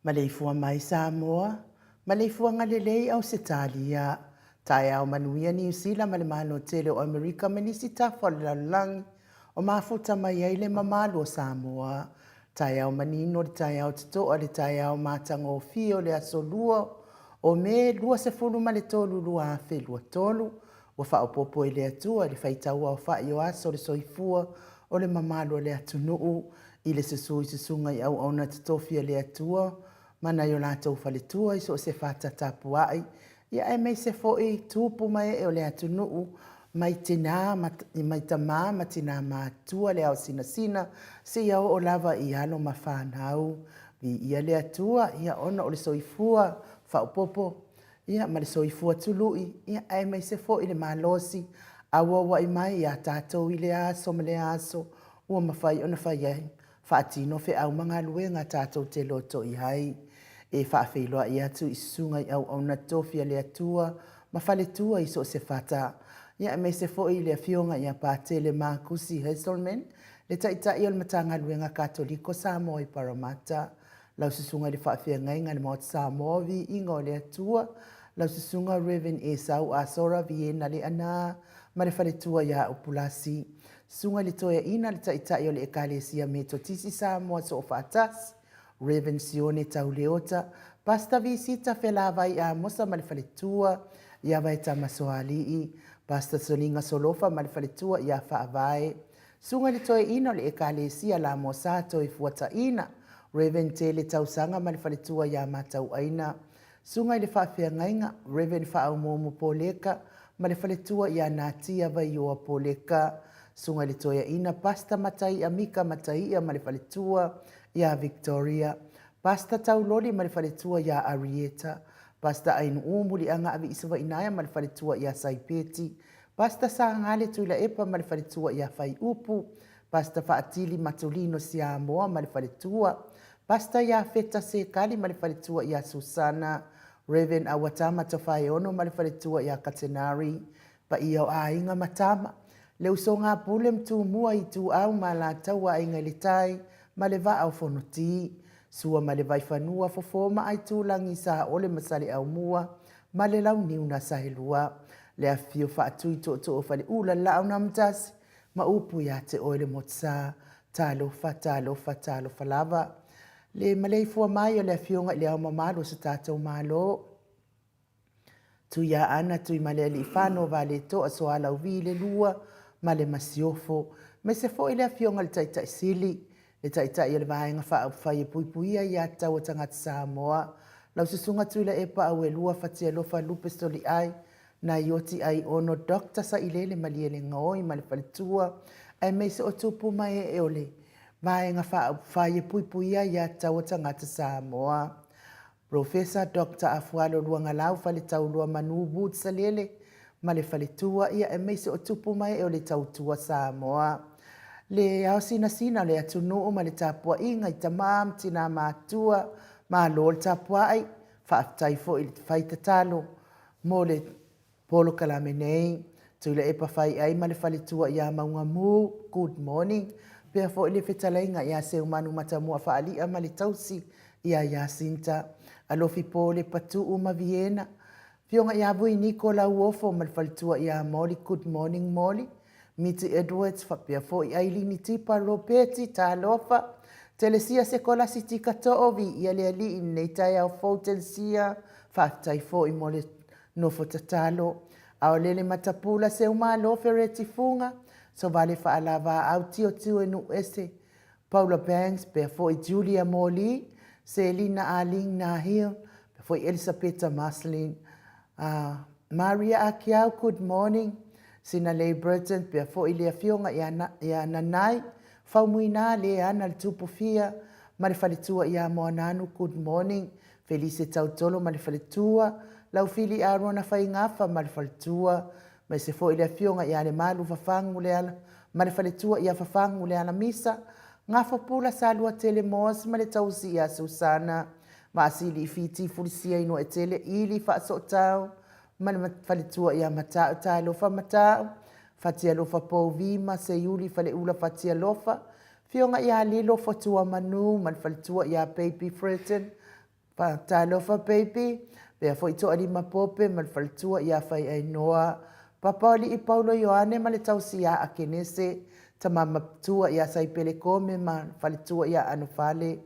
Maleifua mai Samoa, Maleifua ngalelei au Setalia, tae au manuia ni usila male malo tele o Amerika menisi tafa lalangi, o mafuta mai aile mamalu o Samoa, tae au manino le tae au titoa le tae au matanga o fio le asolua, o me lua se fulu male tolu lua afe lua tolu, o fao popo ele atua le faitaua o fai o aso le soifua o le mamalu o le atunuu, ile se sui se sunga i au na titofia le atua, mana yo lātou whaletua i so se whata tapuai. Ia e mei se fo i tūpu mai e o le atunuu, mai tina, mai tamā, ma tina mātua le au sina sina, se iau o lava i alo ma whanau. Ia le atua, ia ona o le soifua, whaupopo, ia ma le soifua tului, ia e mei se fo i le malosi, awa wa i mai ia tātou i le aso ma le aso, ua mawhai ona whai ai. Whaatino fe au mga lue ngā tātou te loto i hai. E whaafeiloa i atu i sunga i au na tofia le atua, ma whale tua i so se whata. Ia me se fo i le fionga ia pātele Markusi Heselman, le taitai o le matanga luenga katoliko Samoa i Parramatta, lau susunga le whaafia ngainga le maot Samoa vi inga o le atua, lau susunga Reverend Esau Asora vi ena le ana, ma le whaletua ia upulasi. Sunga le toia ina le taitai o le ekalesia me totisi Samoa so o whaatasi, Reverend Sione Tauleota, Pasta visita felawai a mosa ma le whaletua, ia vai tamasoalii, Pasta solinga solofa ma le whaletua ia whaavae. Sunga le toe ina le ekalesia la mosato i fuata ina, Reverend Tele Tausanga ma le whaletua ia matau aina. Sunga le whaafia ngainga, Reverend Whaaumomu Poleka, ma le whaletua ia natia vai oa Poleka. Sunga le toe ina Pasta matai amika matai ia ma le whaletua ia Victoria. Pasta tauloli ma le whaletua ia Arieta. Pasta ainu umuli anga avi isawa inaya ma le whaletua ia Saipeti. Pasta sa ngale tuila epa ma le whaletua ia Whai Upu. Pasta whaatili matulino Samoa ma le whaletua. Pasta ia Feta Sekali ma le whaletua ia Susana. Reverend Awatama Tawhai Ono ma le whaletua ia Katenari. Pa ia o ainga matama. Le usonga pule mtu mua i tu au ma la taua inga le tai ma le va au fonoti. Sua ma le vai whanua fofoma ai tūlangi sa ole masale au mua, ma le lau niu na sahilua. Le a fio whaatui to o whale ula lau na mtasi, ma upu ya te oile motsa, talofa lava. Le Maleifua mai o le a fionga le au mamalo sa tātou malo. Tu ya ana tui ma le li whano va le to a soa lau vi le lua, ma le masiofo. Me se fo ile a fionga le taitai sili. Le taitai o le vaenga whai puipuia i a tau tangata Samoa. Lau susunga tuila epa au e lua whatia lofa lupe stoli ai, na ioti ai ono dokta sa ilele maliele ngoi ma le whaletua, ai meise o tupu mai e ole. Vaenga whai puipuia i a tau tangata Samoa. Professor Dr. Afualo Luanga Lau whale tau lua manu bud sa lele, ma le whaletua ia e meise o tupu mai e ole tau tua Samoa. Le au sina le atunu ma le tapua inga i tamam tina matua ma lo le tapua ai whaatai fo i whai tatalo mo le polo kalame nei tu le epa whai ai ma le whaletua ia maunga mu good morning pia fo i le whetalainga ia se umanu matamua whaalia ma le tausi ia sinta alofi po le patu uma Viena fionga ia vui Nikola uofo ma le whaletua ia moli good morning moli Miti Edwards whapia fo i ailini tipa Robeti talofa. Telesia se kola si tika toovi i ale ali in nei tai au fautelsia whaatai fo i mole nofo tatalo. Ao lele matapula se uma lofe retifunga so vale whaalava au tio e nu ese. Paula Banks pia fo i Julia Moli, Selina Aling Nahil, pia fo i Elisabetta Maslin. Maria Akiau, good morning. Sina lei Burton pia fo i lea fionga ia nanai, whaumuina le ana le tupufia, ma le whaletua ia moananu, good morning, Felice Tautolo ma le whaletua, lau fili arona whaingafa ma le whaletua, ma se fo i lea fionga ia le malu fafangu le ala, ma le whaletua ia fafangu le ala misa, ngafa pula salua tele moas ma le tausi ia Susana, ma asili i fiti fulisia ino e tele ili whaaso tau, ma le whaletua ia matau tai lofa matau, whatia lofa pou vima se iuli whale ula whatia lofa, fionga ia lilo whatua manu, ma le whaletua ia baby Freton, tai lofa baby, pia fo ito ali mapope, ma le whaletua ia whai ai noa, papaoli i Paulo Ioane, ma le tausi ia akenese, tamama tua ia saipele kome, ma le whaletua ia anufale,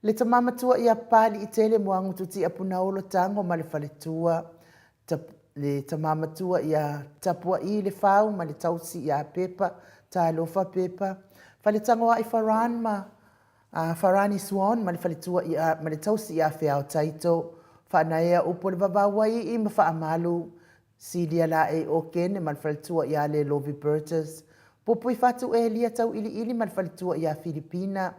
le tamama tua ia pali i tele moangu tuti apunaolo tango, ma le whaletua, le tamamatua ia tapua i le whau ma le tausi ia pepa, ta lofa pepa. Whale tangoa i Faran ma Farani Swan ma le whaletua ia ma le tausi ia whiao taito. Whanaea upo le vavawai i ma whaamalu. Silia la e o kene ma le whaletua ia le Lovi Burgess. Popo i whatu e lia tau ili ma le whaletua ia Filipina.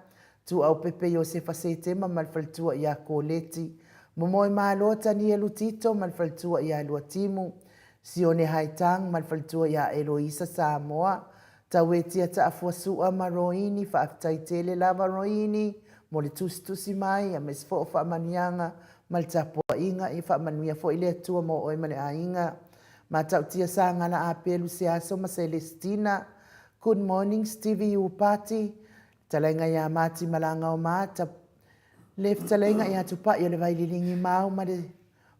Tu au pepe Josefa Setema ma le whaletua ia Koleti. Momoi malota ni elutito mal faltua ia luatimu. Sione haitang mal faltua ia Eloisa Samoa. Tawetia ta afuasua maroini fa aftaitele lava roini. Mole tustusi mai a mesfo fa manianga mal tapua inga i fa manuia fo ile tua mo oi male ainga. Matau tia sa ngala a pelu se aso ma Celestina. Good morning Stevie Upati. Talenga ya mati malanga o mata. Lef talenga ya tupa ya le vai lilingi mau ma le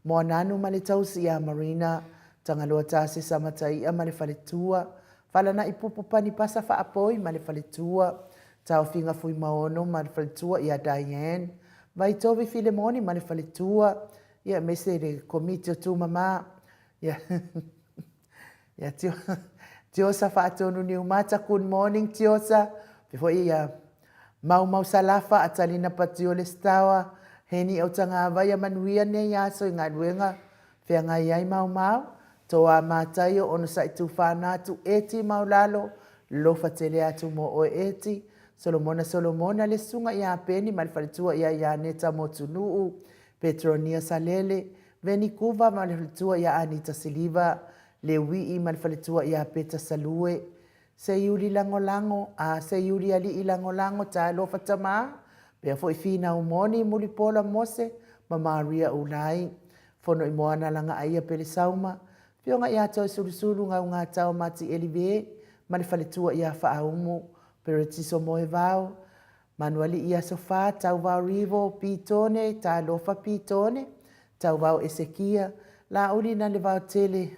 moananu ma le tausi ya Marina. Tangaloa tase sa matai a ma le faletua. Fala na ipupu pani pasa fa apoi ma le faletua. Tau finga fui maono ma le faletua ya Diane. Vai tovi Filemoni ma le faletua. Ya mese le komite o tu mama. Ya. Ya tiosa fa atonu ni umata. Good morning tiosa. Before ya mau salafa atalina patio le stawa. Heni au tanga avaya manuia ne ya so inga duenga. Fea ngai ai mau. Toa mātai o ono sa i tu whanatu eti maulalo, lofa tele atu mo o eti, Solomona le sunga ia peni, malifalitua ia neta mo tunuu, Petronia Salele, Veni Kuva malifalitua ia Anita Siliva, le wii malifalitua ia Peta Salue, se yuli langolango, se yuli ali ilangolango ta lofa tama, pea fo ifina umoni mulipola mose, ma Maria Ulai, fono i moana langa aia pele sauma, Pionga ia toi suru ngā tau mati elive, mani faletua ia whaaumu, peretiso moe vau, manuali ia sofa, tau vau rivo, pitone, ta lofa pitone, tau vau esekia, la uli na le vau tele,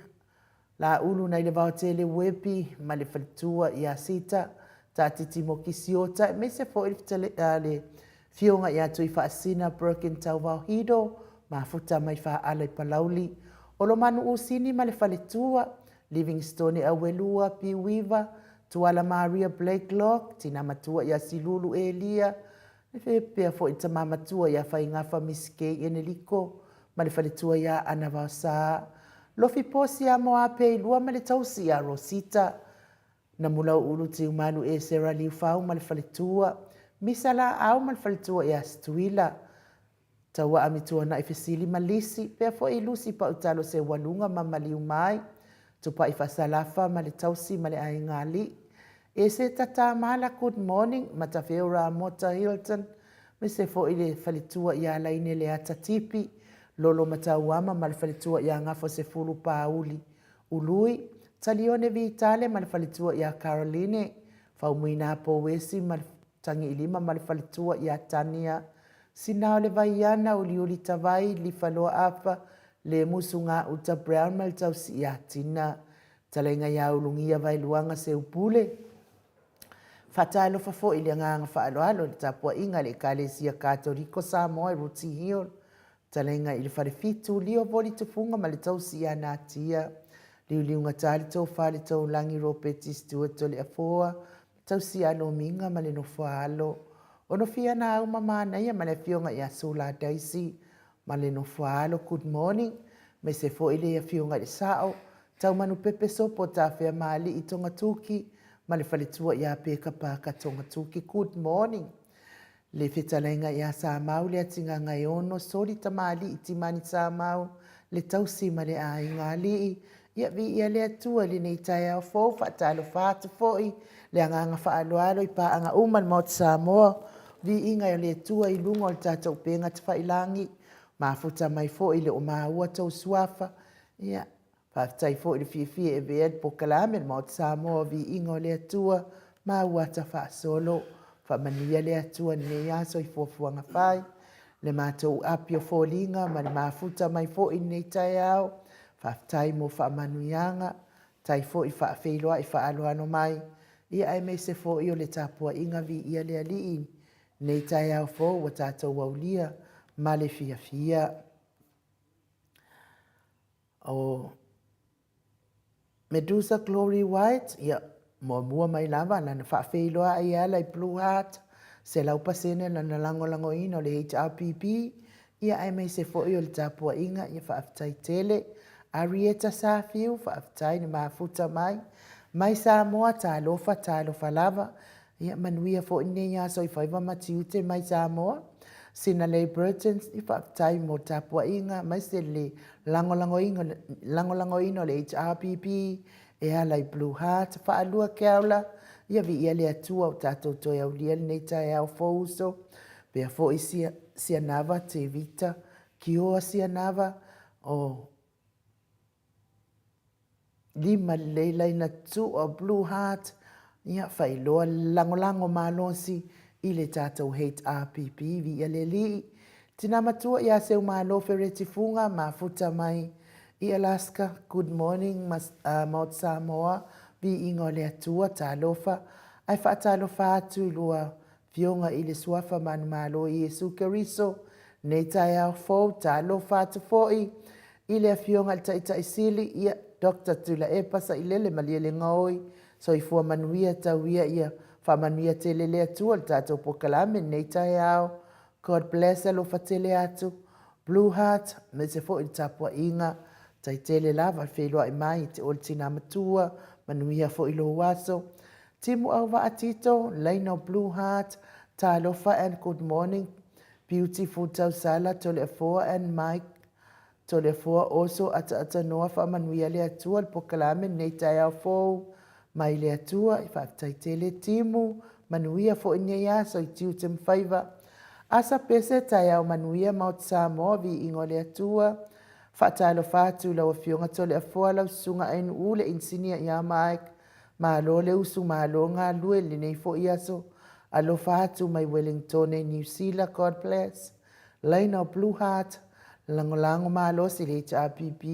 la ulu na le vau tele wepi, mani faletua ia sita, ta titi mo kisiota, me se fo ilitale ale, fionga ia toi whaasina, broken tau vau hido, mafuta mai wha alai palauli, Olo manu usini ma le faletua, Livingstone Awelua, Piwiva, Tuala Maria Blakelock, Tina matua ia Silulu Elia, le pea fo ita mamatua ia whaingafa miske eneliko, ma le faletua ia Anavasa. Lofi posi a moa pe ilua ma le tausi a Rosita, na mulau ulu te umanu e Sarah Liufau ma le faletua, misala au ma le faletua ia Stuila, Tawa amitua na ifesili malisi, pea fo ilusi pa utalo se walunga ma maliu mai, tupa ifasalafa ma le tausi ma le aingali. E se tata mala good morning, matafeura Mota Hilton, me se fo ile falitua ia laine le atatipi, lolo matauama ma le falitua ia ngafo se fulu pauli. Ului, talione vitale ma le falitua ia Caroline, faumuina po wesi ma le tangi ilima ma le falitua ia Tania, Sinao le vaiana o liuli tawai li faloa apa le musunga uta brown mal tau si atina. Talenga ia ulungia vai luanga se upule. Fatalo fafo ili nganga faaloalo le tapua inga le kalesia Katoriko Samoa ruti hion. Talenga ili farifitu lio boli tufunga ma le tau si anatia. Liuliunga tali tau fali tau langi ropeti stuato le afoa. Tau si ano minga ma le no faalo. Ono fia na au mama na ia male fionga ia sula daisi male no falo good morning me se fo ile ia fionga le sao tau manu pepe sopo ta fea mali i tonga tuki male faletua ia peka paka tonga tuki good morning le fetalenga ia sa mau le atinga ngai ono soli tamali i timani sa mau le tausi male a ingali ia vi ia le atua le nei tai au fo fatalo fatu foi le anga faaloalo i pa anga uman mot Samoa vi inga le tua i lungo o tatou penga te whailangi, mafuta mai fo i le o maua tau suafa, ia, whaftai fo i le fie e veed po kalame ma o Samoa vi inga le tua, maua ta wha solo, whamania le tua ne aso i fuafuanga whai, le mātou apio fo linga, ma le mafuta mai fo i nei tai au, whaftai mo whamanuianga, tai fo i whaafeiloa i whaaloano mai, ia ai me se fo i o le tapua inga vi ia le aliin, Nei tai au fo wa tātou waulia, ma le fia. O Medusa Glory White, ia mua mai lava, na whaafeiloa ai ala i Blue Heart, se lau pasene na lango ino le HRPP, ia ai mei se fo i o le tāpua inga, ia whaaftai tele, Arieta Safiu, whaaftai ni mafuta mai Samoa tā lofa lava, ia manuia fo ine ia so i whaiva matiute mai Samoa. Sina lei Burtons i whaatai mo tapua inga, mai se le langolango ino le HRPP, e ala i Blue Heart, whaalua keaula, ia vi ia le atua o tātou toi au lia nei tai au fouso, pea fo i sia nava te vita, ki oa sia nava o lima leilai na tu o Blue Heart ia whailoa langolango malosi i le tātou HRPP vi ia le li. Tina matua ia seu malo fereti funga ma futa mai i Alaska. Good morning Mount Samoa vi ingo le atua talofa. Ai wha talofa atu lua fionga i le suafa manu malo i Yesu Keriso. Nei tai au fau talofa atu foi i le fionga le taita isili ia Dr. Tula Epasa i lele malia le ngoi. So i fua manuia tauia ia wha manuia te lele atua le tātou pokalame nei tai au. God bless alo fatele atu. Blue Heart, me se fo i tapua inga. Tai tele lava whelua i mai te ol tina matua. Manuia fo i lo waso. Timu au wa atito, Laino Blue Heart. Ta alofa and good morning. Beautiful tau sala tole afoa and Mike. Tole afoa also ata noa wha manuia le atua le pokalame nei tai au fo. Mai le atua i wha tai tele timu. Manuia fo i nea so i tiu tem faiva. Asa pese tai au manuia Mount Samoa vi ingo le atua. Whaatalo whātu lau a fionga tole a fua lau sunga ainu ule insinia i amaik. Ma alo le usu ma alo ngā lue le nei fo i aso. Alo whātu mai Wellington e New Zealand, God bless. Laina Blue Heart, langolango ma alo si le HRPP.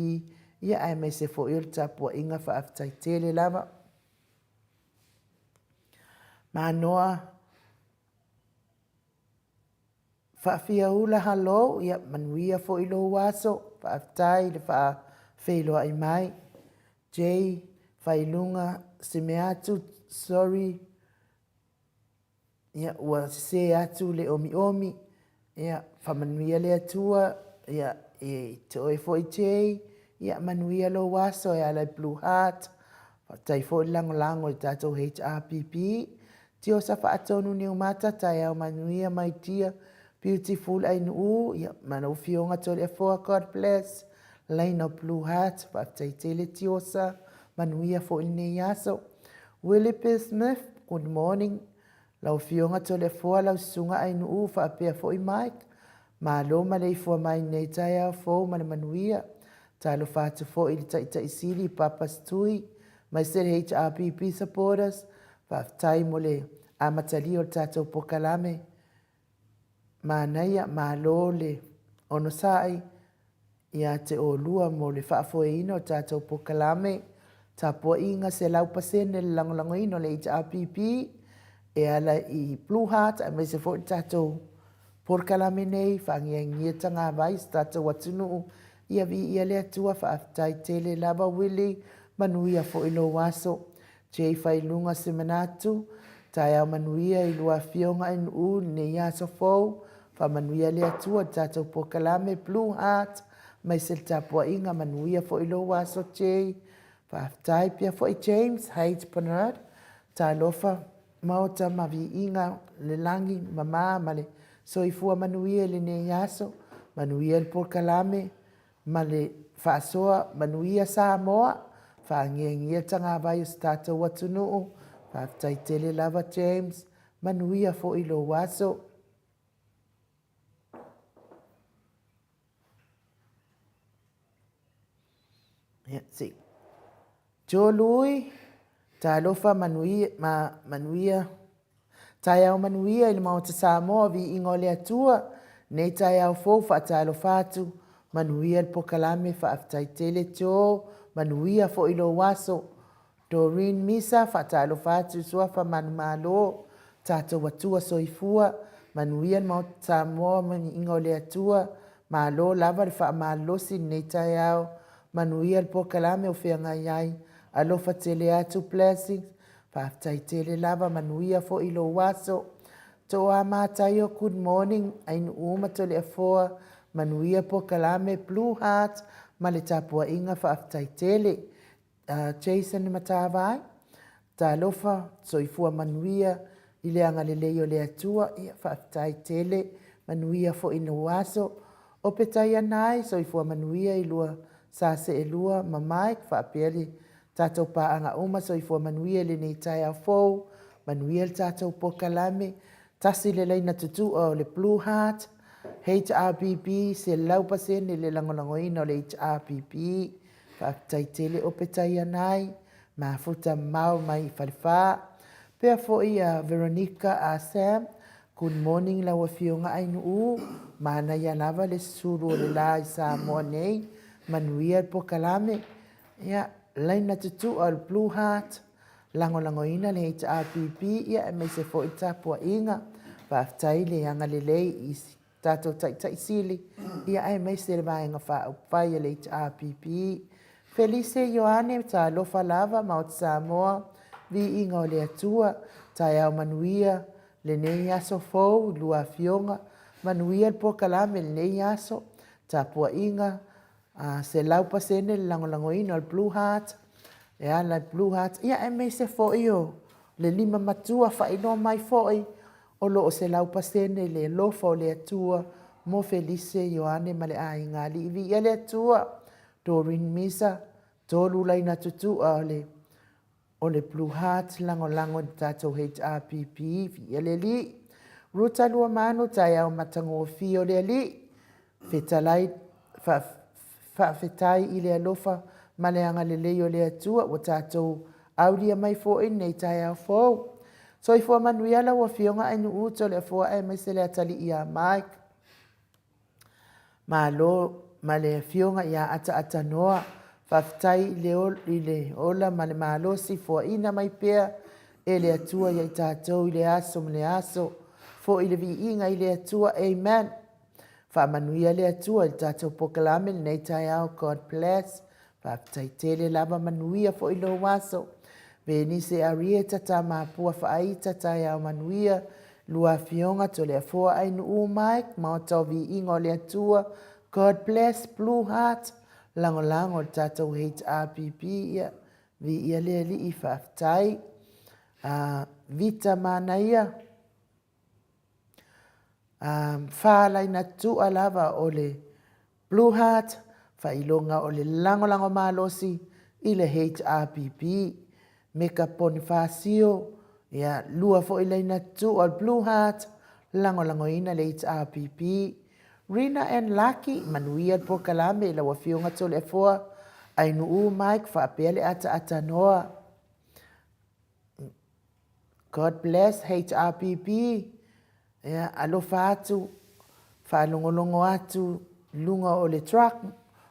Ia ai mai se fo il tapua inga whaaftai tele lava. Ma noa. Whaafia ula halo, ia manuia fo ilo waso, whaaftai le wha wheloa i mai. Jay, whailunga, se me atu, sorry. Ia ua se atu le omi omi. Ia whamanuia le atua, ia te oe fo i Jay. Ia manuia lo waso, ia lai Blue Heart. Tai fo i lango lango i tātou HRPP. Tio sa whaatonu ni umata, tai au manuia mai tia. Beautiful ainu u, ia mana ufionga tole a foa, God bless. Laina Blue Heart, whaftai tele tiosa, manuia fo ilne yaso. Willie P. Smith, good morning. Lau ufionga tole a foa, lau sunga ainu u, whaapea fo i Mike. Ma lo Maleifua mai nei taia fo, mana manuia. Talo whatu fo ili taita isiri, papas tui. Mai sere HRPP supporters, whaftai mole amatali o tatou pokalame. Manaia malo le ono sai ia te o lua mo le whaafoeino tātou pokalame tapua inga se lau pasene le langolangoino le HRPP e ala i Blue Heart a me se fo tātou pokalame nei whangiangia tanga vais tātou atunu ia vi ia le atua whaaftai tele lava wili manuia fo ilo waso Jay Whailunga se manatu tai au manuia i lua fionga in u ne yaso fau Whamanuia le atua tātou pokalame Blue Heart, mai se tapua inga manuia fo ilo waso Jay. Whaaftai pia fo i James, Hayes Bernard, tā lofa mauta mavi inga le langi mama male. So i fua manuia le ne yaso, manuia le pokalame, male whaasoa manuia Samoa, whaangiangia tanga vai o tātou watunuu. Whaaftai tele lava James, manuia fo ilo waso. Yeah, see. Jo lui, ta lofa manuia, ta iau manuia ili Mount Samoa vi ingo le atua, nei ta iau fofa ta lofa atu, manuia il pokalame fa aftai tele jo, manuia fo ilo waso, Doreen Misa fa ta lofa atu suafa manumalo, tato watua soifua, manuia il Mount Samoa mani ingo le atua, malo lava le fa malosi nei ta iau, manuia il pokalame o whianga iai, alofa tele atu blessings, whaaftai tele lava manuia fo ilo waso. Toa mātaio, good morning, ainu uma tole a foa, manuia pokalame Blue Heart, male tapua inga whaaftai tele. Jason matawai, ta alofa, soifua manuia, ile anga leleo le atua, ia whaaftai tele, manuia fo ino waso. O petai anai, soifua manuia ilua, sa se elua mamai whaaperi tātou pāanga uma so i fua manuia le nei tai au fau, manuia le tātou pokalame, tasi le leina tutu o le Blue Heart, HRPP se laupasene le langolangoina o le HRPP, whaakataitele o petai anai, mafuta mau mai whaliwha. Pea fo'i a Veronica a Sam, good morning la wafionga ainu u, mana ia lava le suru o le la i Samoa nei, manuia po kalame, ia laina tutu al Blue Heart, lango ina le HRPP, ia e me se fo'i tapua inga, whaafitai le anga le lei i tatou tai sili, ia e me se le vaenga whaaupai le HRPP. Felice Ioane ta lofa lava ma o Samoa, vi inga o le atua, tai au manuia, le nei aso fou, lua fionga, manuia po kalame le nei aso, ta pua inga, se lau pasene le lango ina al Blue Heart, e ala Blue Heart, ia e me se foi o, le lima matua fa ino mai foi, o lo o se lau pasene le lofa o le atua, mo Felice Ioane ma le a inga li vi ia le atua, Doreen Misa, tolu lai na tutu o le Blue Heart lango tatou HRPP fi le li. Ruta lua manu tai au matango fi o le li. Fetalai fetai i le alofa ma le anga le lei o le atua o tatou auria mai fo in nei tai au fo. So i fo manuiala wa fionga ainu uto le fo ai mai se le atali ia Mike. Ma lo ma le fionga ia ata noa. Whaftai i le ola ma le mahalosi fo ina mai pea e le atua i tātou i le aso ma le aso fo i le vi inga i le atua, amen. Whamanuia le atua i tātou pokalame nei tai au, God bless. Whaftai tele lava manuia fo i lo waso. Veni se arieta ta mapua whaaita tai au manuia lua fionga to le afoa ainu u Mike ma o tau vi inga o le atua, God bless, Blue Heart. Lango tatou HRPP ia vi ia le li i whaftai vita mana ia whaalai na tu alava o le Blue Heart whailonga o le lango malosi i le HRPP meka poni whaasio ia lua fo ilai na tu o Blue Heart lango ina le HRPP Rina and Lucky, manuia po kalame la wafionga tole e foa, ainu u Mike whaapele ata noa. God bless HRPP, alofa atu, whaalongolongo atu, lunga o le truck,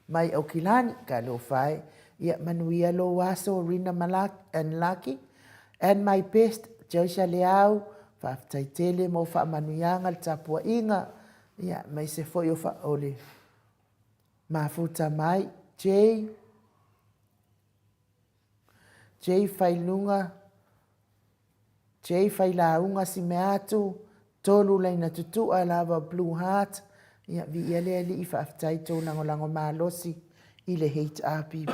mai o kilani, ka lo whae, ia manuia lo waso, Rina and Lucky, and my best, Joshua Leau, whaaftaitele mo whaamanuianga le tapua inga, ia mai se foi o fa ole mafuta mai J failunga J failaunga si meatu tolu laina tutu alava Blue Heart ia vi ele i fa aftai to lango malosi i le HRPP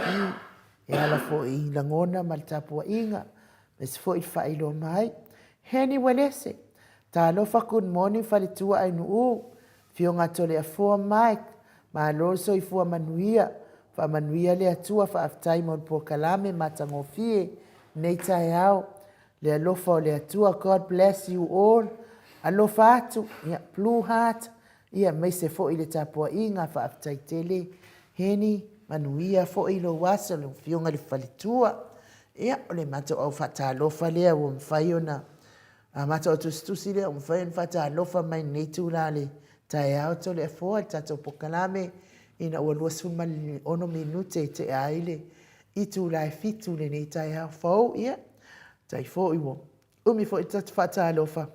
e ala fo i langona maltapua inga mes fo i failo mai heni welese ta lo fa good morning fa le tua ainu u fionga tole a fua Mike, ma loso i fua manuia, fa manuia le atua fa aftai mon po kalame matango fie, nei tai au, le alofa o le atua, God bless you all, alofa atu, ia Blue Heart, ia mai se fo i le tapua inga fa aftai tele, heni manuia fo i lo wasa le fionga le falitua, ia o le mato au fata alofa lea o mfai ona, mato o tustusi lea o mfai on fata alofa mai nei tu lale, tai au to le fo tato pokalame ina o lo suma ono minute te aile i tu lai fitu le nei tai au fo ia tai fo i wo umi fo ita fata alofa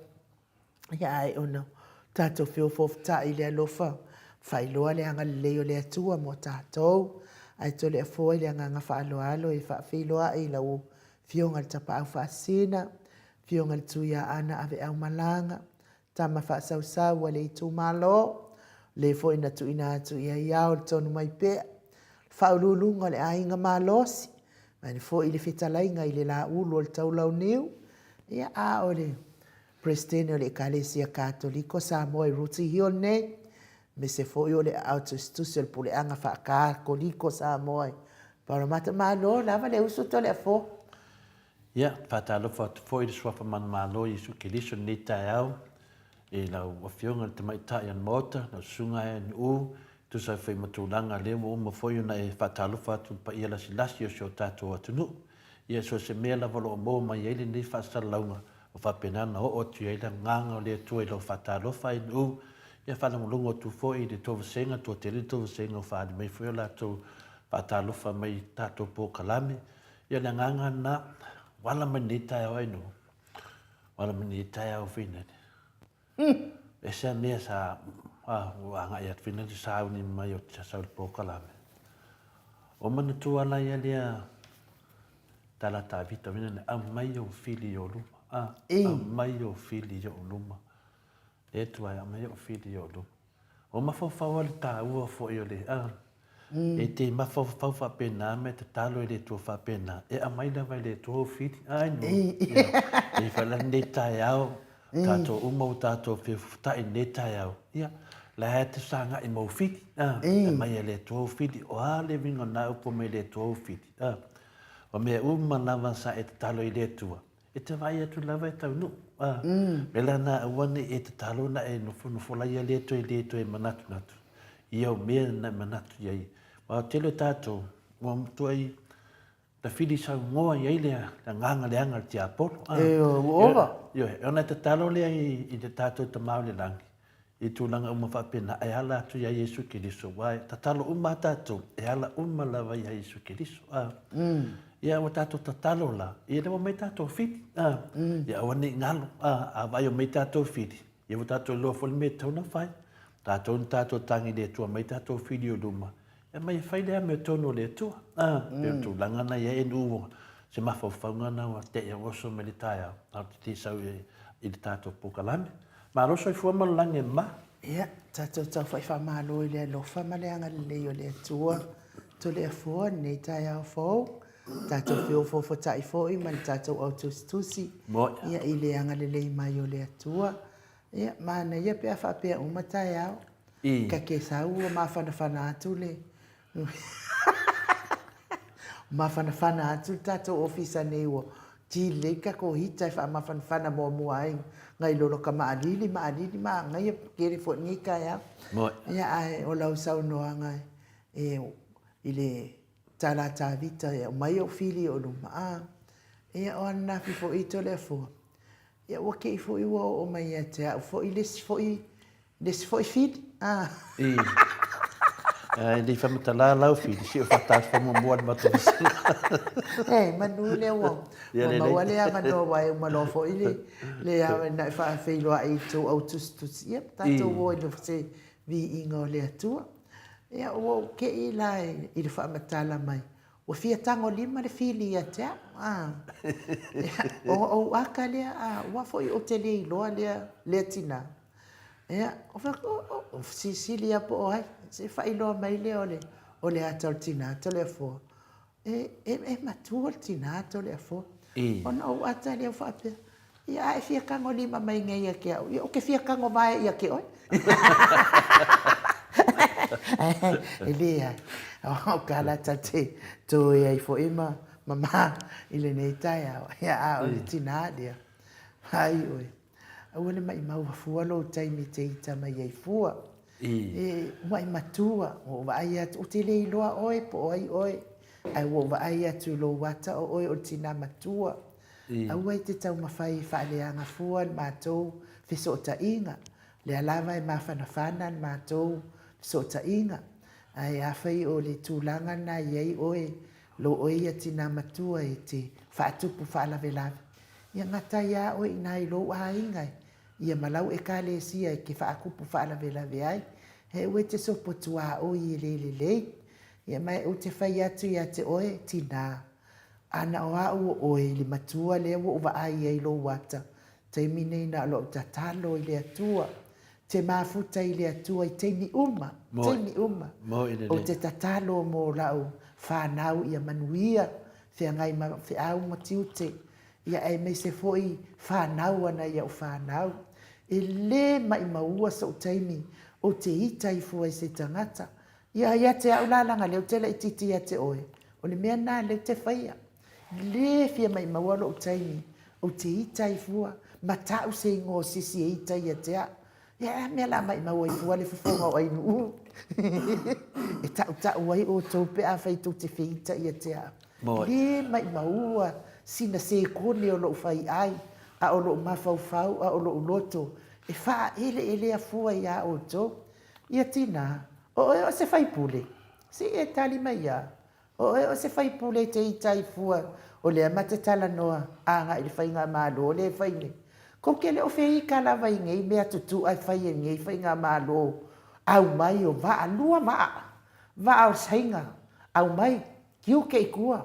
ia ai ono tato fio fo ta ile alofa fai loa le anga le o le atua mo tato ai to le fo ile anga fa alo e fa fi loa i la o fionga tapa au fa sina fionga tu ya ana ave au malanga tama fa sau wale tu malo le fo ina tu ia ia o tonu mai pe fa ululunga le ainga malosi mai fo ile fitalainga ile la ulo le tau lau niu ia a ole prestene le kalesia katoliko Samoa i ruti hio ne me se fo yo le autostusel pule anga fa ka koliko Samoa para mata malo lava le uso to le fo ia fatalo fo ile swafa man malo i su kiliso ni tai au e la wafionga te mai tai an mota na sunga en u tu sa fai matulanga le mo mo foi na e fatalofa tu pa ia la silasi o so tato atunu ia so se mea la valo mo mai ele ni fa salaunga o fa penana o tu ia nganga le tu lo fatalofa i u ia fa lungo tu foi de to senga to te to senga fa de mai foi la tu fatalofa mai tato po kalame ia na nganga na wala manita ai no wala manita au fina e sa ne sa wanga ia fina di sa ni mai o sa po kalame o mana tu ala ia lia tala ta vita vina a mai o fili o luma a mai o fili o luma e tu ai a mai o fili o luma o ma fa wale ta u fo yo le e te ma fa pena me te talo le tu fa pena e a mai da vai le tu fili ai no e fa la ne ta yao tato uma tato fe ta ne ta yao ia la te sanga i mo fili mai le tu fili o ale vinga na po me le tu fili o me uma lava sa e talo i le tua e te vai atu lava e tau nu me lana wane e te talo na e no fola ia le tu e manatu natu ia o mea na manatu iai ma tele tato mo tu ai ta fili sa ngoa iai le la nganga le anga ti apolo yo ona te talo le i te tato te mau le langi i tu langa uma fa pena e ala atu ia Yesu Kiriso wai ta talo uma tato e ala uma lava ia Yesu Kiriso ia o tato tatalo la ia le mai tato fiti ia o ni ngalo a vai o mai tato fiti ia o tato lo fol me tona fai tato tangi le tua mai tato fiti o luma ia mai fai le me tono le tua pe tu langa na ia enu se ma fo faunga na o te ia o so militaia a ti sa i tato pokalame ma lo so fu ma lange ma ia tato tau fai fa malo le lo fa male anga le o le tua to le fo nei tai au fo tato fio fo tai fo i man tato autostusi ia i le anga le mai o le tua ia mana ia pe fa pe o matai au ka ke sa u ma fa atu le ma fa atu tato ofisa nei o ti le ka ko hita fa ma fa mo ai ngai lo ka ma ngai ke fo ni ka ia ai o lau sau no ngai ile tala ta vita e mai o fili o luma e o na fi fo i tole fo e o ke fo i o mai e te fo i les fo i fit li fa mata la fili si o fata fa mo mo ma to manu le o ma wale anga no wai ma no fo i le a na fa fe lo ai to autus ia tato o le se vi ingo le tua ia o ke i lai i le whaamatala mai. O fia tango lima le fili ia te o aka lea, wafo i o te le iloa lea tina. Ia, o sisili a po o hai, se whailoa mai le o le ata o tina, to le fo. E matua o tina, to le fo. O na o ata lea whaapea. Ia, e fia kango lima mai ngai ia ke au. Ia, o ke fia kango mai ia ke oi. Elia o kala tate to ia i fo ima mama ile nei tai ia o le tina dia ai oi o le mai mau fua lo tai mi te ita mai ai fua mai matua o vai o te le loa oi po oi ai o vai tu lo wata o oi o tina matua au ai te tau mafai fa le anga fua matou fiso ta inga le lava e mafana matou so ta inga ai afai o le tūlanga na iei oe lo oe ia tina matua e te whaatupu whaalawelawe. Ia ngata ia oe inai lo a ingai. Ia malau e ka le sia e ke whaakupu whaalawelawe ai. He ue te sopo tua oe i le. Ia mai o te whai atu ia te oe tina. Ana o au oe le matua le o wa ai ei lo wata. Te minei na lo ta talo i le atua. Te mafuta i le atua i teini uma. O te tatalo mo lau whanau ia manuia. Whia ngai whiau matiute. Ia e me se foi whanau ana ia o whanau. E le mai maua sa o teimi o te ita i fua i se tangata. Ia te au lalanga leo te la i titi ia te oe. O le mea nā leo te whaia. Le whia mai maua lo o teimi o te ita i fua. Ma tau se ngō sisi e ita ia te a. Ia mea la mai mau ai fua le fofonga o ai nuu. E tau ai o tau pe a fai tau te whita ia te a. Le mai maua sina se kone o lo fai ai. A o lo mafau a o lo loto. E wha ele a fua ia o tau. Ia tina. O se fai pule. Si e tali mai ia. O se fai pule te itai fua. O le amata tala noa. A nga ili fai ngā malo o le fai ne. Ko ke le o fei ka lava i ngei mea tutu ai fai e ngei fai ngā malo. Au mai o va alua maa. Va au sainga. Au mai kiu ke ikua.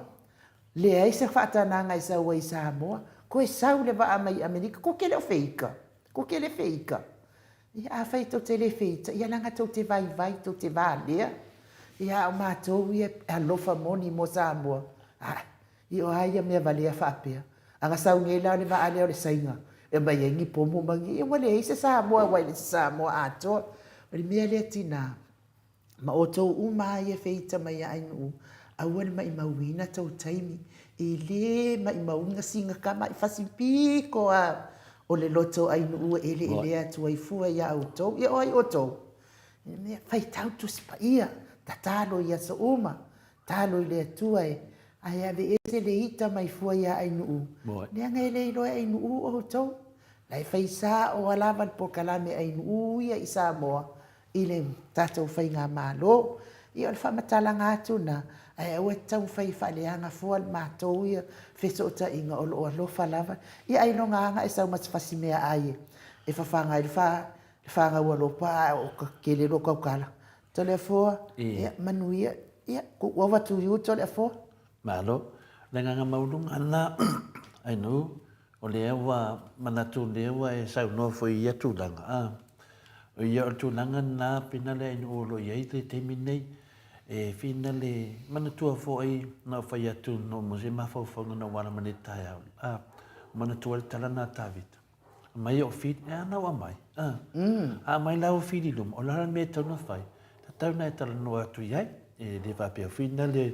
Le ai se whaatananga i sa ua i Samoa. Ko e sau le va mai Amerika. Ko ke le o feika. Ko ke le feika. Ia a fai tau te le feita. Ia langa tau te vai tau te va lea. Ia o mātou ia alofa moni mo Samoa. I o aia mea valea whaapea. Anga sau ngei lao le va alea o le sainga. E mai e ngi pomo mangi. E wale e se Samoa wai le Samoa atoa. Wale mea lea tina. Ma o tau uma e feita mai a ainu. Awan mai mauina tau taimi. E le mai maunga singa ka mai fasipiko a. O le loto ainu ele atu ai fua ia au tau. Ia o ai o tau. Mea fai tau tu spa ia. Ta talo ia sa uma. Talo i le atua e. Ai ave e se le ita mai fua ia ainu. Nea ngai le iloa ainu o tau. Lai fai sa o alavan po kalame ainu ia i Samoa. I le tatou fai ngā malo. I o le whamatala ngātu na. Ai au e tau fai whaleanga fua le mātou ia. Feso o ta inga o lo alofa lava. I ai no nganga e sau matfasi mea aie. E whawhanga i le whanga ua lopa o kele lo kaukala. Tole a fua. Ia manuia. Ia kuwa tu yu tole a fua. Malo. Le nganga maulung ana. Ainu. O le ewa manatu le ewa e sau no foi ia tūlanga. O ia o tūlanga nā pina le ainu o lo iei te temi nei. E fina le manatua fo ai na whai atu no mose mawhauwhanga na wara mane tai au. Manatua le tala nā tāwita. Mai o whit, ana wa mai. Mai lau whiri lum, o lara me tau na whai. Ta tau na e tala no atu iai, e le wapea fina le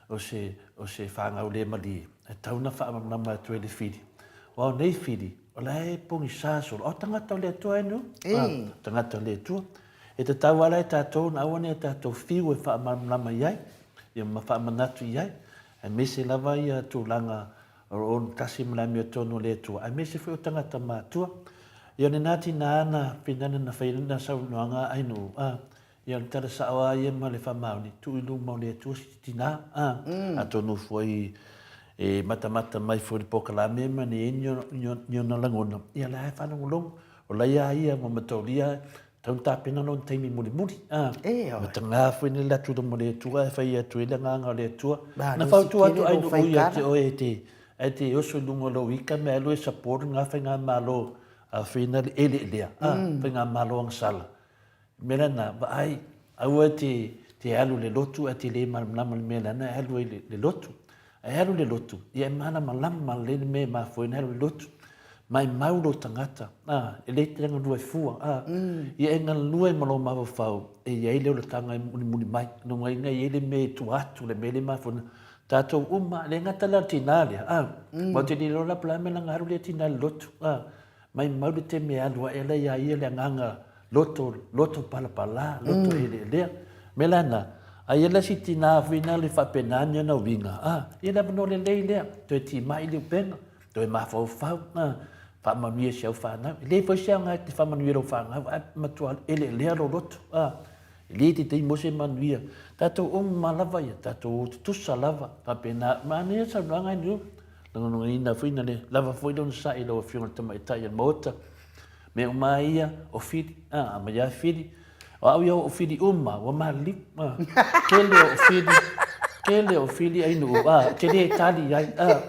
o se whangau le mali. E tau na wha amamama atu e le whiri. Wao nei whiri, o la e pongi sāsoro. O tangata o le atua enu? Tangata o le atua. E te tau ala e tātou na awane e tātou whiu e wha amamama iai. Ia ma wha amanatu iai. E mese lava ia tūlanga o tasi malami o tono le atua. E mese whi o tangata mātua. Ia ne nāti nā ana pinana na whairina sau noanga ainu. Ia le tara saoa ia ma le whamauni. Tu ilu mau le atua si tina. A tonu fwoi e mata mai fwoi pokalame ma ne niona langona. Ia la e whanangulong. O la ia ma matauria. Tau tāpena no teimi muri. Ma tanga fwoi ne la tuda mo le atua. E whai atu e la nganga le atua. Na whautu atu ainu ui ate o e te oso lungo lo wika me alu e saporo ngā whai ngā malo. A whina le ele lea. Whai ngā malo ang sala. Mera na, wa ai, au te alu le lotu, a te le malama le mea na alu le lotu. A alu le lotu. Ia mana malama le me ma foi na alu le lotu. Mai maulo tangata. E le te ranga lua fua. Ia e ngana lua e malo mawa whau. E ia leo le tanga muni mai. No ngai ngai ele me tu atu le mele ma funa. Tātou uma, le ngata la tina lea. Wa te li rola pala me langa alu le tina le lotu. Mai maulo te me alu a ele ia le nganga loto pala, loto ele lea. Melana, a ia si tina vina le whapenania na winga. Ia la mano le lei lea, to e ti mai le upenga, to e mawhau whau, whamanuia siau whanau. Le fo siau ngai te whamanuia ro whanau, matua ele lea ro loto. Le te mose manuia. Tātou malawa ia, tātou tusa lava, whapena, mania sa ngai niu. Langononga ina whina le, lava fwoi don sa i lo whiunga tama i tai an mota. Me o mai ia o whiri, ma ia whiri. O au ia o whiri uma, o mali. Kele o whiri ainu, te le tali ai.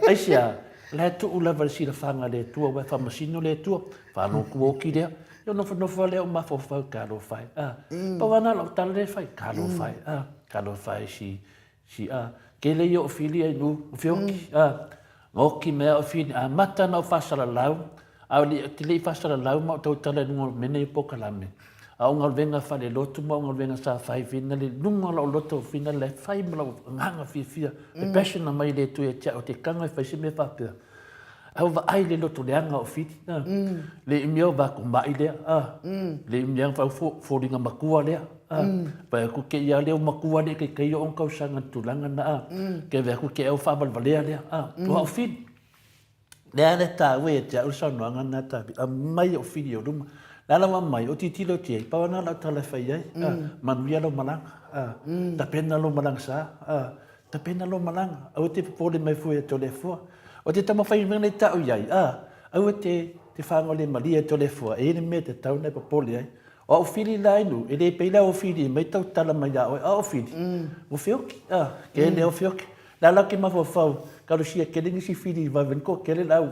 Aisia, le tu ulava si la whanga le tua, wai whamasino le tua. Whano kuoki lea. Yo nofa lea o mafo whau karo whai. Pa wana lau tala le whai, karo whai. Karo whai si. Kele ia o whiri ainu, o whioki. Ngoki mea o whiri, mata na o whasara lau. Au li te lei whasara lau ma o tau tala nunga mene i pokalame. A unga venga whale lotu ma unga venga sa whai whina le nunga lau loto whina le whai ma lau nganga whia. Le passion na mai le tue tia o te kanga i whaisi me whapea. Au va ai le loto leanga o fiti. Le imio va ku mai lea. Le imio va fōringa makua lea. Pai ku ke ia leo makua lea ke kei o ngau sanga tulanga na. Ke vea ku ke au whabalvalea lea. Ua o fiti. Lea le tā ue te au saunoanga nā tāpi. A mai o fiti o ruma. Lala wa mai o titilo te ai. Pawana lau tala whai ai. Manuia lo malanga. Ta pena lo malanga sa. Ta pena lo malanga. Au te pole mai fua e tole fua. O te tama whai mene tau iai. Au te whangole malia e tole fua. E ne me te tau nei papole ai. O au whiri la inu. E le peila o whiri. Mai tau tala mai a oi. O whiri. O whioki. Ke le o whioki. Lala ke mawha whau. Karusia ke ringi si whiri. Wawenko ke le lau.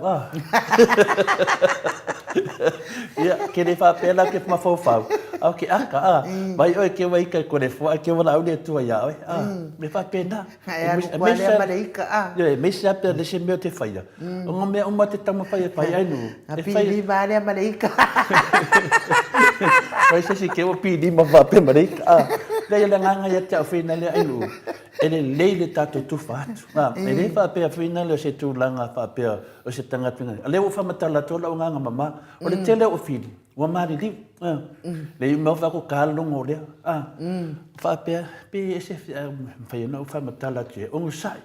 Ia, ke le whapela ke mawha whau. Au ke aka. Mai oi ke waika kore fua. Ke wana au le tua ia oi. Me whapena. Ai aru kua lea Maleika. Ia, me se apea le se meo te whaia. O ngā mea uma te tama whai ainu. A pili maa lea Maleika. Pai se si ke o pili ma whape Maleika. Lea le nganga ia te au whina le ainu. E le leile tātou tuwha atu. E le whapea whina le o se tūlanga whapea o se tangatuinga. A leo whamatala tola o nganga mama. O le tele o whiri. Ua maari liu. Le i mau whako kālongo lea. Whapea, pe e se whaiana o whamatala te. Ongu sai.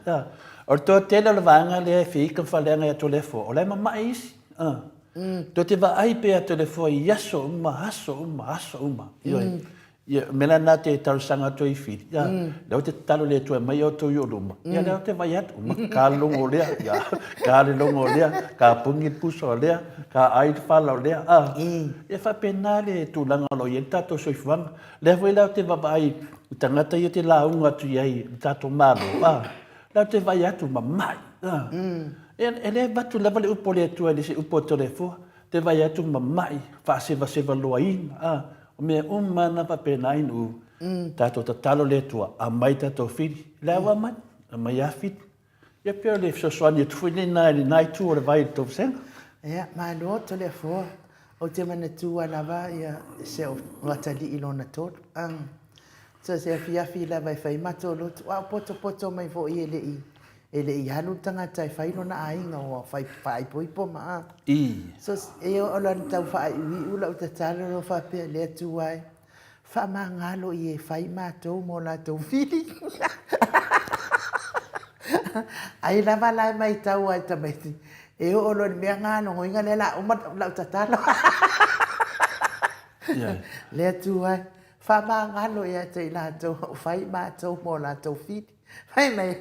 O toa tele le vanga lea whiika whaleanga ia to le fo. O le mama e isi. To te wa ai pe a to le fo i aso uma, aso uma, aso uma. Ia, mela nā te tarusanga toi whiri. Leo te talo le tua mai o toi o ruma. Ia leo te vai atu. Ka longo lea. Ka le longo lea. Ka pungi puso lea. Ka air whala lea. E whapena le tūlanga lo i tato soifuanga. Lea wai leo te wabai. Tangata i te launga tu iai. Tato malo. Leo te vai atu ma mai. E le batu lava le upo le tua le se upo tole fua. Te vai atu ma mai. Whaaseva loa ina. O mea umana papena inu. Tātou ta talo le tua. A mai tātou whiri. Lea wa mai. A mai a whiri. Ia pia le fsoswani e tuwhine nai tu o le vai tau senga. Ia, maa no to le fua. O te mana tua lava ia se o watali ilona tolu. So se fiafi lava i whai mato lotu. Wa poto mai fo i ele i. Ele i halu tangata i whai lona ainga o whai poipo maa. So e o lan tau whai ui ula uta tala ro whapea le atu ai. Wha maa ngalo i e whai mātou mo la tau whiri. Ai lava lai mai tau ai tamaiti. E o lo ni mea ngano ngoinga le la umat la uta tala. Le atu ai. Wha maa ngalo i a te la tau whai mātou mo la tau whiri. Whai mai.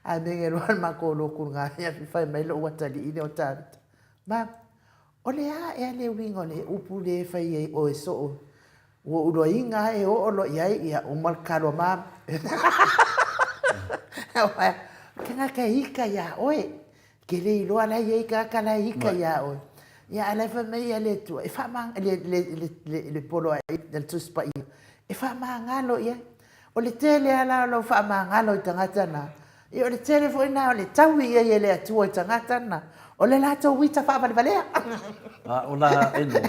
A menge roan mako loku ngā ia whai mai lo watali ine o tāwita. Ma, o le a ea le wingo le upu le whai ei o e so o. Ua uro i ngā e o olo iai ia o malkaro mā. Ke ngā ka hika ia oe. Ke le iloa lai ei ka la hika ia oe. Ia alai whai mai ia le tua. E wha maa le polo ai, le tuspa ia. E wha maa ngalo ia. O le tele ala lo wha maa ngalo i tangata nā. I o le telefoni na o le taui ia ia le atua i tangata na. O le lato wita whaabalea. O la eno.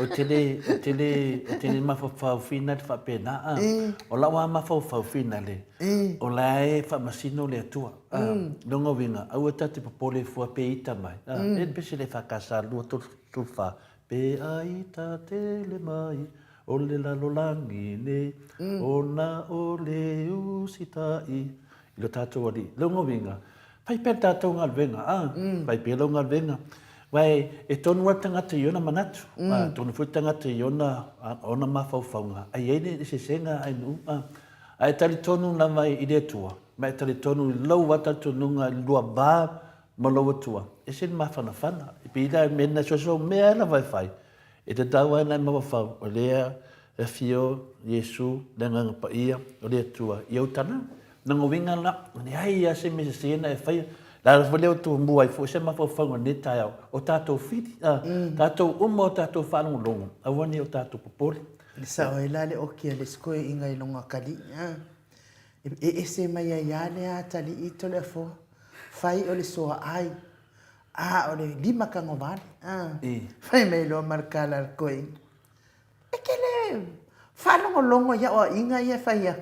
O tele mawhawhau whina te whapena. O la wā mawhawhau whina le. O la e whamasino le atua. Nongo winga. Au ata te papole fua pe ita mai. E pese le whakasa lua tuwha. Pe a ita tele mai. O le lalolangi ne. O na o le usitai. Ilo tātou ali. Longo winga. Pai pēr tātou ngā wenga. Pai pēr lau ngā wenga. Wai, e tonu atangata i ona manatu. Tonu futangata i ona mawhauwhaunga. Ai eine se senga ai nu. Ai tali tonu na mai i le tua. Mai tali tonu i lau wata tonunga i lua bā ma lau atua. E sen mawhanawhana. I pīra mena soso mea la vai whai. E te taua nai mawhau. O lea, e fio, Yesu, nanga pa ia, o lea tua. I au tana. Nango winga na, ni ai ia se me se na e whai. La whaleo tu mua i fo se mawhauwhaunga ne tai au. O tātou whiri, tātou o tātou whanongo longo. Awani o tātou popori. Sa o e lale o kia le skoe inga i longa kali. E se mai a iale a tali i tole fo. Whai o le soa ai. O le lima kango vale. Whai mai lo markala koe. E ke le whanongo longo ia o inga ia whai a.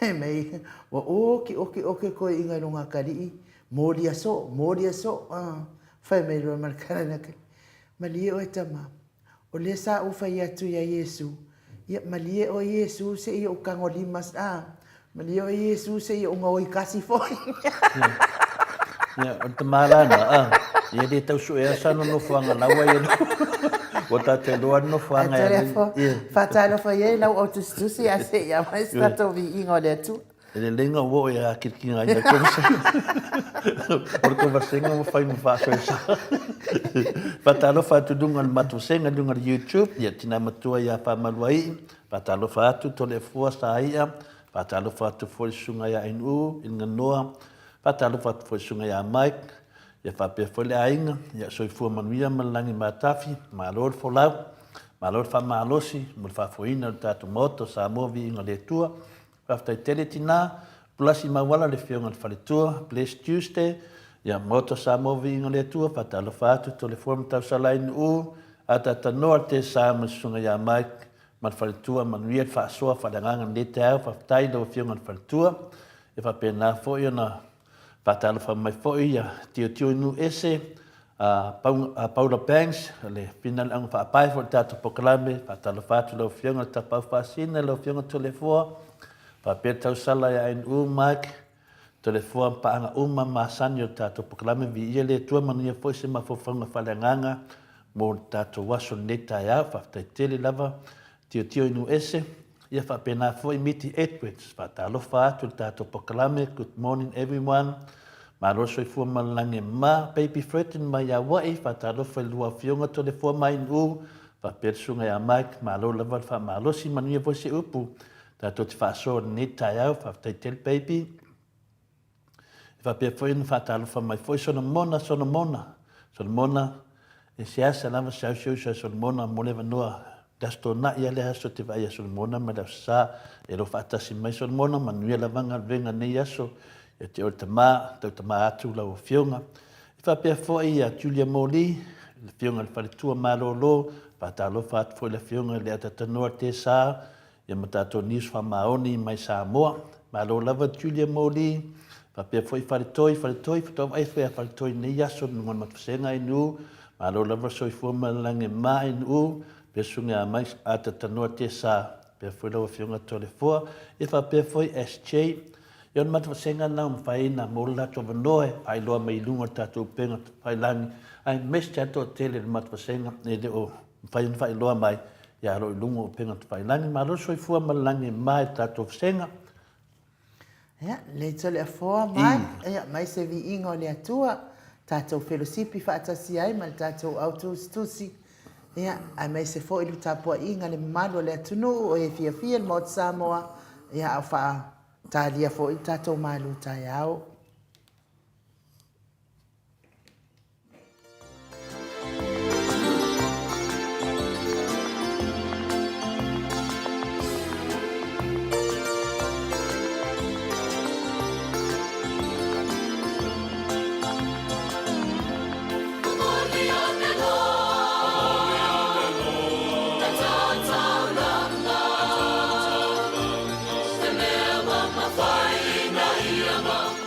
He mei, wa oke koe inga runga kari. Moria so. Whai mai roa markana na kai. Malie o e tama. O le sa ufa i atu ia Yesu. Ia malie o Yesu se i o kango limas a. Malie o Yesu se i o ngoi kasi foi. Ia, o te marana, ia le tau su e asana no whanga lawa ia no. O ta te loa no whanga ia. Whatalo whai e lau o tustusi a se ia mai stato vi ingo le atu. Ele lenga wo e a kirkinga ia konsenga. O konsenga mo whai mo whaso e sa. Whatalo whatu dunga matu senga dunga YouTube, ia tina matua ia whamaluai. Whatalo whatu tole fua sa ia. Whatalo whatu fwoi sunga ia inu, inga noa. Whatalo whatu fwoi sunga ia Mike. Ia whapea fwoi le ainga. Ia soi fua manuia malangi matafi. Malor folau. Malor whamalosi. Mul whafoina o tatu moto Samoa vi inga le tua. Whaftai tele tina. Pulasi mawala le whionga le whaletua. Bless Tuesday. Ia moto Samoa vi inga le tua. Whatalo whatu tole fua matau salaini u. Ata tanoa te Samoa sunga ia Mike. Man whaletua manuia whaasoa whalanganga le te au. Whaftai lo whionga le whaletua. E whapea nā fwoi ona Whatalo whamai fwoi ia tio inu ese Paula Banks le pinal ang whaapai fwoi tato pokalame Whatalo whatu lau whionga tapau whaasina lau whionga tole fua Whapea tau sala ia inu Mike tole fua paanga uma maasani o tato pokalame vi ia le tua manuia fwoi se mawhawhanga whalanganga mo tato waso neta ia whaftai tele lava tio inu ese ia whapena fwoi miti Edwards, whatalo whatu tato pokalame, good morning everyone. Maroso i fua malange ma, baby Fredin mai a wai, whatalo whai lua whionga to le fua mai nu, whapersunga ia Mike, malo lava wha malosi manuia voise upu, tato te whaasoa neta iau, whaftai tel baby. Whapea fwoi na whatalo wha mai fwoi sona mona, e siasa lava siau sona mona, molewa noa, Dasto na ia le aso te vai aso mona ma da sa e lo fatasi mai so mona ma nui la vanga venga nei aso e te o te ma atu la o fionga e fa pe fo ia Julia Moli le fionga le fale tua malolo pa ta lo fat fo le fionga le ata tanoa te sa ia mata to nis fa maoni mai Samoa ma lo lava Julia Moli fa pe fo i fale toi to ai fale toi nei aso ngon ma tsenga inu ma lo lava so i fo malange mai inu Pesunga mai ata tanoa te sa pe foi lo fiunga tole fo e fa pe foi SJ yon mat senga na faina mola to noe ai lo mai lunga tatu penga fai lani ai mes chato tele mat senga e de o fai lo mai ya lo lunga penga fai lani ma lo soi fo malangi mai tatu senga ya le tole fo mai ya mai se vi ingo le atua tatu fellowship fa atasi ai mal tatu auto-stusi Ia, ai mai se fo ilu tapua inga le malo le atunu o e fia mo Samoa. Ia, au faa talia fo i tato malu tai au.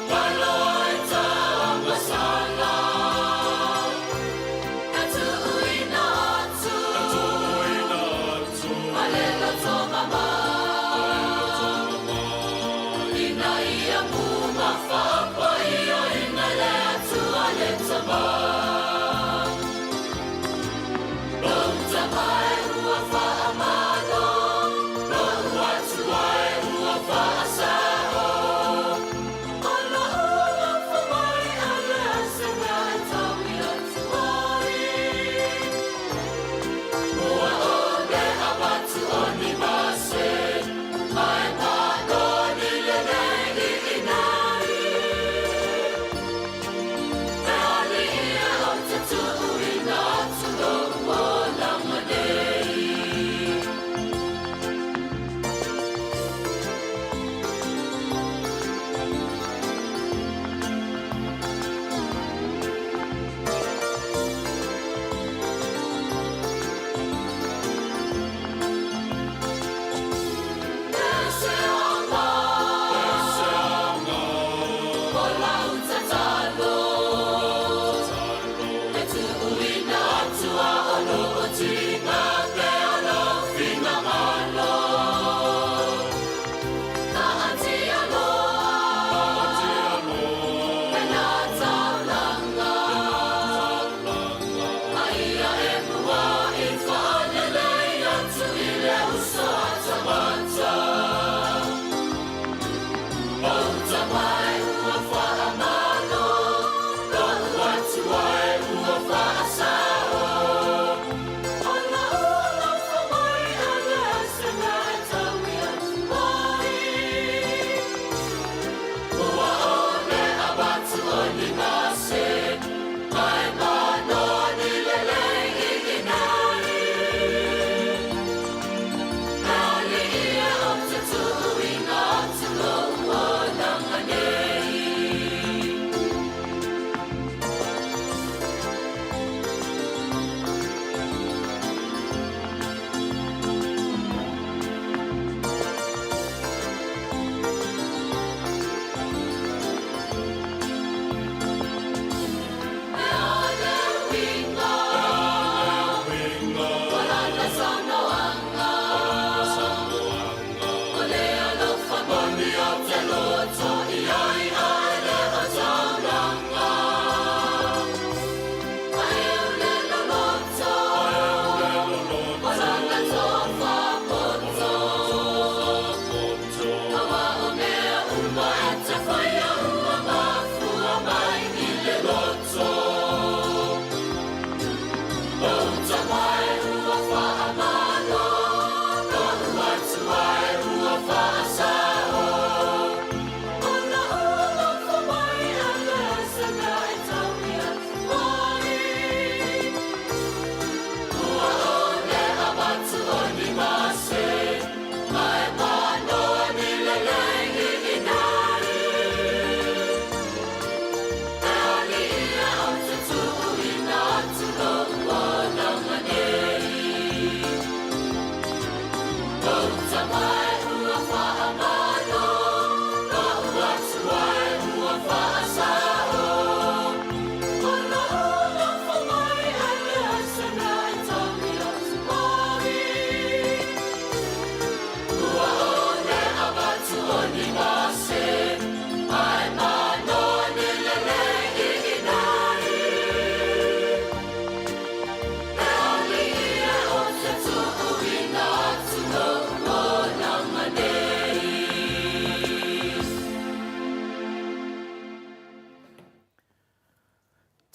Bye.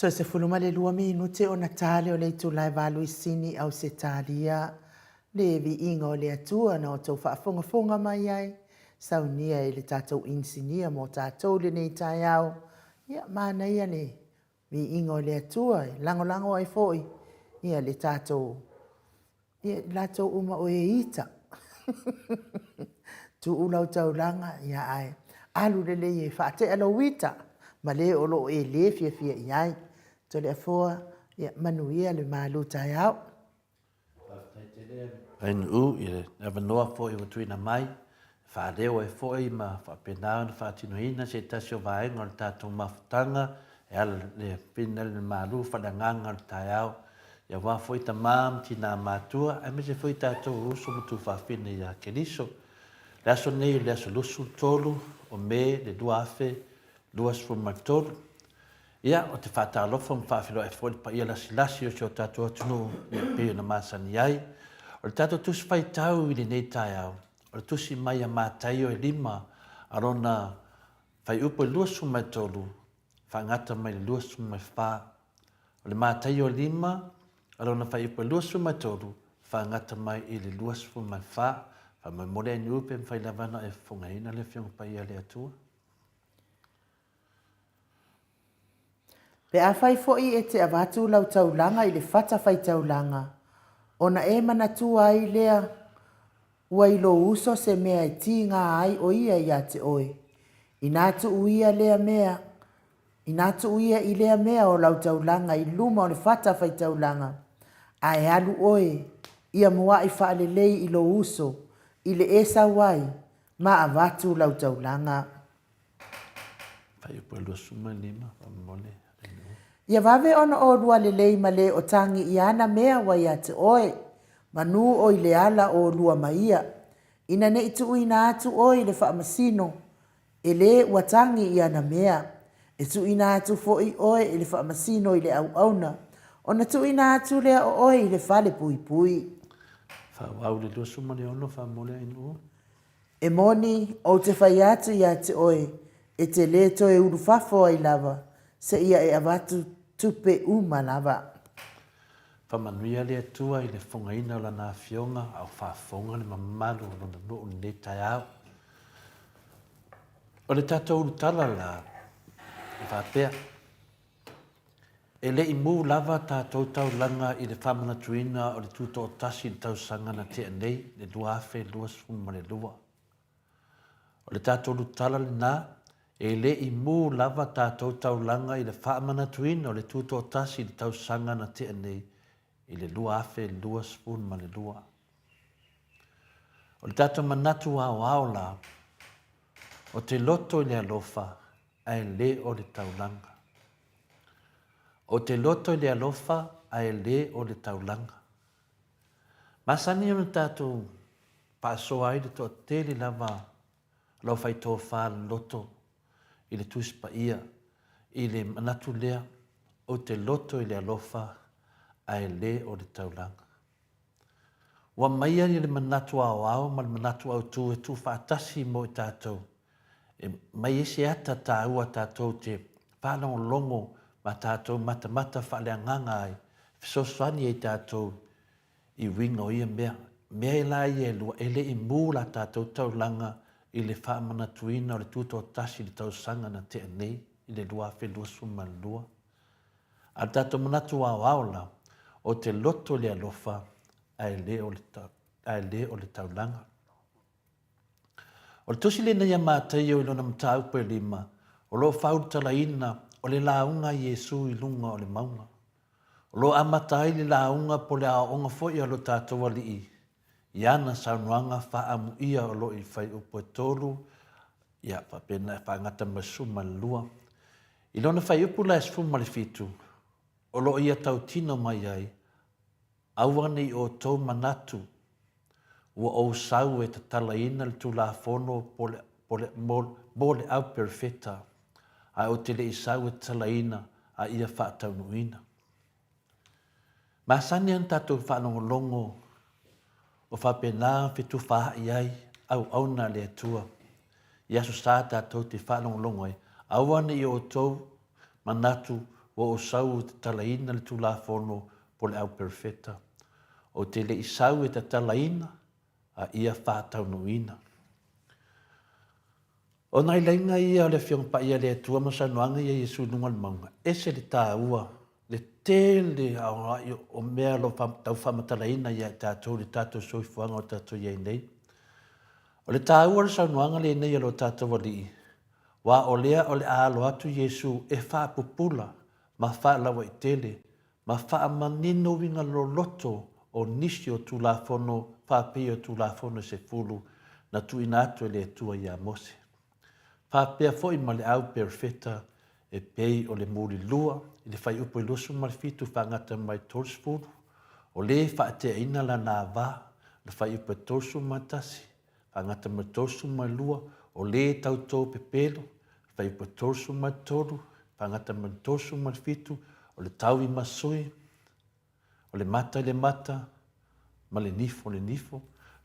So se fuluma le 2 minute o na tale o le tulai valu isini au se talia le vi inga o le atua na o tau whaafonga mai ai saunia i le tātou insinia mo tātou le nei tai au ia mana ia le vi inga o le atua lango ai foi ia le tātou ia latou uma o e ita tu ulau taulanga ia ai alu le le e whaate alo wita ma le o lo e le fia iai to le afoa ia manuia le malu tai au Ain u i le avanoa fo i watuina mai, whaareo e fo i ma whapenao na whaatinoina se tasio vaenga o le tātou mafutanga, e ala le pina le malu whananganga le tai au, ia wā fo i ta maam tina mātua, e me se fo i tātou uso mutu whawhine i a keriso. Le aso nei le aso lusu tolu, o me le dua afe, luas fumatolu. Ia, o te whātālofa ma whawhilo e fo i pa ia lasi o sio tātou atunu i pio na māsani ai. O le tātou tusi whai tau i le nei tai au. O le tusi mai a mātai o e 5, arona whai upo i luasu mai tolu, whangata mai le luasu mai whā. O le mātai o 5, arona whai upo i luasu mai tolu, whangata mai i le luasu mai whā. Whamai mole ni upe mwhai lavana e whungaina le whiong pai a le atua. Pe a whai foi e te avatu lau taulanga i le whata whai taulanga. Ona e manatua ai lea ua ilo uso se mea i ti ngā ai o ia i a te oe. Inatu uia lea mea, inatu uia i lea mea o lau taulanga i luma o le whata whai taulanga. A e alu oe, ia mua i whaalelei ilo uso, i le esa wai, ma avatu lau taulanga. Whai upo e lua suma 5, whamole. Ia vave ona o lua lelei ma le o tangi i ana mea wai a te oe, manu o i le ala o lua maia. Ina ne itu uina atu o i le whaamasino, e le watangi i ana mea. E tu ina atu fo i oe i le whaamasino i le au auna. Ona tu ina atu lea o oe i le whale pui pui. Whawau le lua suma le ono whamole inu. E moni o te whai atu i a te oe, e te le to e urufafo ai lava, se ia e avatu tupe uma lava. Whamanuia le atua i le whungaina o lana whionga au whaafonga le mamalu o lana nuu ne tai au. O le tātou urutala la i whapea. E le i mū lava tātou tau langa i le whamana tuina o le tūto o tasi i tau sangana te anei, le lua afe, lua suma le lua. O le tātou urutala le nā, e le i mū lava tātou tau langa i le whaamana tuina o le tūto o tasi i tau sangana te anei, i le lua afe, lua spoon ma le lua. O le tātou manatu au la, o te loto i le alofa, ai le o le taulanga. O te loto i le alofa, ai le o le taulanga. Masani o le tātou paasoa ai le to tele lava, lau fai tō wha loto, i le tuspa ia, i le manatu lea, o te loto i le alofa, ai le o le taulanga. Wa maia i le manatu au, ma le manatu au tu e tu whaatasi mo i tātou. E mai ese ata tā ua tātou te whanau longo ma tātou mata whalea nganga ai, fisoswani e tātou i wingo ia mea. Mea e la i e lua, e le i mūla tātou taulanga, i le whaamana tuina o le tūto o tasi le tau sanga na te anei, i le lua whi lua suma lua. A tātou manatu au la, o te loto le alofa, ai le o le taulanga. O le tusi le nea mātai o ilona mtau pe 5, o lo whautala ina o le launga Iesu i lunga o le maunga. O lo amatai le launga po le aonga foi o lo tātou ali i. Iana saunuanga whaamu ia o lo i whai upo e tolu, ia whapena e whangata masuma lua. I lona whai upo la esfuma le fitu, o lo ia tau tino mai ai, awane i o tau manatu, ua o sau e ta tala ina le tu la fono mo le au perfeta, a o te le i sau e tala ina a ia whaatau nuina. Masani an tātou whanongolongo, o whapena fitu wha iai au auna le atua. Ia so sa tātou te whanongolongo e, awane i o tau manatu o sau te talaina le tulafono po le au perfeta. O te le isau e te talaina a ia whātaunuina. O nai lainga ia le whiong pa ia le atua masanuanga ia Yesu nungal maunga. Ese le tā ua, le tele o mea lo tau whamatalaina ia tātou le tātou soifuanga o tātou iei nei. O le tā ua le sanuanga le nei alo tātou wali. Wa o lea o le alo atu Yesu e whapupula, ma whaalawa i tele, ma whaamanino winga lo loto o nisi o tulafono, whapea o tulafono se fulu, na tuina atu e le atua ia mose. Whapea foi ma le au perfeta e pei o le muri lua, i le whai upo i losu ma le fitu whangata mai tolsfulu, o le whaatea ina la nā wā, le whai upo i tolsu matasi, whangata mai tolsu mai lua, o le tautou pepelo, whai upo i tolsu mai tolu, whangata mai tolsu mai fitu, o le tau i masui, o le mata, ma le nifo,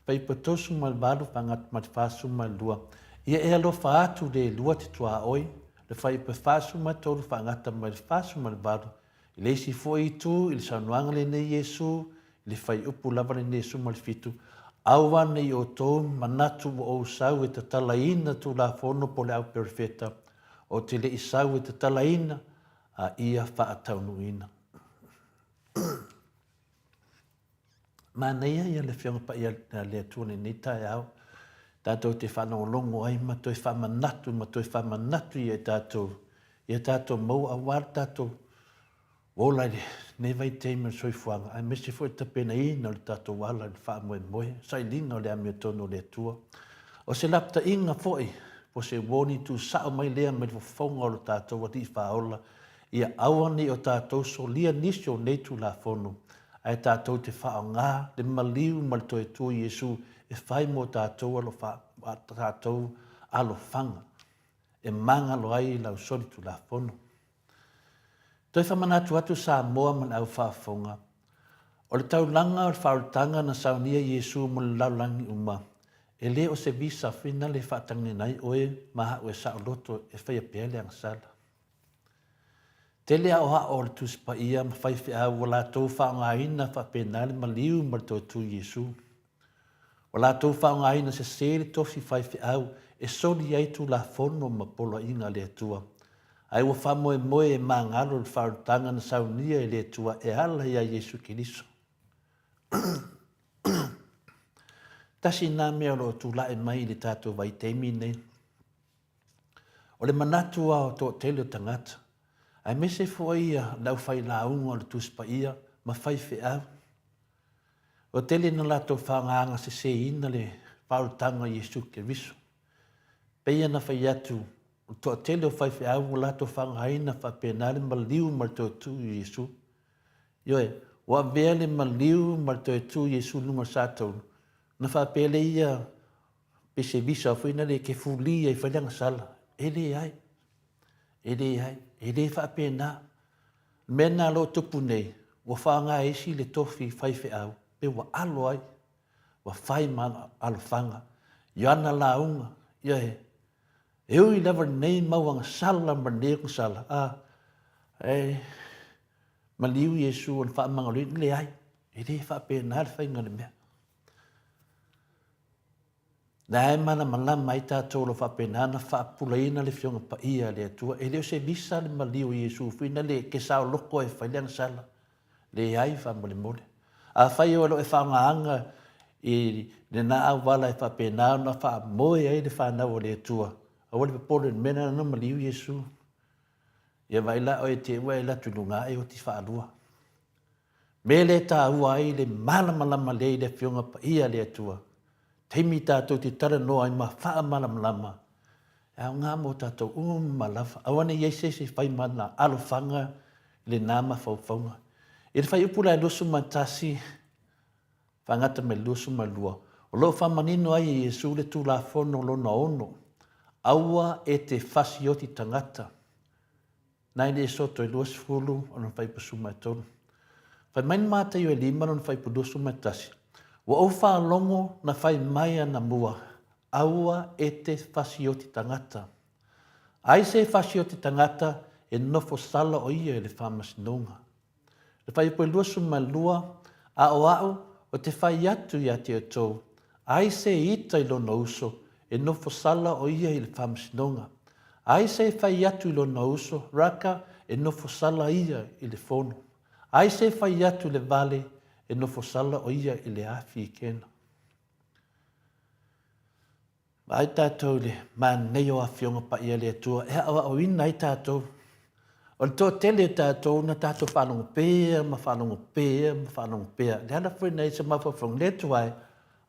whai upo i tolsu mai walu, whangata mai whasu mai lua, ia e alofa atu le lua te tua oi, le whai pe whasu mai tolu whaangata mai le whasu mai waru. I le si fo i tu, i le saunuanga le nei Yesu, i le whai upu lava le nei Yesu mai le fitu. Awa nei o tō manatu o sau e te talaina tu la fono po le au perfeta, o te le isau e te talaina a ia whaataunuina. Ma neia ia le whionga pa ia le atua nei tai au, tātou te whanolongo ai, ma toi whamanatu i e tātou. I e tātou mau a wār tātou. Ola ne vai teima soifuanga. Ai mesi fo te pena ina le tātou wala le wha moe. Sai linga o le amia tono le atua. O se lapta inga foi, po se woni tu sao mai lea me whafonga o le tātou wa ti whaola. Ia awani o tātou so lia nisio nei tu la fono. Ai tātou te whao ngā, le maliu mal toi tu Yesu, e whai mo tātou alo whanga. E manga lo ai lau sori tu la fono. Toi whamanatu atu Samoa man au whaafonga. O le tau langa o le whaurutanga na saunia Yesu mo le laulangi uma. E le o se visa fina le whaatangi nai oe maha ue sao loto e whaia pele ang sala. Te lea o ha o le tuspa ia ma whai whia o la tau whaonga ina whapenale ma liu ma tau tu Yesu. O la tau whaonga ina se sere tofi whai whia e soli ai tu la fono ma polo inga le atua. Ai wa whamoe moe e maangaro le whaurutanga na saunia e le atua e ala ia Yesu Kiriso. Tasi nā mea lo tu la e mai le tātou vai teimi nei. O le manatua o tō tele o tangata. Ai mese fo ia lau whai la unga le tuspa ia ma whai whia. O tele na lato whaanganga se ina le whaurutanga Yesu Kiriso. Peia na whai atu o tō tele o whai whia o lato whaangaina whapenale ma liu ma tō tu Yesu. Ioe, wa vele ma liu ma tō tu Yesu numa sātou. Na whapele ia pese visa whaina le ke fulia i whailanga sala. Ele ai. Ele whapena. Mena lo tupu nei. Wa whaanga esi le tofi whaiwhi au. Pe wa alo ai. Wa whai mana alo whanga. Iana la unga. Ioe. Eu i lewa nei mauanga sala ma neku sala. Ma liu Yesu an whaamanga lui. Le ai. Ele whapena le whainga le mea. Nai mana malama i tātou lo whapenana whaapulaina le whionga pa ia le atua. E leo se visa le maliu Yesu whina le ke sao loko e whaileanga sala. Le ai whamole mole. A whai o lo e whaangaanga i le na au wala e whapenana wha moe ai le whanau o le atua. A wale pe pole mena na maliu Yesu. Ia waila o e te ua e la tununga e o ti whaalua. Me le tā ua ai le malama le i le whionga pa ia le atua. Teimi tātou te tara noa i ma wha malama. Au ngā mō tātou malawa. Awane iei se whai mana alo whanga le nāma whauwhaunga. E le whai upula e lusu matasi, whangata me lusu malua. O lo whamanino ai e Yesu le tū la whono lo na ono. Aua e te whasi o ti tangata. Nai le soto e luas fulu o na whai pasu mai tonu. Whai main mātai o e lima o na whai palusu matasi. Wa o whaalongo na whai mai ana mua, aua e te whasi o te tangata. Ai se whasi o te tangata e nofo sala o ia le whamasinonga. Le whai poe lua sumalua a o au o te whai atu ia te atou. Ai se ita i lona uso e nofo sala o ia i le whamasinonga. Ai se whai atu i lona uso raka e nofo sala ia i le fono. Ai se whai atu le vale e nofo sala o ia i le afi i kena. Ai tātou le nei o a whionga pa ia le atua. E awa o ina ai tātou. O le tō tele tātou na tātou whanongo pēa, ma whanongo pēa, ma whanongo pēa. Le ana whai nei se mawhawhong le tuai,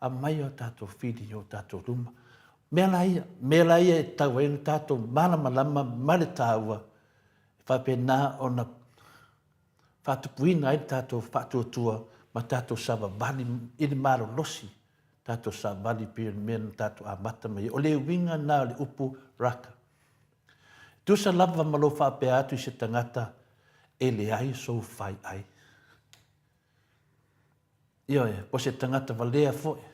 a mai o tātou whiri o tātou ruma. Mea lai e tau e tātou mana malama male tāua. Whapena o na whatupuina ai tātou whatuatua, ma tātou sava bali ili maro losi. Tātou sa bali pia mena tātou a mata mai. O le winga nā le upu raka. Tu sa lava malo whape atu i se tangata e le ai so whai ai. Io e, po se tangata valea foe.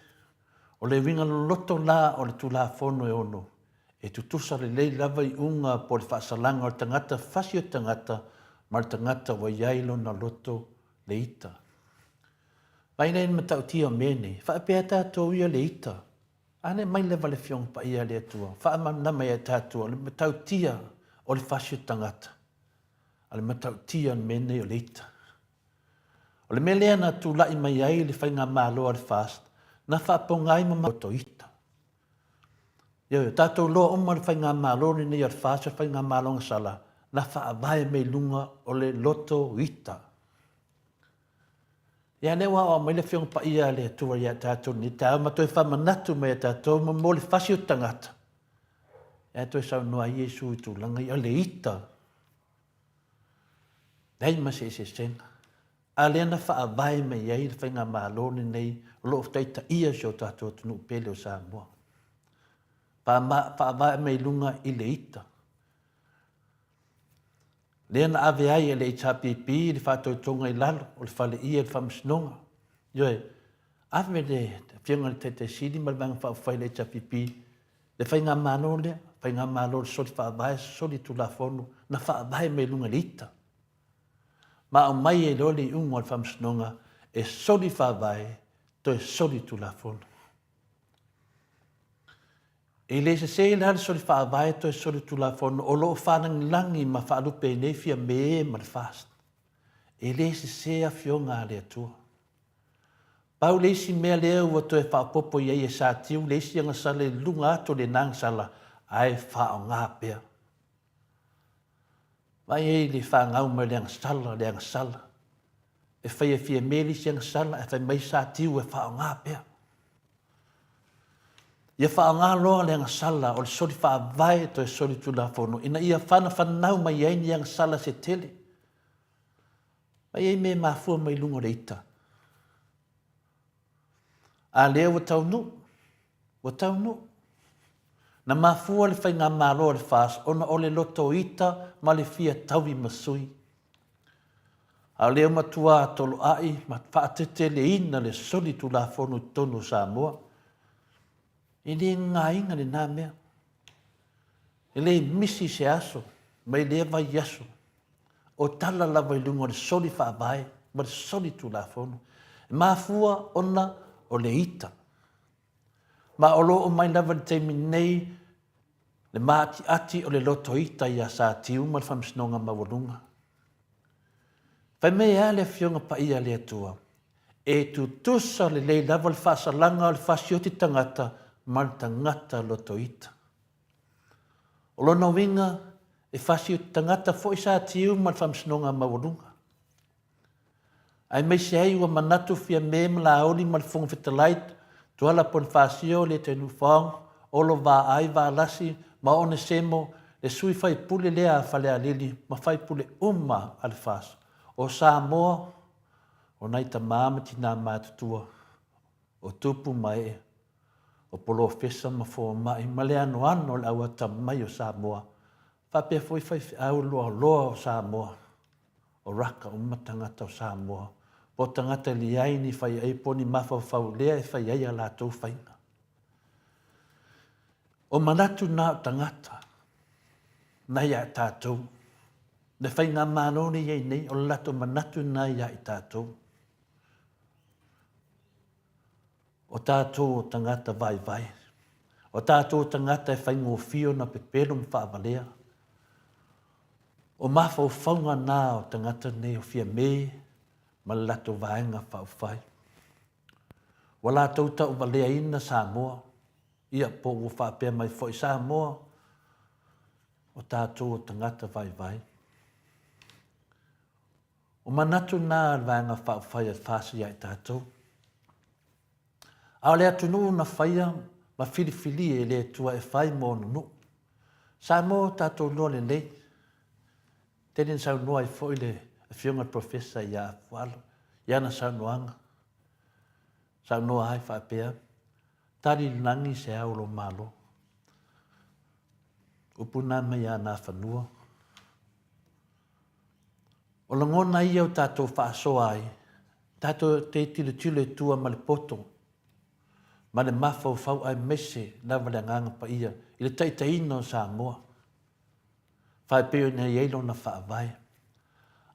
O le winga loto la o le tula fono e ono. E tu tusa le lei lava i unga po le whaasalanga o le tangata whasi o tangata ma le tangata wa iailo na loto le ita. Vaina ina matau tia mene, whaapea tātou ia le ita. Ane mai lewa le whiong pa ia le atua. Whaamana mai e tātua, le matau tia o le whasio tangata. Ale matau tia mene o le ita. O le melea na tu lai mai ai le whainga māloa le fast, na whaapongai ma mato ita. Ia tātou loa oma le whainga māloa ni nei ar fast, le whainga māloa sala, na whaavae mei lunga o le loto ita. Ia ne wa o mai le whiong pa ia le atua ia tātou ni tāu ma toi whamanatu mai tātou ma mo le whasio tangata. Ia toi sau noa Iesu i tūlanga i le ita. Nei ma se senga. A le ana whaavai me iei le whainga maalone nei o loo wtaita ia sio tātou tunu pele o Samoa. Whaavai me lunga i le ita. Lena ave ai e le HPP, le whātou tonga i lalo, o le whale ia le whamasinonga. Ioe, ave le whianga le tete siri, ma le vanga whawhai le HPP, le whainga mālo lea, whainga mālo le sori whaavai, sori tu la whonu, na whaavai me lunga le ita. Ma o mai e lole i ungo le whamasinonga, e sori whaavai, to e sori tu la whonu. E le se le hale sori whaavai to e sori tu la whono o loo whanang langi ma whaalupe e nefia me e ma le fast. E le se a whionga le atua. Pau le si mea lea ua to e whaapopo iei e sa tiu le si anga sale lunga ato le nang sala ai whao ngā pea. Mai e le whangau mai le anga sala. E whai e fia meli si anga sala e whai mai sa tiu e whao ngā pea. Ia whaanga loa le anga sala o le sori whaavai to e sori tu la whono. Ina ia whanau mai ei ni anga sala se tele. Mai ei me mafua mai lungo le ita. A lea wa tau nu. Na mafua le whainga māloa le whaas, ona o le loto ita ma le fia taui masui. A lea matua tolo ai, ma whaatete le ina le sori tu la whono tonu Samoa. E le ngā inga le nā mea. E le misi se aso, mai le vai aso. O tala lava i lungo le soli whaavai, ma le soli tu la whono. E mafua ona o le ita. Ma o lo o mai lava le teimi nei, le maati ati o le loto ita i a sa tiu ma le whamsinonga mawalunga. Whai mea le whionga pa ia le atua. E tu tusa le lei lava le whaasalanga o le whasioti tangata, ma le tangata loto ita. O lona winga e whasi o tangata fo i sa tiu ma le whamsinonga mawalunga. Ai mei se ai ua manatu fia me mla aoli ma le funga fitalait, tuala pon whasio le tenu whaong, olo wā ai wā lasi, ma one semo, le sui whai pule lea a whale a lili, ma whai pule umma a le whas. O Samoa, o naita māmati nā mātutua, o tupu mai e, o polo fesa ma fo mai, ma le ano le aua tamai o Samoa. Whapea foi whai au loa o Samoa, o raka o matangata o Samoa. Po tangata li ai ni whai ai poni mawhau lea e whai ai a lātou whainga. O manatu nā tangata, nei a tātou, Le whai ngā mānoni iei nei, o lato manatu nā ia i tātou. O tātou o tangata vai vai. O tātou o tangata e whai ngō whio na pepero mwhaavalea. O mawhau whaunga nā o tangata nei o whia me, ma lato vaenga whau whai. O lātou tau valea ina Samoa, ia po o whapea mai fo i Samoa, o tātou o tangata vai vai. O manatu nā vaenga whau whai at whāsi ai tātou. Ao lea tunu na whaia, ma whiriwhiri e lea tua e whai mō nunu. Samoa tātou noa le nei. Tēnen sau noa i fo i le whiunga professor i a whalo. Iana sau noanga. Sau noa hai whapea. Tari nangi se aulo malo. Upuna mai a nā whanua. O langona ia o tātou whaasoa ai. Tātou te tile tua ma le poto. Ma le mawhau whau ai mese na wale nganga pa ia. I le taitaina o Samoa. Whai peo na yeilo na whaavai.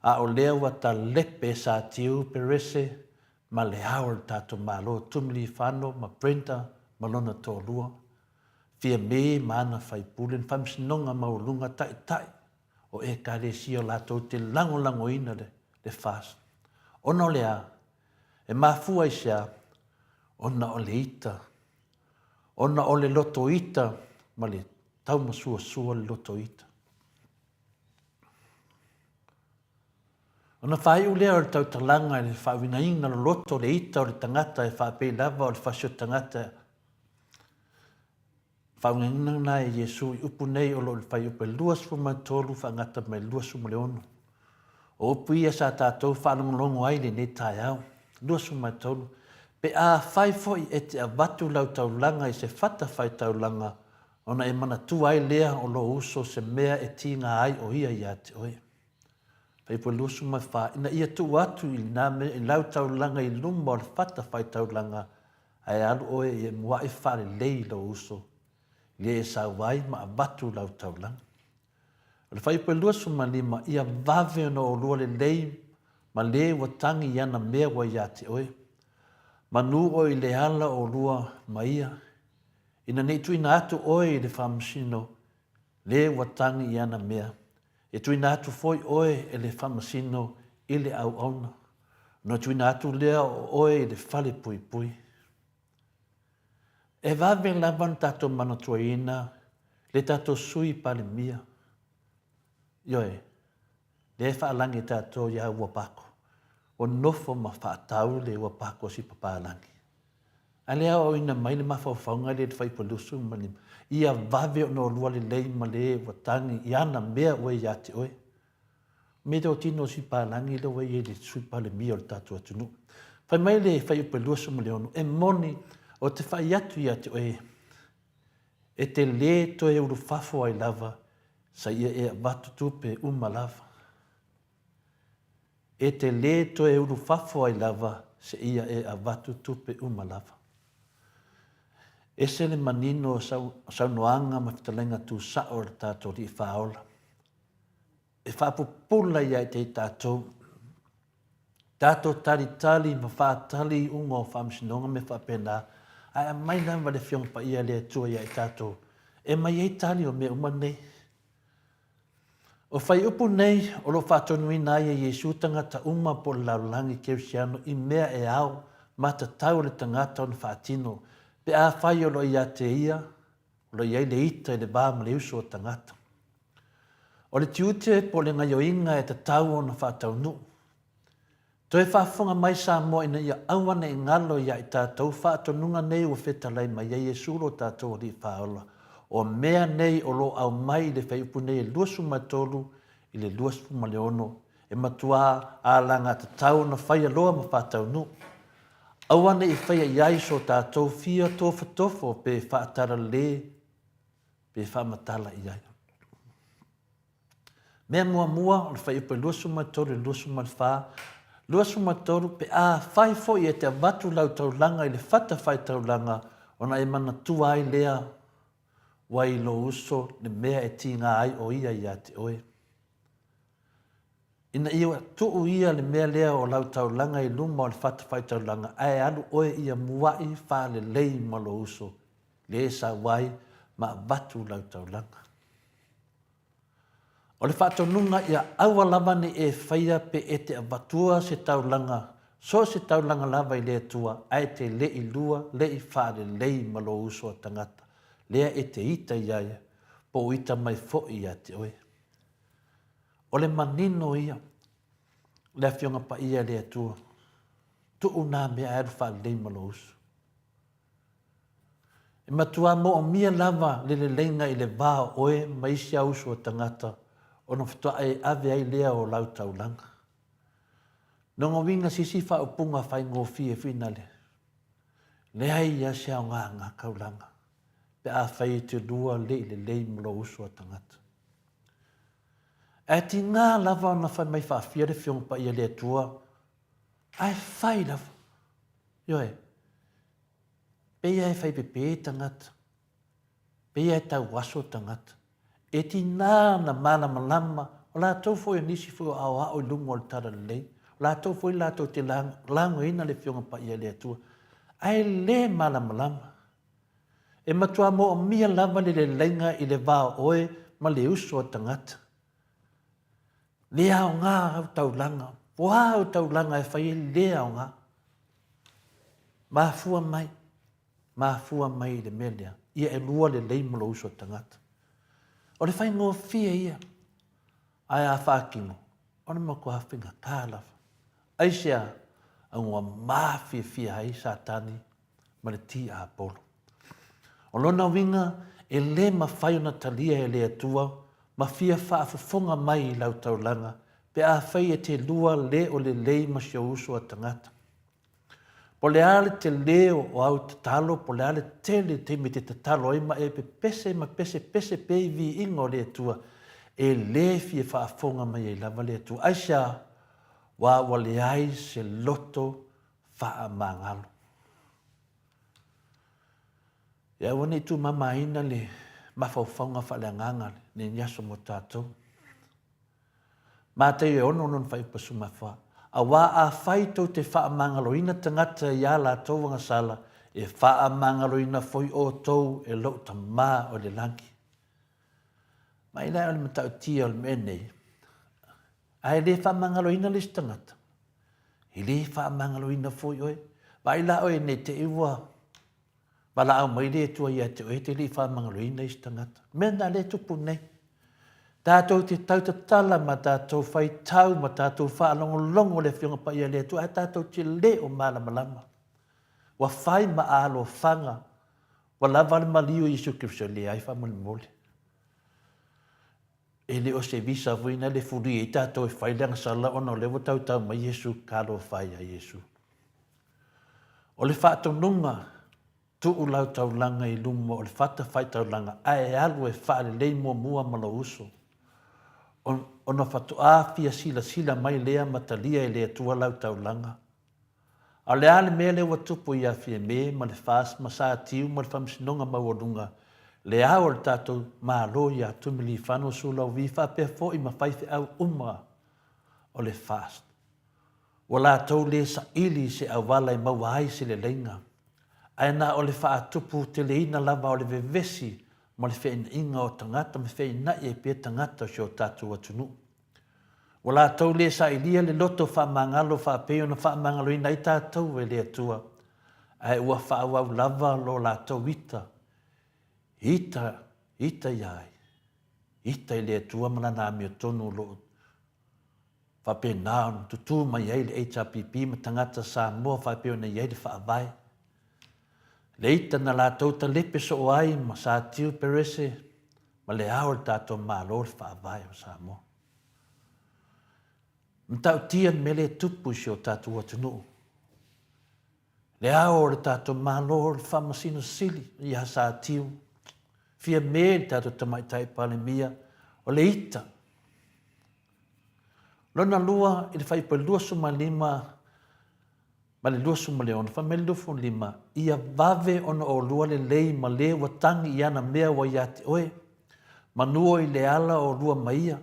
A o lea wa ta lepe sa tiu perese ma le hao tātou malo. Tumili whano ma Brenda ma lona tōlua. Fia me mana whai pulen. Whamsinonga maulunga tai tai. O e kare si o lātou te lango ina le fast. Ona o lea. E mafua i sea. Ona o le ita. Ona o le loto ita. Ma le tauma sua le loto ita. Ona whai ulea o le tau talanga e le whawina inga le loto le ita o le tangata e whape lava o le whasio tangata. Whawina inga na e Jesu i upu nei o lo le whai upe luas fuma tolu whangata mai luas fuma le ono. O upu ia sa tātou whanongonongo ai le ne tai au. Luas fuma tolu. Pe a whai foi e te avatu lau taulanga i se whata whai taulanga. Ona e mana tu ai lea o lo uso se mea e tinga ai o ia i ate oe. Pai po lusu mai wha, ina ia tu atu i name i lau taulanga i lumba o le whata whai taulanga. Ai alu oe i e mua i whare lei lo uso. Lia e sa wai ma avatu lau taulanga. O le whai po lusu mai lima ia vave no o lua le lei ma le watangi iana mea wa i ate oe. Manu o i le ala o lua ma ia. Ina nei tuina atu oe i le whamasino le watangi iana mea. E tuina atu foi oe e le whamasino i le au auna. No tuina atu lea o oe i le whale pui pui. E vawe lawan tato manatua ina le tato sui pale mia. Ioe, le whaalangi tato ia ua pako. O nofo ma whaatau le ua pako si papalangi. A lea o ina mai le mawhawhaunga le whaipalusu manim. Ia vawe no lua le lei ma le watangi iana mea ue iate oe. Me teo tino si palangi le ue le sui pale mia o le tatu atunu. Whai mai le whaipalusu ma le onu. E moni o te whai atu iate oe. E te le to e uru fafo ai lava sa ia e watu tupe uma lava. E te le to e uru fafo ai lava sa ia e a watu tupe uma lava. E se le manino sau noanga ma fitalenga tu sao le tātou li whaola. E whapupula ia te tātou. Tātou tali ma whaatali unga o whamsinonga me whapena. Ai a mai namba le whiong pa ia le tua ia tātou. E mai ei tali o me umanei. O whai upu nei o lo whatonui na ia Jesu tangata uma po laulangi kerisiano i mea e au mata tau le tangata o na whaatino. Pe a whai o lo ia te ia, o lo ia le ita i le bā ma le uso o tangata. O le tiute po le ngai o inga e te tau o na whātau nu. Toi whaafonga mai Samoa ina ia awana i ngalo ia i tātou whātonunga nei o whetalai mai ia Jesu lo tātou li whaola. O mea nei o lo au mai le whaiupu nei e luasu matolu i le luasu ma le ono. E matua a langa te tau na whai aloa ma whātau nu. Awane i whaia iai so tātou fia tofo pe whaatara le, pe whaamatala iai. Mea mua, o le whaiupa luasu matolu, luasu malwha, luasu matolu pe a whai fo i e te avatu lau taulanga i le whata whai taulanga, ona e mana tua ai lea, wai lo uso le mea e tinga ai o ia te oe. Ina ia tuu ia le mea lea o lau taulanga I luma o le whatawhai taulanga. Ai alu oe ia muai wha le lei malo uso. Le sa wai ma batu lau taulanga. O le whatonunga ia awa lava ni e whaia pe e te abatua se taulanga. So se taulanga lava I lea tua. Ai te le I lua, le I wha le lei malo uso o tangata. Lea e te ita iaia. Po ita mai fo ia te oe. O le manino ia. Le fionga pa ia lea tua. Tuu nā mea aeru wha le lei malo uso. E matua mo o mia lava le lenga I le vā oe maisi a uso o tangata. Ono whatua e ave ai lea o lau taulanga. Nongo winga sisi wha upunga whai ngō fie finale. Le ai ia sea o ngā kaulanga. Pe a whai te lua le lei malo uso o tangata. E ti ngā lava ona whai mai whaafia le fionga pa ia lea tua. Ai whai lava. Ioe. Pea e whai pepe tangata. Pea e tau waso tangata. E ti nā na mana malama. O la tau fo e nisi fo au au lungo o tara lei. O la tau fo I la tau te lango ina le fionga pa ia lea tua. Ai le mana malama. E matua mo o mia lava le lenga I le vā oe ma le uso o tangata. Lea o ngā au taulanga. Wā au taulanga e whai lea o ngā. Mafua mai. Mafua mai le melea. Ia e lua le lei malo uso o tangata. O le whai ngō fia ia. Ai a whākingo. O le mako hawhinga kālawa. Ai sea a ngua māwhia fia hai sa tani. Ma le ti a polo. O lona winga e le ma whai ona talia e lea tua. Ma fia whaafafonga mai I lau taulanga. Pe a whai e te lua le o le lei ma sio uso a tangata. Po le ale te leo o au te talo, po le ale tele te me te talo e ma e pe pese ma pese pe vi ingo le tua. E le fia whaafonga mai e lava le tua. Aisha, wa wale ai se loto wha mangalo. Ia wane tu mama ina le mawhauwhaunga wha le nganga ne nyaso mo tātou. Mā te e ono non whai pasuma wha. A wā a whai tau te wha mangalo ina tangata ia la tau wanga sala e wha mangalo ina foi o tau e lau ta mā o le langi. Ma ila o le matau tia o le menei. Ai le wha mangalo ina le tangata. I le wha mangalo ina foi oe. Ma ila oe ne te iwa. Wala au mai le tua ia te oe te le wha mangalo ina le tangata. Mena le tupu nei. Tātou te tau te tala ma tātou whai tau ma tātou wha longo le whionga pa ia le tu. A tātou te le o malama lama. Wa whai ma alo whanga. Wa lava le maliu Isu Kristo le ai wha mole mole. E le o se visa vuina le furi e tātou e whai langa sala ono le tau tau ma Yesu kalo whai a Yesu. O le whaatonunga tu ulau tau langa I lumo o le whata whai tau langa. Ai alu e wha le lei mua malo uso. Ona whatu āwhia sila mai lea matalia e lea tua lau taulanga. A le ale mea le watupu I a whia me, ma le whas, ma sa tiu, ma le whamsinonga mauarunga. Le au le tātou mā lo I a tumili whano sula o viwha pia fo I ma whaiwhi au o le fast. Wala tau le sa ili se awala I mawai se le lenga. Aina o le whaatupu te le ina lava o le vevesi, ma le whain inga o tangata, ma whain nai e pia tangata o tātou atunu. Wala tau le sa ilia le loto wha mangalo wha peo na wha mangalo ina I tātou e le atua. Ai ua wha awau lava lo la tau ita. Ita iai. Ita I le atua malana mi o tonu lo. Wha pe nao, tutu mai ai le HRPP ma tangata Samoa wha peo na iai le wha avai. Leita na la tauta lepe so ai ma sa tiu perese ma le au tātou mālo le whaavai o Samoa. Mtau tia me le tupu si o tātou atunu. Le au le tātou mālo le whamasino sili I ha sa tiu. Fia me le tātou tamaitai pale mia o le ita. Lona lua I le whaipa lua suma lima ma le lua suma le ona, wha me lufo lima, ia vave ona o lua le lei ma le watangi I ana mea wa ia te oe, ma nuo I le ala o lua maia,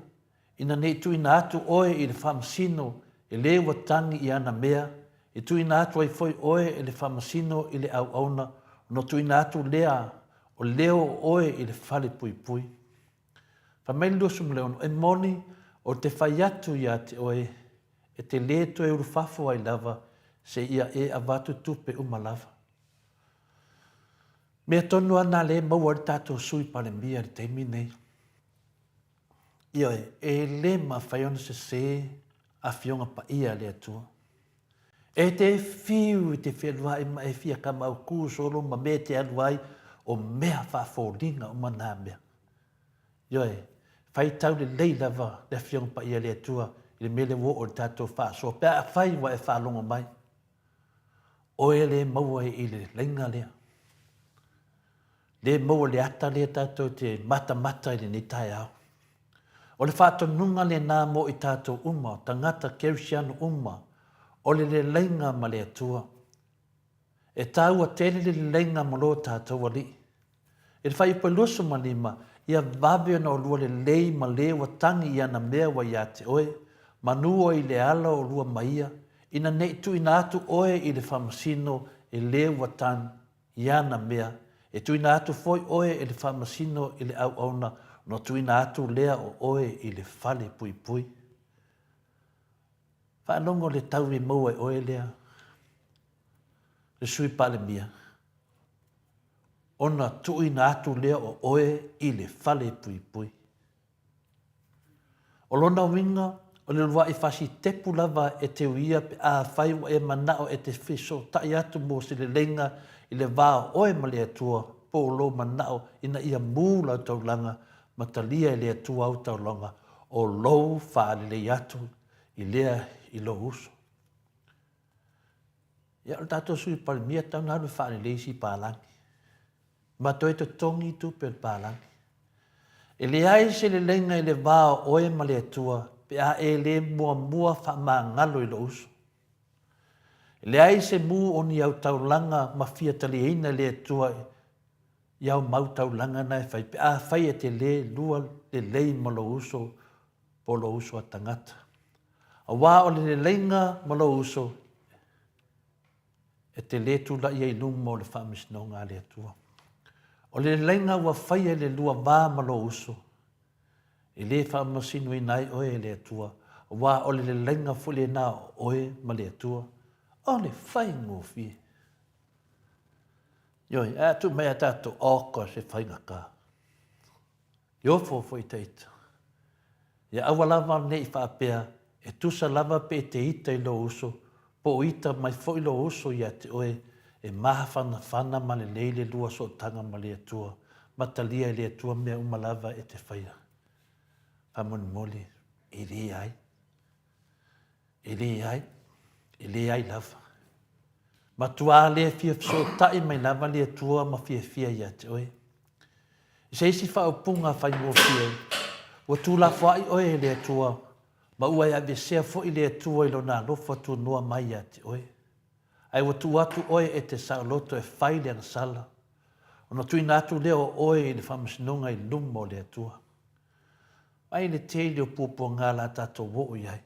ina nei tuina atu oe i le whamasino e le watangi i ana mea, e tuina atu ai foi oe i le whamasino i le au auna, no tuina atu lea o leo oe i le whale pui pui. Whamai lusum leono, e moni o te whai atu ia te oe, e te le to e urufafo ai lava, se ia e avatu tupe umalava. Mea tonu ana le maua le tātou sui pale mia le teimi nei. Ia e le ma whaiona se a fionga pa ia le atua. E te fiu i te whialua e ma e fia ka mau kū solo ma me te aluai o mea whafōringa o mana mea. Ia whai tau le leilava le fionga pa ia le atua i le mele wo o le tātou whāsoa. Pea a whai wa e whālonga mai. O e le maua i le lenga lea. Le maua le ata le tātou te mata i le nitai au. O le whātonunga le nā mo i tātou uma, tangata kerisiano uma, o le lenga ma le atua. E tāua tele le lenga ma lo tātou ali. E le whai upalusu ma lima, ia vawe na o lua le lei ma le watangi i ana mea wa ia te oe, manua i le ala o lua maia, ina nei tu ina atu oe i le whamasino e le watan i ana mea, e tu ina atu foi oe i le whamasino i le au auna, no tu ina atu lea o oe i le whale pui pui. Whaanongo le tau i maua i oe lea, le sui pale mia. Ona tu ina atu lea o oe i le whale pui pui. O lona winga, o le lua i whasi tepu lava e te uia pe a whaiwa e manao e te whiso tai atu mo se le lenga i le wā oe ma le atua po lo manao ina ia mūla taulanga matalia i le atua au taulanga o lou whaale le atu i lea i lo uso. Ia o tato sui palmia tau nāru whaale le isi pālangi. Ma toi to tongi tu pe pālangi. E le ai se le lenga i le wā oe ma le atua pe a e le mua wha maa ngalo i lo uso. E le ai se mū oni au taulanga ma fia tali eina le atua iau mau taulanga nai whai pe a whai e te le lua le lei ma lo uso po lo uso a tangata. A wā o le lenga ma lo uso e te le tula i ei lumo le whamisnonga le atua. O le lenga wa whai e le lua wā ma lo uso. E le whamasino i nai oe le atua. A wā o le lenga fule nā oe ma le atua. O le whai ngō fie. Ioi, a tu mea tātou oko se whai ngaka. Iofo fo i teita. Ia awa lava nei whaapea, e tusa lava pe te ita i lo uso, po ita mai fo i lo uso ia te oe, e maha whana ma le leile lua so tanga ma le atua, matalia le atua mea umalava e te whaia. Whamoni moli, i le ai. I le ai. I le ai lava. Ma tua le fia so tai mai lava le atua ma fia ia te oe. I se isi whaupunga whai ngō fia. Wa tu la whai oe le atua, ma ua ia vesea fo i le atua i lo nā lofa tu noa mai ia te oe. Ai wa tu atu oe e te saoloto e whai le sala. Ono tui nātu leo oe i le whamasinonga i lumo le atua. Ai le te leo pūpua ngā la tātou wo iai.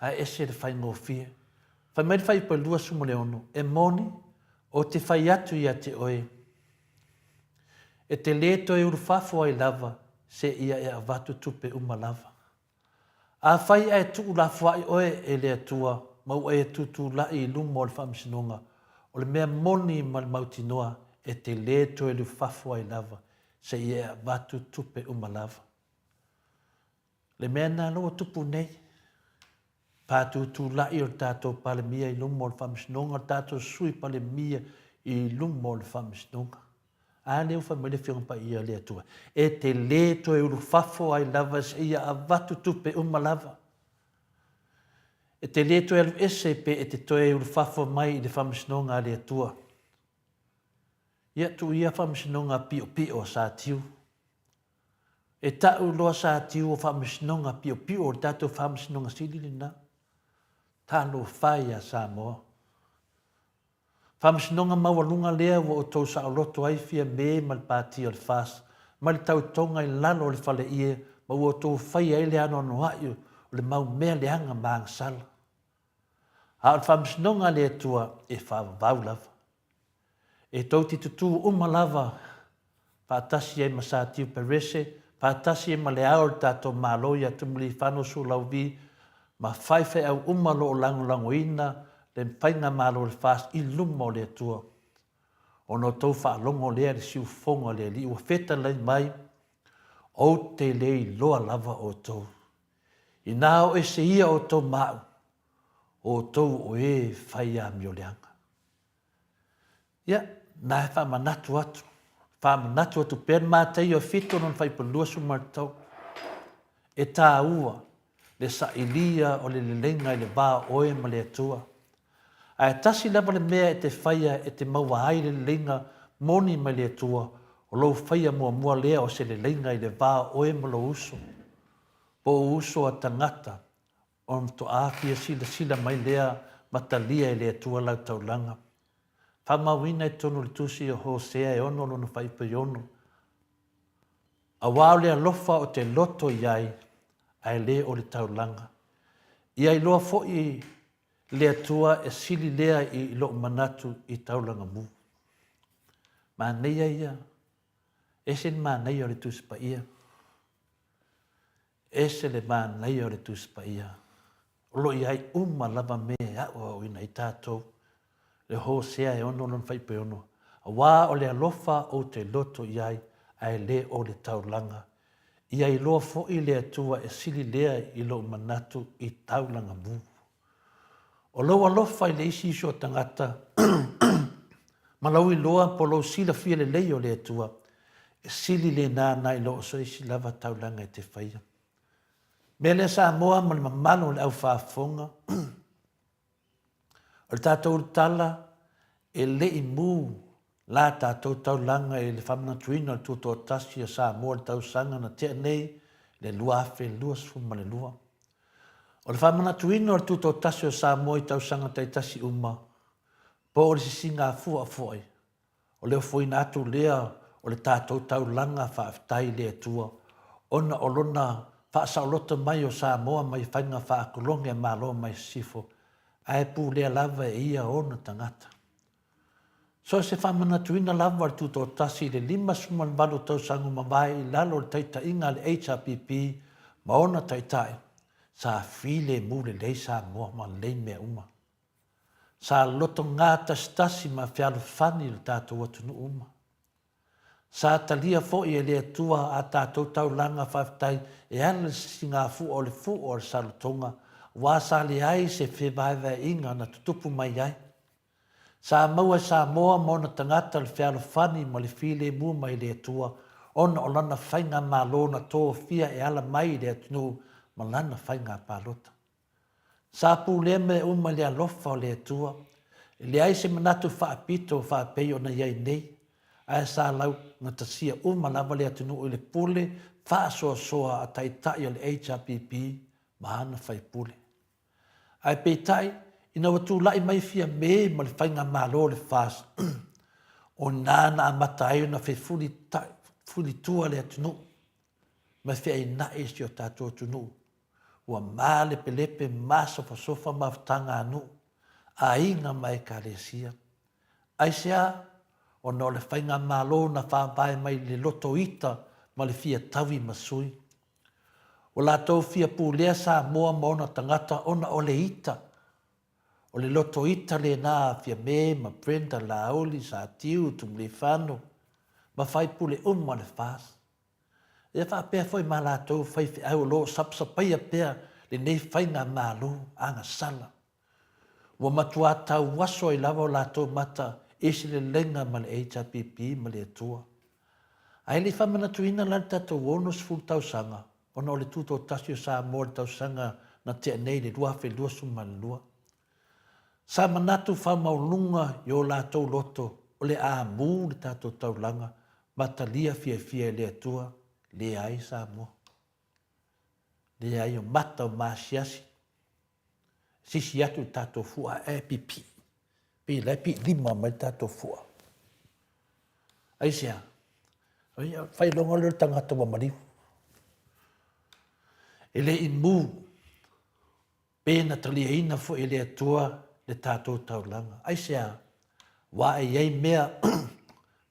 Ai ese le whai ngō fia. Whai mai whai pa lua sumo le ono, e moni o te whai atu ia te oe. E te leto e urufafo ai lava, se ia e avatu tupe uma lava. A whai e tu la whai oe e le atua, mau e tutu la i lumo le whamsinonga, o le mea moni ma le mautinoa e te leto e urufafo ai lava, se ia e avatu tupe uma lava. Le mea nā loa tupu nei, pātu tu la i o tātou pale mia i lumo le whamsinonga, tātou sui pale mia i lumo le whamsinonga. A leo whamele whionga pa ia le atua. E te leto e urufafo ai lava se ia avatu tupe uma lava. E te leto e alu ese pe e te toe urufafo mai i le whamsinonga le atua. Ia tu ia whamsinonga pio sa tiu. E tau loa sa tiu o whamsinonga pio o tātou whamsinonga silili na. Talo whai a Samoa. Whamsinonga mawalunga lea wa o tau sa aloto ai fia me mal pāti o le whas. Mal tau tonga i lalo le whale ie ma ua tō whai ai le ano no ai o le mau mea le anga maang sala. A o whamsinonga le tua e whawavau lava. E tau ti tutu lava whaatasi e masātiu perese, whaatasi e male ao tato māloia tumuli whano su lau vi, ma whaiwhai au lo o lango ina, le whainga mālo le whas i lumo le tua. O no tau whaalongo lea le siu fonga le li ua wheta lei mai, o te lei loa lava o tau. I nāo e se ia o tau mau, o tau o e whaia mioleanga. Ia, nā e whamanatu atu. Whamanatu atu pēr mātei o whito non whaipalua su martau. E tā ua, le sa ilia o le lenga i le vā oe ma le atua. A e tasi lava le mea e te whaia e te maua ai le lenga moni ma le atua, o lou whaia mua lea o se le lenga i le vā oe ma lo uso. Po uso a tangata, o mto āwhia sila mai lea matalia i le atua lau taulanga. Whamawina e tonu le tusi o Hosea e ono lono whaipa i ono. A wāo lea lofa o te loto iai, ai le o le taulanga. Iai loa fo'i lea tua e sili lea i lo manatu i taulanga mu. Ma neia ia, esen ma neia o le tusi pa ia. Ese le ma neia o le tusi pa ia. Lo iai lava mea au ina i tātou. Le Hosea e ono lon whaipa i ono. A wā o le alofa o te loto iai, ai le o le taulanga. Iai loa fo'i lea tua e sili lea i lo manatu i taulanga mu. O lau alofa i le isi iso tangata, ma lau i loa po lau sila fia le lei o lea tua, e sili le nā i lo so isi lava taulanga i te whaia. Me le Samoa ma le mamano le au whaafonga, o le tātou tala e le i mū la tātou taulanga e le whamanatuina le tūtou tasi a Samoa le tausanga na tea nei le lua afe lua suma le lua. O le whamanatuina o le tūtou tasi o Samoa i tausanga tai tasi uma, po o le sisinga fua foi. O leo foina atu lea o le tātou taulanga whaaftai lea tua, ona o lona whaasaolota mai o Samoa mai whainga whaakolonge malo mai sifo, ai pu lea lava e ia ona tangata. So se whamanatuina lava le tūtou tasi le 5 suma le walu tausangu mawai i lalo le taita inga le HRPP ma ona taitai sa file mu le lei Samoa ma lei mea uma. Sa loto ngā tasi ma whialu whani le tātou atunu uma. Sa talia fo'i e lea tua a tātou taulanga whaftai e ala singa fu o le salutonga wa sa le ai se whewaiwa inga na tutupu mai ai. Sa maua Samoa mona tangata le whialo whani ma le while mu mai lea tua ona o lana whainga malo na tō fia e ala mai lea tunu ma lana whainga pālota. Sa pu lea me uma lea lofa o lea tua e le ai se manatu whaapito whaapei o na iai nei ai sa lau na tasia uma lava lea tunu i le pule whaasoa a taitai o le HRPP ma hana whai pule. Ai peitai, ina watu lai mai fia me ma le whainga malo le whas. O nāna a mata ai na whai fuli tua le atunu. Ma whai i nae si o tātua tunu. Ua mā lepe mā sofa ma whatanga anu. A inga mai ka le sia. Ai sea, o no le whainga malo na whaampai mai le loto ita ma le fia tawi masui. O la tau fia pūlea Samoa maona tangata ona o le ita. O le loto ita le nā fia me ma Brenda Laoli sa tiu tum le whano. Ma whai pule ma le whas. E whapea foi ma la tau whai fi au lo sapsapaia pea le nei whainga malo anga sala. Wa matua tau waso i lava o la tau mata esi le lenga ma le HRPP ma le atua. Ai le whamanatuina lan tatou onus ful tau sanga. Ona o le tūtou tasi o Samoa le tausanga na tea nei le lua whelua suma le lua. Sa manatu whamaulunga i o lātou loto o le āmū le tātou taulanga matalia fia le atua le ai Samoa. Le ai o mata o māsiasi. Sisi atu tātou fua e pipi. Pi lai pi 5 mai tātou fua. Ai sea. Whai longa le tangata wa Maleifua. E le i mū, pēna talia ina fo e le atua le tātou taulanga. Ai sea, wa e iei mea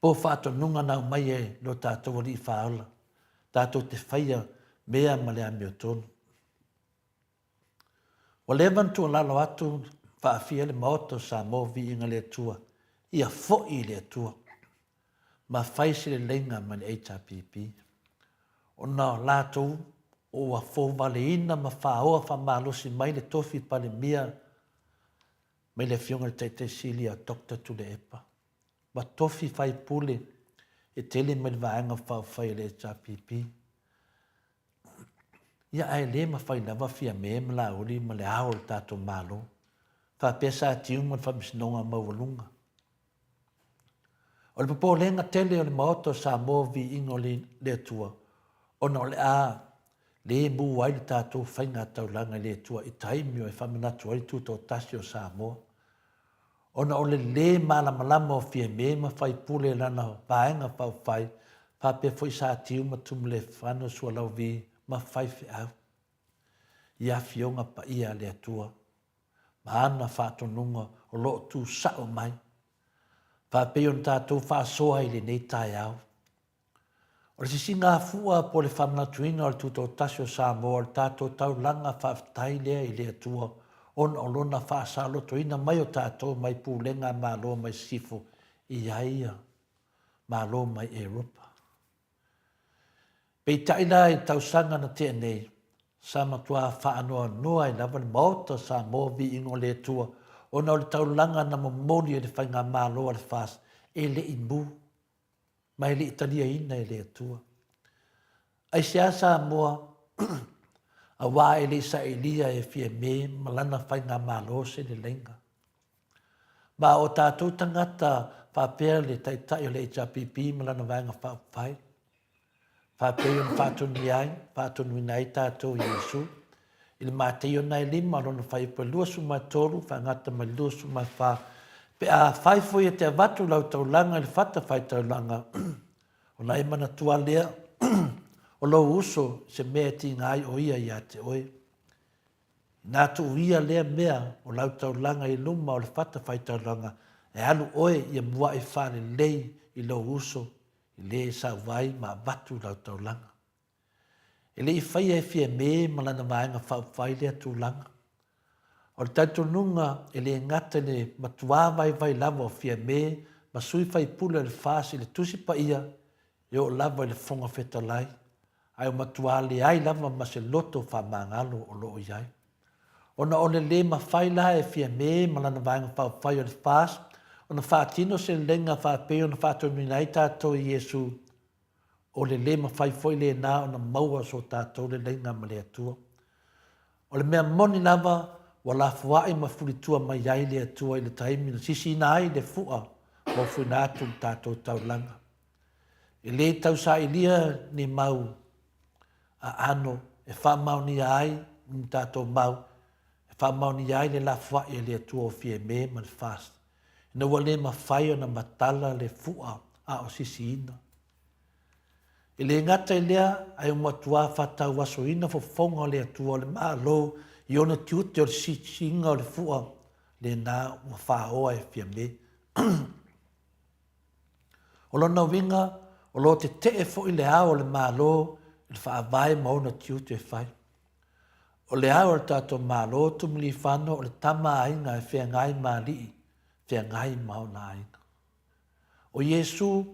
po whaato nunga nau mai e no tātou li whaala. Tātou te whaia mea ma le ame o tonu. O le vantu lalo atu whaafia le maoto Samoa vi inga le atua. Ia fo i le atua. Ma whaisi le lenga ma le HRPP. O na lātou o a fo vale ina ma whaoa whamalosi mai le tofi pale mia mai le fionga le teite sili a Dr. Tule Epa. Ma tofi whai pule e tele mai le vaenga whai le HRPP. Ia ai le ma whai lava fia me ma la uri ma le hao le tātou malo. Wha pesa tiu ma whamisnonga mawalunga. O le popo lenga tele o le maoto Samoa vi ingo le atua. Ona o le a le mu wai le tātou whainga taulanga le atua i taimi o e whamanatu ai tūtou tasi o Samoa. Ona o le malamalama o fia me ma whai pule lana vaenga whau whai. Wha pe fwoi sa tiu ma tumu le whano sua lau vi ma whai fi au. Ia fionga pa ia le atua. Ma ana whaatonunga o loo tu sao mai. Wha pe on tātou wha soa i le nei tai au. O le sisi ngā fua po le whamanatuina o le tūtou tasio Samoa o le tātou taulanga whaafitai lea i le atua. On o lona whaasalotoina mai o tātou mai pūlenga mālo mai sifo i aia. Mālo mai Europa. Pei taina i tausanga na te nei. Sa matua whaanoa noa i lava le maota Samoa vi ingo le atua. Ona o le taulanga na mamoni e le whainga mālo le whaas. E le imu. Mai le italia ina e le atua. Ai sea Samoa. A wā e le sa elia e fia me malana whainga mālo se le lenga. Ma o tātou tangata whapea le taitai o le HRPP malana vanga whaupai. Whapea on whātonu iai, whātonu inai tātou Iesu. I le mātei o nai lima lona whai pa lua sumai tolu, whangata mai lua sumai whā. Pe a whai foi e te avatu lau taulanga le whata whai taulanga. O nai mana tua lea. O lo uso se mea ti ngai o ia ia te oe. Nā tu ia lea mea o lau taulanga i luma o le whata whai taulanga. E alu oe ia mua e whare lei i lo uso i le sa vai ma batu lau taulanga. E le i whai e fia me malana vaenga whau whai lea tūlanga. O le taitu nunga e le ngata le matua vai lava o fia me ma sui whai pula le whasi le tusi pa ia e o lava le fonga whetalai. Ai o matua le ai lava ma se loto wha mangalo o loo iai. Ona o le ma whai la e fia me malana vaenga whau whai o le whas. Ona whaatino se lenga whapeo na whaatonu nai tātou Iesu. O le ma whai foi le nā ona maua so tātou le lenga ma le atua. O le mea moni lava wa la fuai ma fulitua mai ai le atua i le taimi na sisi na ai le fua mo fui nātu tātou taulanga. I le tau sa ilia ni mau a ano e wha mau ni ai ni tātou mau. E wha mau ni ai le la fuai le atua o fie me ma le fast. Na wale ma whai o na matala le fua a o sisi ina. I le ngata i lea ai o matua whatau waso ina fo fonga o le atua o le maa lo i ona tiute o le singa o le fua le nā ua whaoa e fia me. O lona winga o lo te te fo i le ao o le maa lo i le whaavai ma ona tiute e whai. O le ao o le tato maa lo tumili whano o le tama ainga e fia ngai maa lii. Fia ngai mao na aina. O Iesu,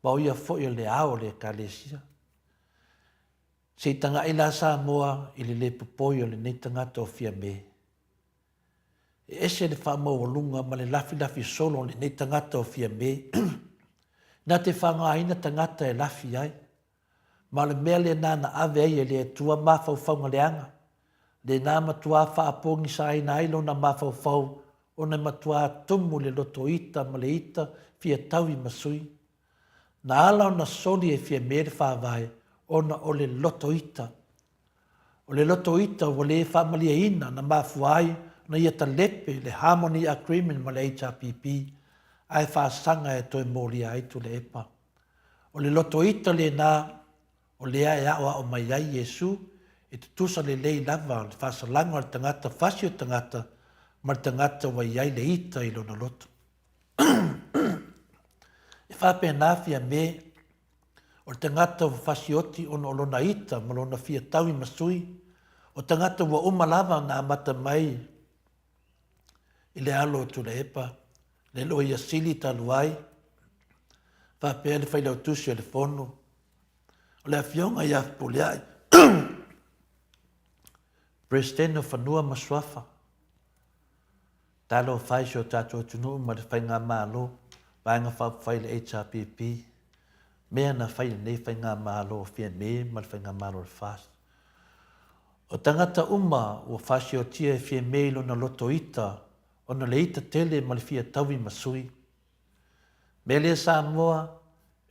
ma o ia fo i le ao le kalesia. Se tanga ila Samoa i le popoi o le nei tangata o fia me. E ese le wha mau lunga ma le lafi solo o le nei tangata o fia me. Nā te whanga aina tangata e lafi ai. Ma le mea le nana ave ai e le tua mawhau whaunga leanga. Le nā matua wha apongi sa aina ailo na mawhau whau. O na matua tumu le loto ita ma le ita fia taui masui. Na ala o na soli e fia mere whaavai o na o le loto ita. O le loto ita o le whaamalia ina na mafuai na ia ta lepe le Harmony Agreement ma le HRPP ai whaasanga e toi mōri ai tu le epa. O le loto ita le nā o le ai awa o mai ai Iesu I te tusa le lei lava le whasalanga o le tangata, whasi o tangata, ma le tangata wa iai le ita I lona loto. E whape nāwhia me, o le tangata wa whasi oti o lona ita, ma lona fia taui masui, o tangata wa lava na amata mai, I le alo tu le epa, le lo ia sili talu ai, whape le whailau tusi o le fono, o le awhionga I afpule ai, Presidente whanua maswafa. Talo whai sio tātou tunu ma le whai ngā mālo, vāinga whai le HRPP, mea na whai nei whai ngā mālo o whia me ma le whai ngā mālo le fast. O tangata o whasi o tia e whia me ilo na loto ita, o na le ita tele ma le whia tawi masui. Me lea Samoa,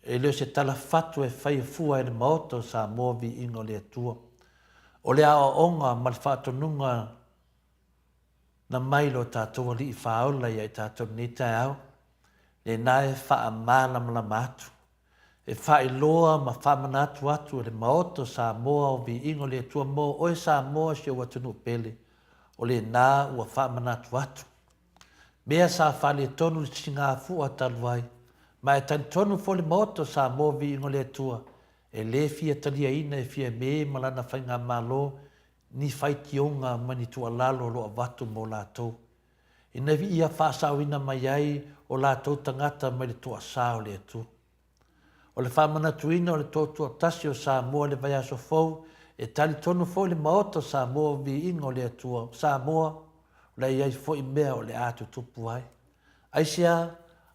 e leo se tala fatu e whai fua e le maoto Samoa vi ingo le atua. O le ao onga ma le whaatonunga na mailo tātou li I whaola ia I tātou ni tai au, le nae wha mālam la mātu. E wha loa ma wha manatu atu le maoto Samoa o vi ingo le atua mō oe Samoa si o watunu pele, o le nā ua wha manatu atu. Mea sa wha le tonu le singa fua taluai, ma e tani tonu fo le maoto Samoa vi ingo le atua, e le fia talia ina e fia me malana whainga malo, ni whaitionga mani tua lalo loa watu mo lātou. I nevi ia whaasawina mai ai o lātou tangata mai le tua sao le atu. O le whamana tuina o le tōtua tasi o Samoa le vai aso fau, e tali tonu fau le maoto Samoa vi ingo le atua. Samoa, le iai fo I mea o le atu tupu ai. Aisia,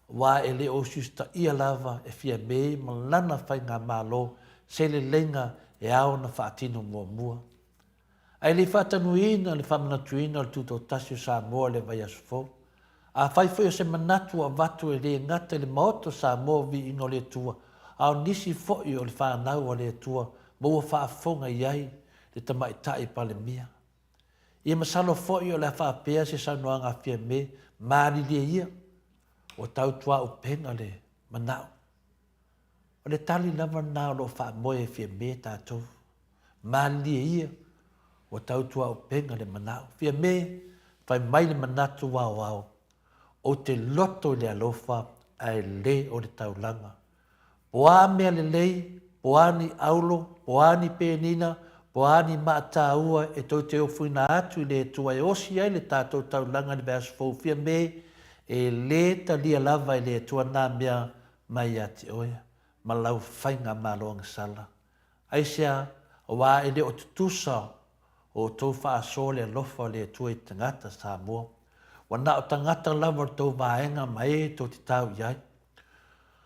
wa e le o susta ia lava e fia me malana whainga malo, se le lenga e ao na whaatino mua mua. Ai le whatanuina le whamanatuina le tuto tasio Samoa le vai asofo. A whaifoi o se manatu a watu e le ngata le maoto Samoa vi ingo le tua. Ao nisi foi o le whanau o le tua, mo ua whaafonga iai le tamaitai pale mia. Ia masalo foi o le whaapea se saunoanga fia me, maari le ia, o tau tua o penga le manau. O le tali lava nao lo wha moe fia me tātou. Maali ia, o tau tua o penga le manau. Fia me, whai mai le manatu wau au. O te loto le alofa, ai le o le taulanga. Poa mea le lei, poa ni aulo, poa ni penina, poa ni maata ua, e tau te ofuina atu le tua e osi ai le tātou taulanga ni bēs fau. Fia me, e le ta lia lava i le tua nā mea mai ati oia. Ma lau whainga māloanga sala. Aisea, wā e le o tutusa o tau whaaso le alofa le tua I tangata Samoa. Wana o tangata lava o tau vaenga mai tau te tau iai.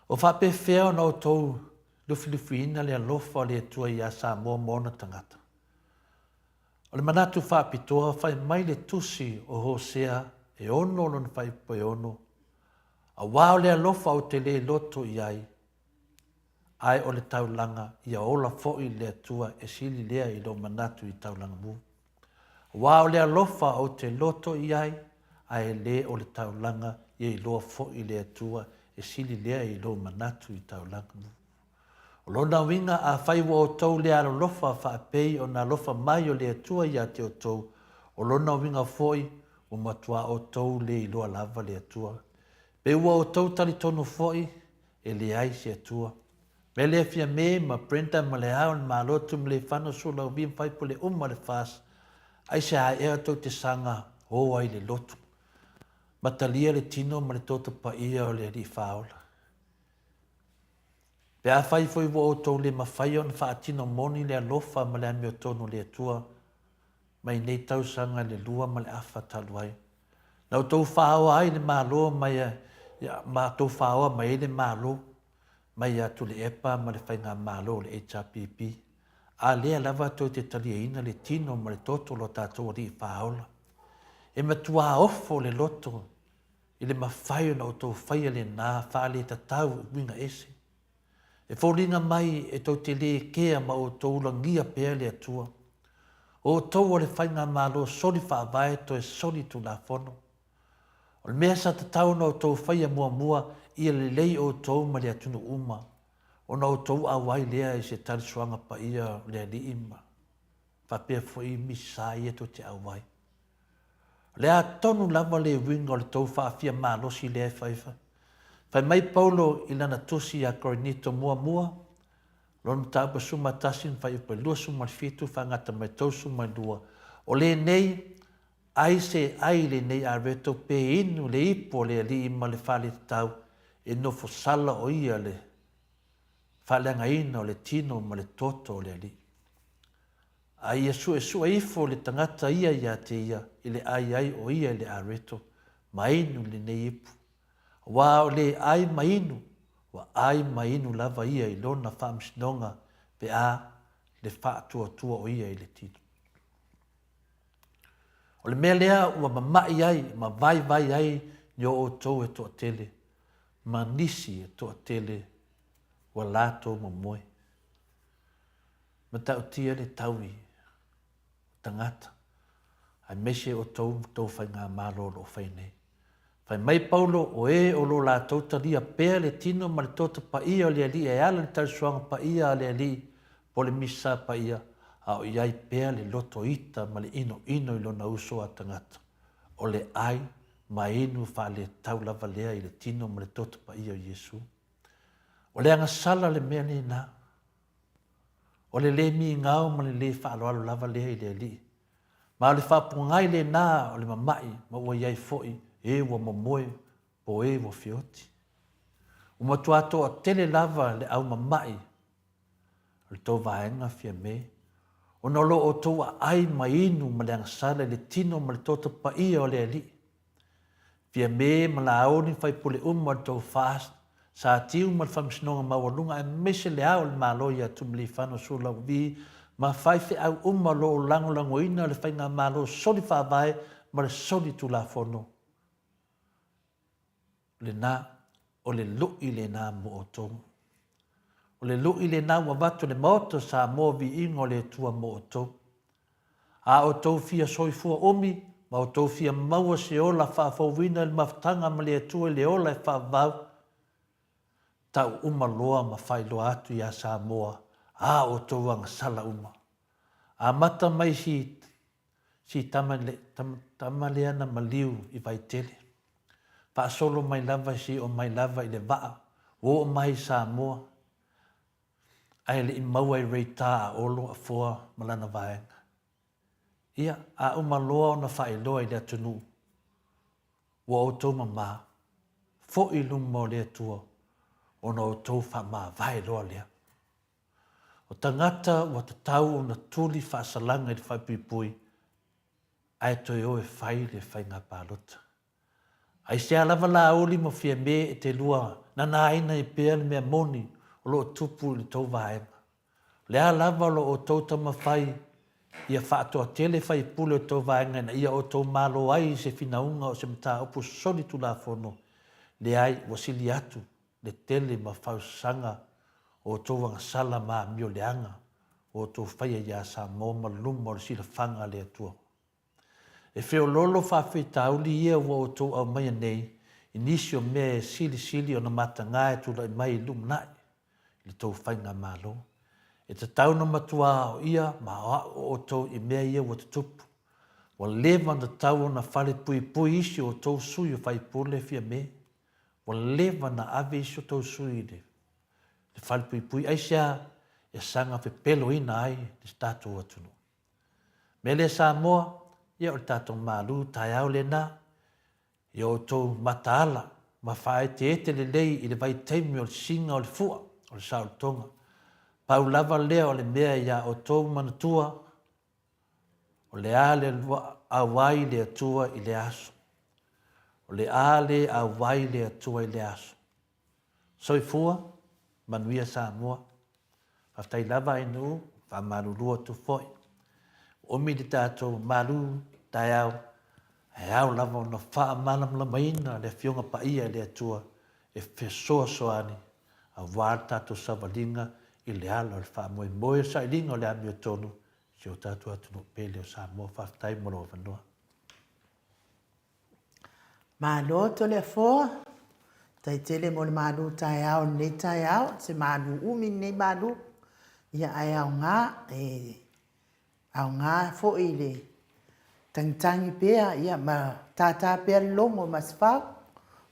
O whape wheo na o tau lufilufiina le alofa le tua I a Samoa mona tangata. O le manatu whapitoa whai mai le tusi o Hosea e ono lon whai poe ono. A wao le alofa o te le loto iai. Ai o le taulanga ia ola fo'i le atua e sili lea I lo manatu I taulanga mu. Wao le alofa o te loto iai, ai le o le taulanga ia I loa fo'i le atua e sili lea I lo manatu I taulanga mu. O lona winga a whaiwa o tau le alofa whaapei o na lofa mai o le atua ia te o tau. O lona winga fo'i o matua o tau le I loa lava le atua. Pe ua o tau tali tonu fo'i e le ai se atua. Me le fia me ma Brenda ma le haon ma lotu me le whano sula o bim whai po le le fas. Ai se a ea tau te sanga ho ai le lotu. Matalia le tino ma le toto pa ia o le ri whaola. Pe a whai foi wo o tau le ma whai on wha atino moni le alofa ma le ame o tonu le atua. Mai nei tau sanga le lua ma le awha taluai. Nau tau whaoa ai le ma loa mai ma tau whaoa mai le ma loa. Mai atu le epa ma le whainga malo le HRPP. A lea lava tau te talia ina le tino ma le toto lo tātou ri whaola. E matua ofo le loto. I le mawhaio na o tau whaia le nā whaale ta tau winga ese. E whaulinga mai e tau te le kea ma o tau langia pēr le atua. O tau o le whainga malo soli whaavae to e soli tu la fono. O le mea sa ta tau na o tau whaia mua mua ia le lei o tau ma le atunu uma. O na o tau awai lea I se tali suanga pa ia le ali ima. whapea fwoi misa ia to te awai. Lea tonu lava le winga o le tau whaafia mālosi lea whaifa. Whai mai Paulo i lana tusi a Korinito mua mua, lonu tāpa suma tasin whai upa lua suma fitu whangata mai tau suma lua. O le nei, ai se ai le nei a reto pe inu le ipo le ali ima le whale tau e nofo sala o ia le whalenga ina o le tino ma le toto o le ali. Ai e sua ifo le tangata ia te ia i le ai o ia le a reto ma inu le nei ipo. Wa o le ai mainu, wa ai mainu lava ia i lona whaamsinonga pe a le whaatua tua o ia i le tino. O le mea lea ua mamai ai, ma vai ai nio o tau e toa tele, ma nisi e toa tele, ua lato ma moe. Ma tau tia le taui, tangata, ai mese o tau whai ngā mālolo o whai nei. Whai mai Paulo o o lo lato talia pēr le tino ma le tota pa ia o le ali, e ala le tausuanga pa ia o le ali, po le misa pa ia, a o iai pēr le loto ita ma le ino i lona uso a tangata. O le ai ma inu wha le tau lava lea i le tino ma le tota pa ia o Jesu. O le anga sala le mea le na. O le mi ngau ma le wha alo lava lea i le ali. Ma o le wha pungai le na o le mamai ma ua iai foi e ua momoe po e ua fioti. Uma tuato a tele lava le au mamai le tau vaenga fia me. O no lo o toa ai mai inu ma le angasala le tino ma le tota pa ia o le ali. Fia me ma la aoni fai pule le tau fast, sa tiu ma le whamsinonga mawalunga e mese le au le malo ia tumli whano sula uvi, ma fai fe au lo o lango ina le fai ngā malo soli whaavai ma le soli tu la fono. Le na, o le lui le na mo o tongu. O le lui le nā ua watu le maoto sa mō vi ingo le tua mo o tau. A o tau fia soifua omi, ma o tau fia maua se ola whaafauwina le maftanga ma le tua le ola e whaavau. Tau loa ma whai loa atu ia sa moa, a o tau anga sala uma. A mata mai si tamaleana maliu i vai tele. Pa solo mai lava si o mai lava i le vaa, o mai sa moa. Ai le maua i reita a olo a fua malana vaenga. Ia, a loa o na whae loa i le atunu. Ua o tau mama, fo i lumo le atua, o na o tau wha maa vai loa lea. O tangata ua tatau o na tuli whaasalanga i le whaipipui, ai toi o e whai le whai ngā pālota. Ai se alava la oli mo fia me e te lua, nana aina i pēr mea moni, o lo tupu le tau vaenga. Le a lava lo o tau tama whai, ia whaatoa tele whai pule o tau vaenga, na ia o tau malo ai se whinaunga o se mta opu soli tu la fono. Le ai wasili atu, le tele ma whau sanga, o tau wanga sala ma mio leanga, o tau whaia ia sa moma luma o sila whanga le atua. E wheo lolo whawhi tauli ia ua o tau au mai nei, inisio me sili o na mata ngai tula i mai lumnai, le tau whainga malo. E te tauna matua o ia, ma o tau i mea ia wa te tupu. Wa lewa na tau na whale pui isi o tau sui o whai pule fia me. Wa lewa na ave isi o tau sui le. Le whale pui aisia e sanga pe pelo ina ai le stato atunu. Me le Samoa, ia o le tato malu tai au le na, ia o tau mataala, ma whae te ete le lei i le vai teimi o le singa o le fua, o le sao tonga. Pau lava lea o le mea ia o tau manatua, o le ale awai le atua i le aso. O le ale awai le atua i le aso. Soifua, manuia Samoa, haftai lava inu, wha marurua tu foi. Omi di tātou maru, tai au, e au lava o na wha malam lamaina le fionga pa ia le atua, e fesoa soani, a wār tātou savalinga, i le ala o le wha moe moe sa i linga o le ami o tonu, si o tātou atunu pele o Samoa whaftai moro o vanua. Malo to le foa, tai tele mo le malu tai au, nei tai au, se malu umi nei malu, ia ai au ngā, Au ngā fo i le tangitangi pēa ia ma tātā pēa longo maswhau.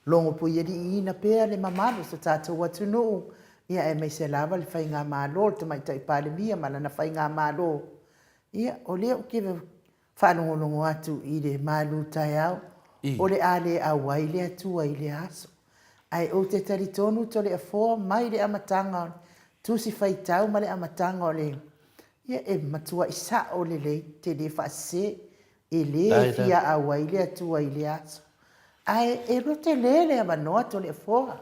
Longo po ia di ina pēa le mamaru so tātou atunu. Ia e mai se lava le whai ngā mālo, te mai tai pālemia ma lana whai ngā mālo. Ia o leo kewe whanongonongo atu i le mālu tai au. O le ale au ai le atua i le aso. Ai o te taritonu to le afoa mai le amatanga tusi whai tau ma le amatanga o le. Ia e matua isa o le le te le whase e le fia au ai le atua i le aso. Ai e rote lele avanoa to le afoa.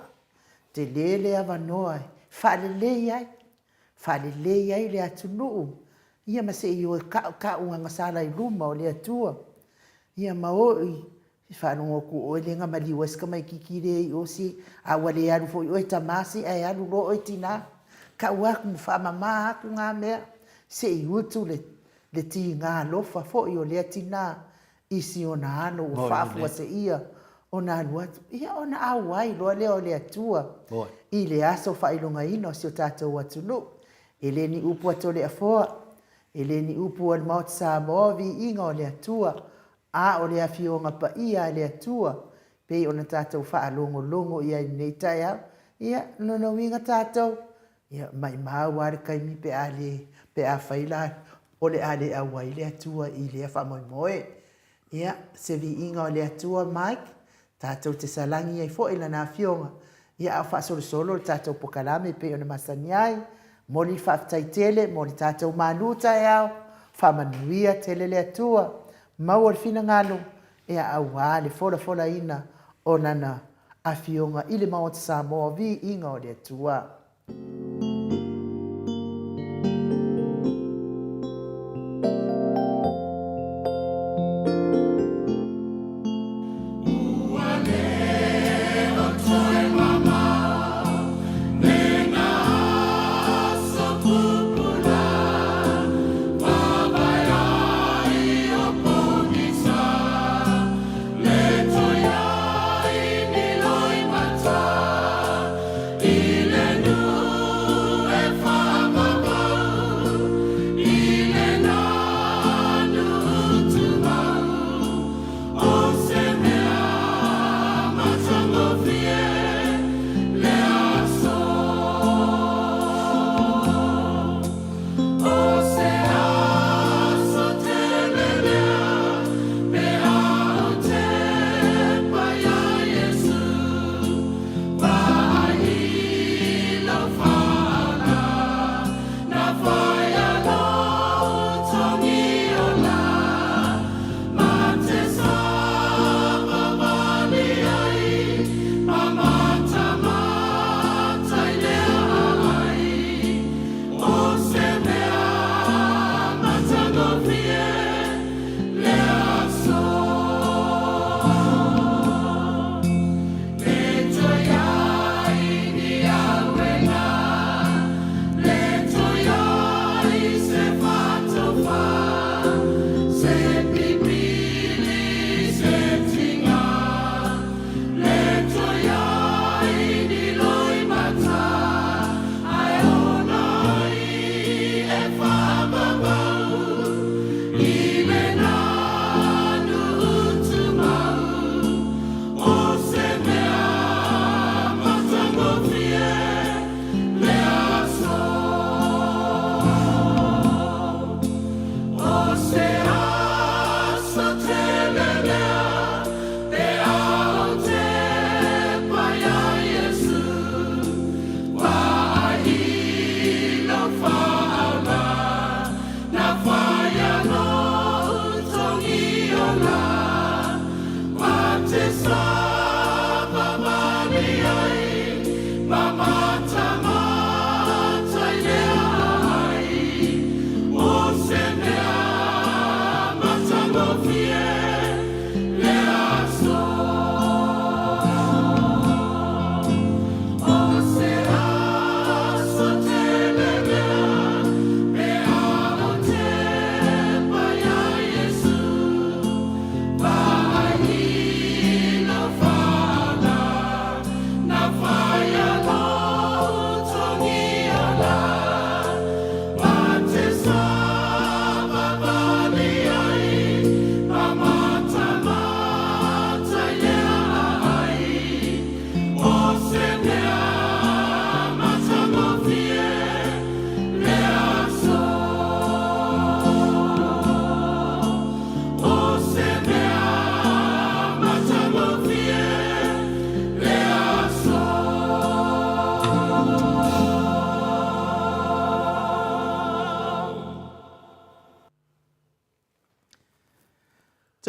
Te lele avanoa e. Whalelei ai. Whalelei ai le atunu. Ia ma se i o ka unga ngasala i luma o le atua. Ia ma oi. Whanongo ku o le nga maliwa ska mai kikire i o si. A wale aru fo i o e tamasi ai aru lo o e tina. Ka uaku mu whamama aku ngā mea. Se i utu le ti ngā lofa fo i o le tina. Isi o na ano o whafua se ia. O nā luatu, ia o nā awai loa leo le atua. I le aso whailonga ino si o tātou atunu. E le ni upu ato le afoa. E le ni upu al maut Samoa vi inga o le atua. A o le awhionga pa ia le atua. Pei o na tātou whaalongo longo ia i nei tai au. Ia nono winga tātou. Ia mai mau ware kai mi pe a whaila. O le ale awai le atua i le whamoy moe. Ia se vi inga o le atua Mike. Tātou te salangi ai fo ila nā whionga. Ia au whaasolo solo le tātou pokalame pe o na masani ai. Moli whaftai tele, moli tātou manuta e au. Whamanuia tele le atua. Mau al fina ngalo. Ia au wale fola ina o nana a whionga ile maot Samoa vi inga o le atua. Ilenu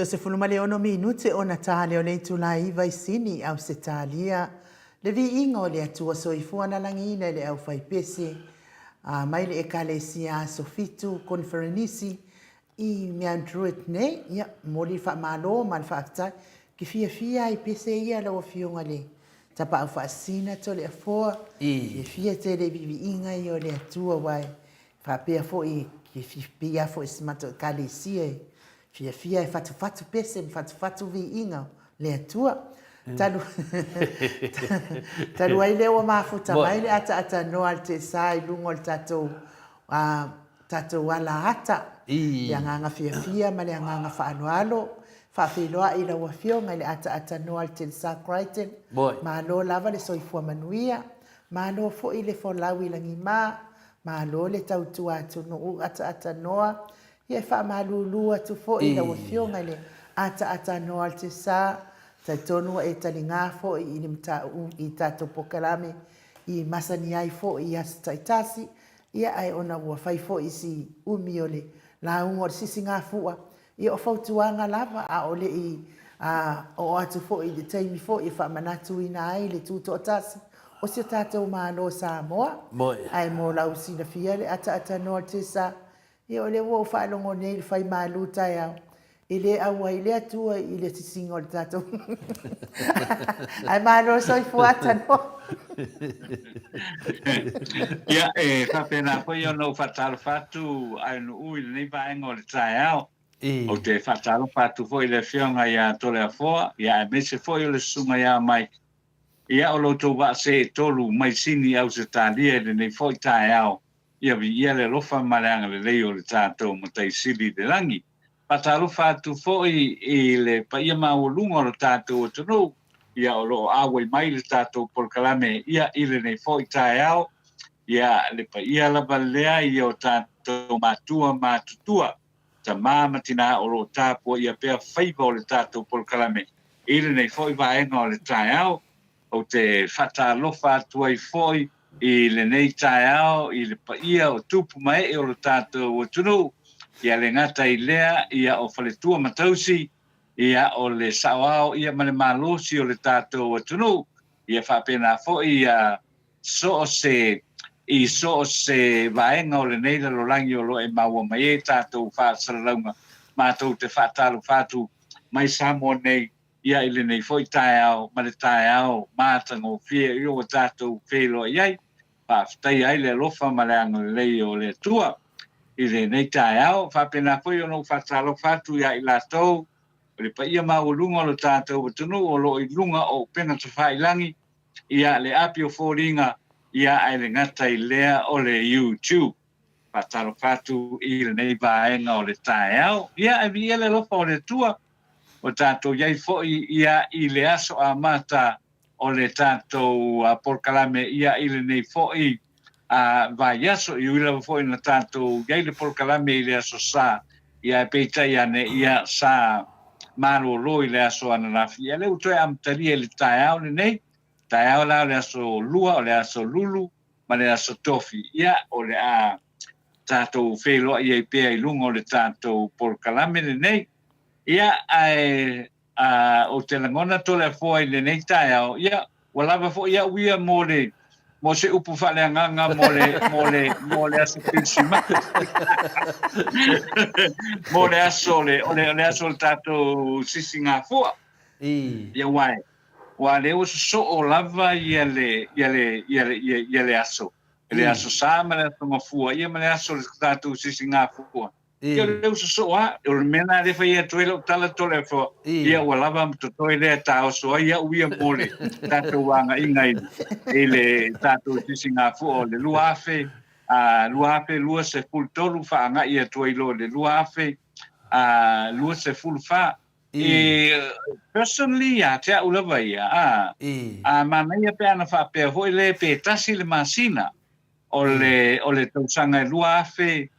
So se fuluma le ono minute o na tale o le tula iwa i sini au se talia. Le vi ingo le atua soifua na langina le au faipese. Mai le ekalesia sofitu konferenisi i me android ne. Ia, moli fa malo, mal fa aktai. Ki fia i pese ia la o fionga le. Tapa au fa asina to le afoa. Ki fia te le vivi inga i o le atua wai. Fa pia fo i, ki fia fo i simato ekalesia i. Fia e fatu pese, fatu vi inga le atua. Talu ai leo mafuta mai le ata noa te sai lungo le tatou wala ata. Le anganga fia ma le anganga whaanoalo. Whawhiloa i la wafio ngai le ata noa te sakraiten. Ma lo lava le soifua manuia. Ma lo fo i le folau i langi ma. Ma lo le tautua atu no ata noa. Ia wha malulua tu fo i la wafio ngai le ata noa te sa. Tai tonua e tali ngā fo i ni mta i tato pokalame i masani ai fo i as taitasi. Ia ai ona ua fai fo i si umiole la ungo sisi ngā fua. Ia o fautuanga lava a ole i o atu fo i de taimi fo i wha manatu ina ai le tuto otasi. O si o tato maano Samoa. Ai mo lau sina fia le ata noa te sa. Ia ole ua wha alongo nei le fai maluta au. Ile awa ile atua ile sisingo le tato. Ai malo soifua tano. Ia ka pena ko yo no fatal fatu ai no ui nei va ngo le traiao. O te fatal fatu foi le fionga ia to le foa, ia me se foi le sunga ia mai. Ia o lo to va se tolu mai sini au se talia de nei foi traiao. Ia vi ia le lofa malanga le leo le tato mo tai sili de langi. Patalo fatu foi i le paia maulunga o tātou tunu, ia o lo awe mai le tātou porkalame, ia ile nei foi taeao, ia le paia la balea i o tātou matutua, ta māmatina o lo tāpua ia pea whaiva o le tātou porkalame, ile nei foi vaenga o le taeao, o te whatalo fatu ai foi i le nei taeao, i le paia o tupu mai o le tātou tunu, ia le ngata i lea, ia o whaletua matausi, ia o le sawao, ia male malosi o le tātou atunu, ia whapena fo ia so o se vaenga o le neila lo langi o lo e maua mai e tātou whaasaralaunga, mātou te whaatalu whātu mai Samoa nei, ia ile nei fo i taeao, male taeao, mātango fia, i o tātou whelo iai, whaftai ai le lofa male anga lei o le tua, i le nei taeao, whapena pui o no whatalo whatu ia i lātou, o le pa ia maulunga o lo tātou watunu o lo i lunga o pena te whailangi, ia le api o fōringa, ia ai le ngata i lea o le YouTube, whatalo whatu i le nei vaenga o le taeao, ia ai vi ele lopa o le tua, o tātou iai fōi ia i le aso a mata o le tātou porkalame, ia i le nei fōi, vai aso i uila foi na tātou gai le porkalame i le aso sa ia peitai ane ia sa malo lo i le aso anarafi ia le utoe amtaria le taeao le nei taeao la le aso lua o le aso lulu ma le aso tofi ia o le a tātou wheloa ia i pea i lungo le tātou porkalame le nei ia o te langona tole foi le nei taeao ia walava foi ia uia mo se upu fale nganga mo le aso pinsima mo le aso le aso tato sisinga fua ia wa le o so o lava ia le aso sa ma le aso fua ia ma le aso tato sisinga fua ia le o so o le mena le fai atuelo tala tole fo ia wa lava to toile ta o so ia uia mole tato wanga ingai ele tato sisinga fo le luafe lua se full tolu fa nga ia toilo le luafe lua se full fa personally ya te ulava ia mana ia pe ana fa pe ho le pe tasi le masina o le tausanga luafe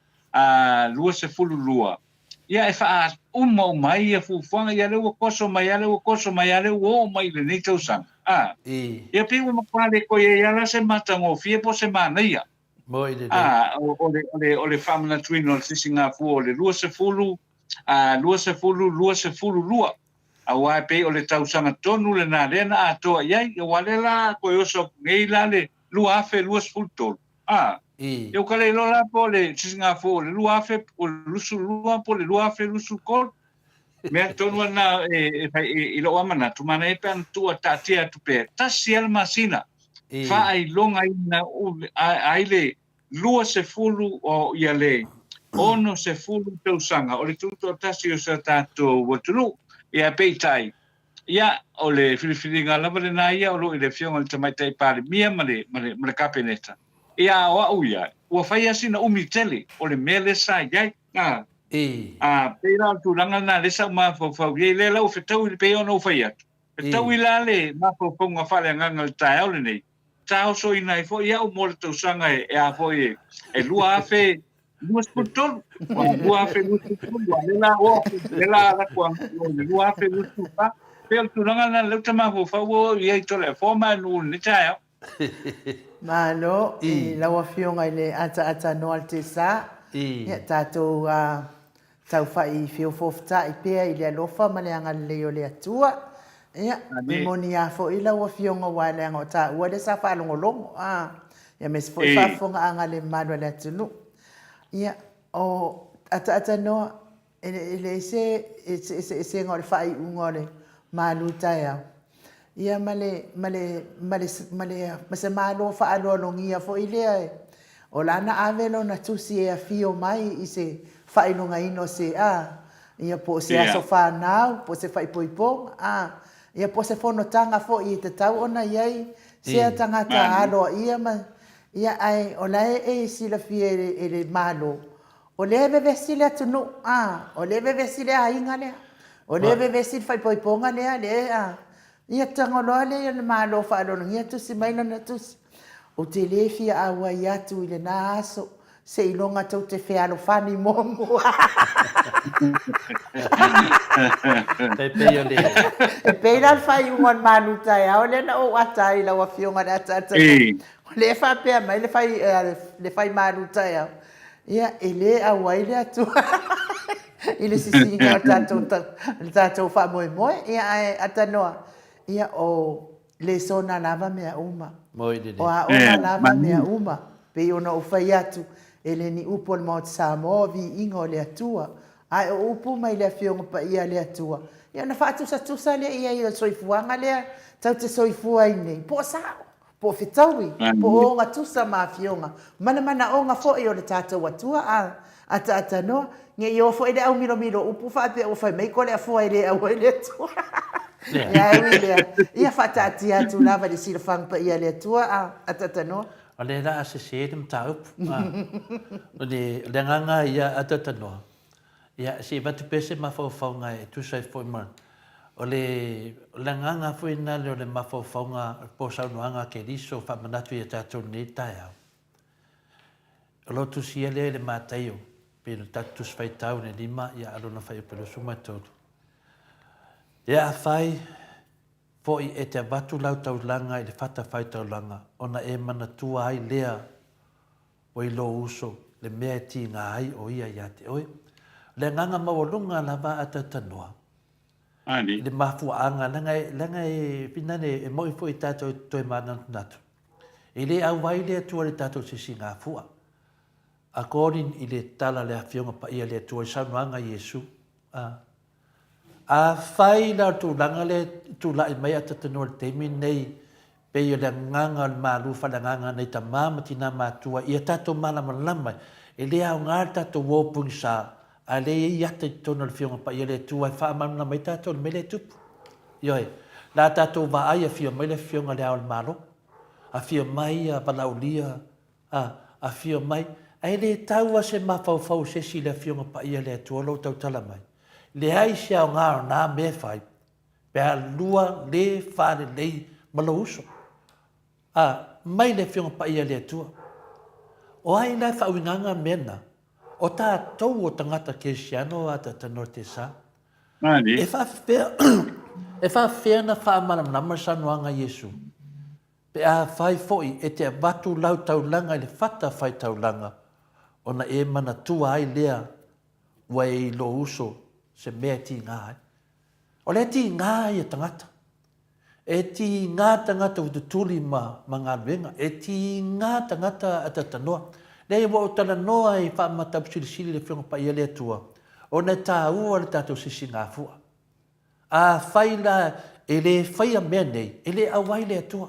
lua se full lua ia e fa umo mai e fufuanga ia le koso mai ale o mai le nei tausanga ia pe mo kwale ko ia la se matango fie po se mana ia o le famna twin o sisinga fu o le lua se fulu lua se fulu lua. A wai pe o le tausanga tonu le nā lena a toa iai, o wale la koe oso ngei la le lua afe lua se fulu tolu. Yo ka le lola po le sisinga fo le lua afe o lusu lua po le lua afe lusu kol. Mea tonu ana i lo amana, tu mana e pe an tua tatia tu pe. Tasi al masina. Fa ai longa ina ai le lua se fulu o ia le. Ono se fulu tausanga. O le tuto tasi o sa tato watulu. Ia peitai. Ia o le filifilinga lava le na ia o lo i le fionga le tamaitai pare. Mia ma le kapeneta. Ia o au ia. Ua fai asina umi tele. O le mele sa iai. Peira tu langa na le sa ma fo ye le la o fetau i pe ono fai atu. Fetau i la le ma fo nga fale nganga le tai au le nei. Tau so ina i fo ia o mo le tausanga e a fo e lua afe lua sputol. Lua afe lua sputol. Le la kwa lua afe lua sputol. Peira tu langa na le tama fo fa wo ia i tole forma nu ni tai au. Malo, i lawa fionga i le ata no al te sa. Ia tātou tau whai whio fofta i pēa i le alofa ma le anga leo le atua. Ia, i moni a fo i lawa fionga wa le anga o tā ua le sa whalongo longo. Ia mes fo i whafonga anga le manua le atunu. Ia, o ata noa, ele se ngā le whai unga le malu tai au. Ia male se malo whaalo longia fo i lea e. O lana avelo na tusi e a fio mai i se whainonga ino se ia po se aso whanau, po se whaipoipong, ia po se whanotanga fo i te tau ona iai, se a tangata aloa ia ma, ia ai, o lae e sila fie e le malo. O lea bebe sila tunu, o lea bebe sila a inga lea, o lea bebe sila whaipoiponga lea, ia tangoloa lea le malo whaalono, ia tusi maina na tusi. O te lefia awa i atu i le nā aso, se ilonga tau te whealo whani momo. Te peo le. E peira whai ungon manu tai au, le na o ata i lawa fionga na ata. Le whapea mai, le whai manu tai au. Ia, e le awa i le atu. I le sisinga o tātou wha moe moe, ia ata noa. Ia o le sona lava mea uma. O a ona lava mea uma, pe ona o whai atu, e le ni upo le maot Samoa vi ingo le atua, ai o upo mai le fionga pa ia le atua. Ia na whaatusa tusa le ia i o soifuanga lea, tau te soifua i nei, po sao, po whitaui, po onga tusa ma fionga, mana onga fo i o le tātou atua, ata noa, nge i o fo i le au milo upo whaapea o whai meiko le a fua i le au i le atua. Ia whatati atu lava le sila whangpa ia le atua atata noa. O le raa se se te mta upu. O le nganga ia atata noa. Ia se batu pese mawhauwhaunga e tusa i fwoi man. O le nganga fwoi na leo le mawhauwhaunga po saunuanga ke riso whamanatu ia tātou nei tai au. O lo tusia le mātaio. Pero tatus whai tau ne lima ia alona whai upelo suma tōtu. Ia whai, foi e te watu lau taulanga i le whata whai taulanga, ona e mana tua ai lea o i lo uso, le mea ti ngā ai o ia ia te oi. Le nganga mawalunga lava ata tanoa. Le mafua anga, langa e pinane e moi fo i tātou toi mana natu. I le au wai lea tua le tātou sisi ngā fua. A kōrin i le tala le awhionga pa ia lea tua i saunuanga Iesu. A whai la tu langa le tu la i mai atatanoa le teimi nei pe i le nganga le malu whala nganga nei ta mamati na matua i a tato malama lama e le au ngā tato wōpung sa a le i ata i tono le fionga pa i le tua i wha mamana mai tato le mele tupu. Ioi, la tato wa ai a fio mai le fionga le au le malo a fio mai a balaulia a fio mai a le taua se mawhauwhau se si le fionga pa i le tua lo tau tala mai. Le ai se au ngā o nā me whai, pe a lua le whare lei malo uso. Mai le whionga pa ia le atua. O ai lai whauinganga mena, o tā tau o tangata ke siano a ta tano te sa. E whawhea na whaamana nama sanuanga Iesu. Pe a whai foi e te watu lau taulanga i le whata whai taulanga, o na e mana tua ai lea wai lo uso se mea ti ngā ai. O le ti ngā ia tangata. E ti ngā tangata ututuli ma ngā luenga. E ti ngā tangata atatanoa. Nei wa o tala noa i wha matapu sili le whionga pa ia le atua. O ne tā ua le tātou sisi ngā fua. A whaila e le whaia mea nei, e le awai le atua.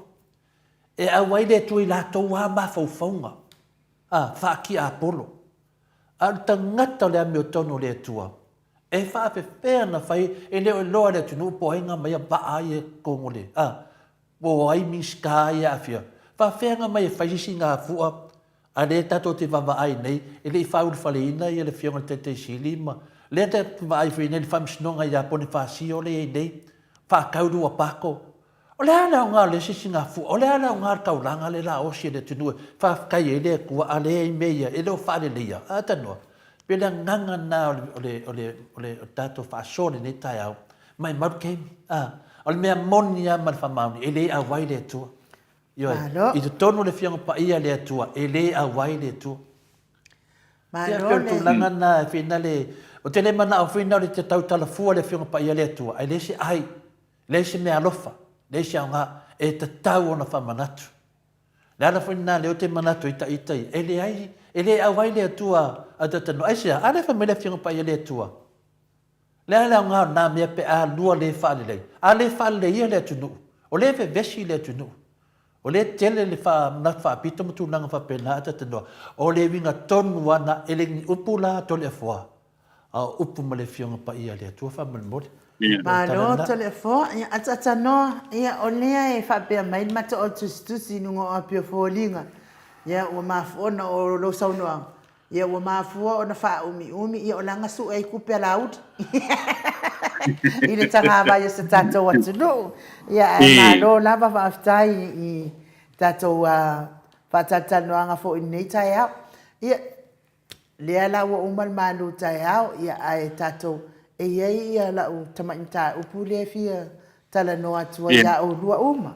E awai le atua i lātou wā mawhauwhaunga. Whaki a polo. A tangata le ame o tono le atua. E whaafewhea na whai, e leo e loa le tunu po ainga mai a waa ai e kongole. Po ai miska ai a whia. Whaafewha mai e whaisi ngā fua. A le tato te wawa ai nei, e le i whauru whale ina i le whionga te sili ma. Le te wawa ai whi nei, le whamsinonga i a pone whaasi o le e nei. Whakauru a pako. O le ana o ngā le sisi ngā fua, o le ana o ngā kaulanga le la osi le tunue. Whaafkai e le kua a le e meia, e leo whaale leia. A tanoa. Pela nganga nā o le tato whaasone nei tai au. Mai maru keimi. O le mea moni a mara whamauni, e le a wai le atua. I te tono le whianga pa ia le atua, e le a wai le atua. Ia peo tūlanga nā e whina le, o te le mana au whina le te tautala fua le whianga pa ia le atua, ai le se ai, le se mea alofa, le se au ngā, e te tau ona whamanatu. Le ana whina le o te manatu ita, e le ai, e le a wai le atua a tatano, ai sea, ane wha me le whianga pa ia le atua. Le ana au ngā nā mea pe a lua le whaale lei, a le whaale lei ia le atunu, o le ve vesi le atunu. O le tele le na whaapita mutu nanga whapena ata tanoa. O le winga tonu wana e le upu la tole fua. A upu ma le whionga pa ia le atua whamalmore. Malo tole fua. Ata noa, ia o lea e whapea mai mata o tustusi nunga o apia fuolinga. Ia ua mafona o lo saunoa. Ia ua mafua o na wha umi. Ia o langa su e kupe laud. I le tanga vai se tatou atunu. Ia e malo lava whaftai i tatou whatatanoanga fo i nei tai au. Ia lea la ua umal malu tai au. Ia ai tatou e iei ia la u tamaimta upu le fia tala no atua ia o lua uma.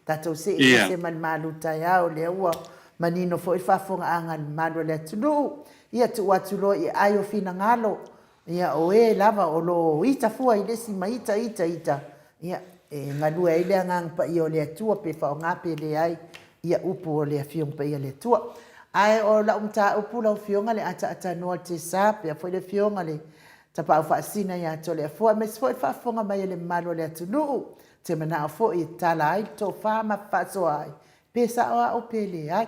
Tatou se se mal malu tai au lea ua manino fo i whafonga anga malu le atunu. Ia tu atulo i ai o fina ngalo. Ia o e lava o lo ita fua i lesi ma ita. Ia e ngalua e lea ngang pa i o lea tua pe whao ngape le ai. Ia upu o lea fiong pa i o lea tua. Ai o la umta upu lau fionga le ata noa te sape. A fo le fionga le tapa au whaasina ia to lea fua. Mes fo i whaafonga mai le malo lea tunu. Te mana o fo i tala ai to whaama whaaso ai. Pe sa o pe le ai.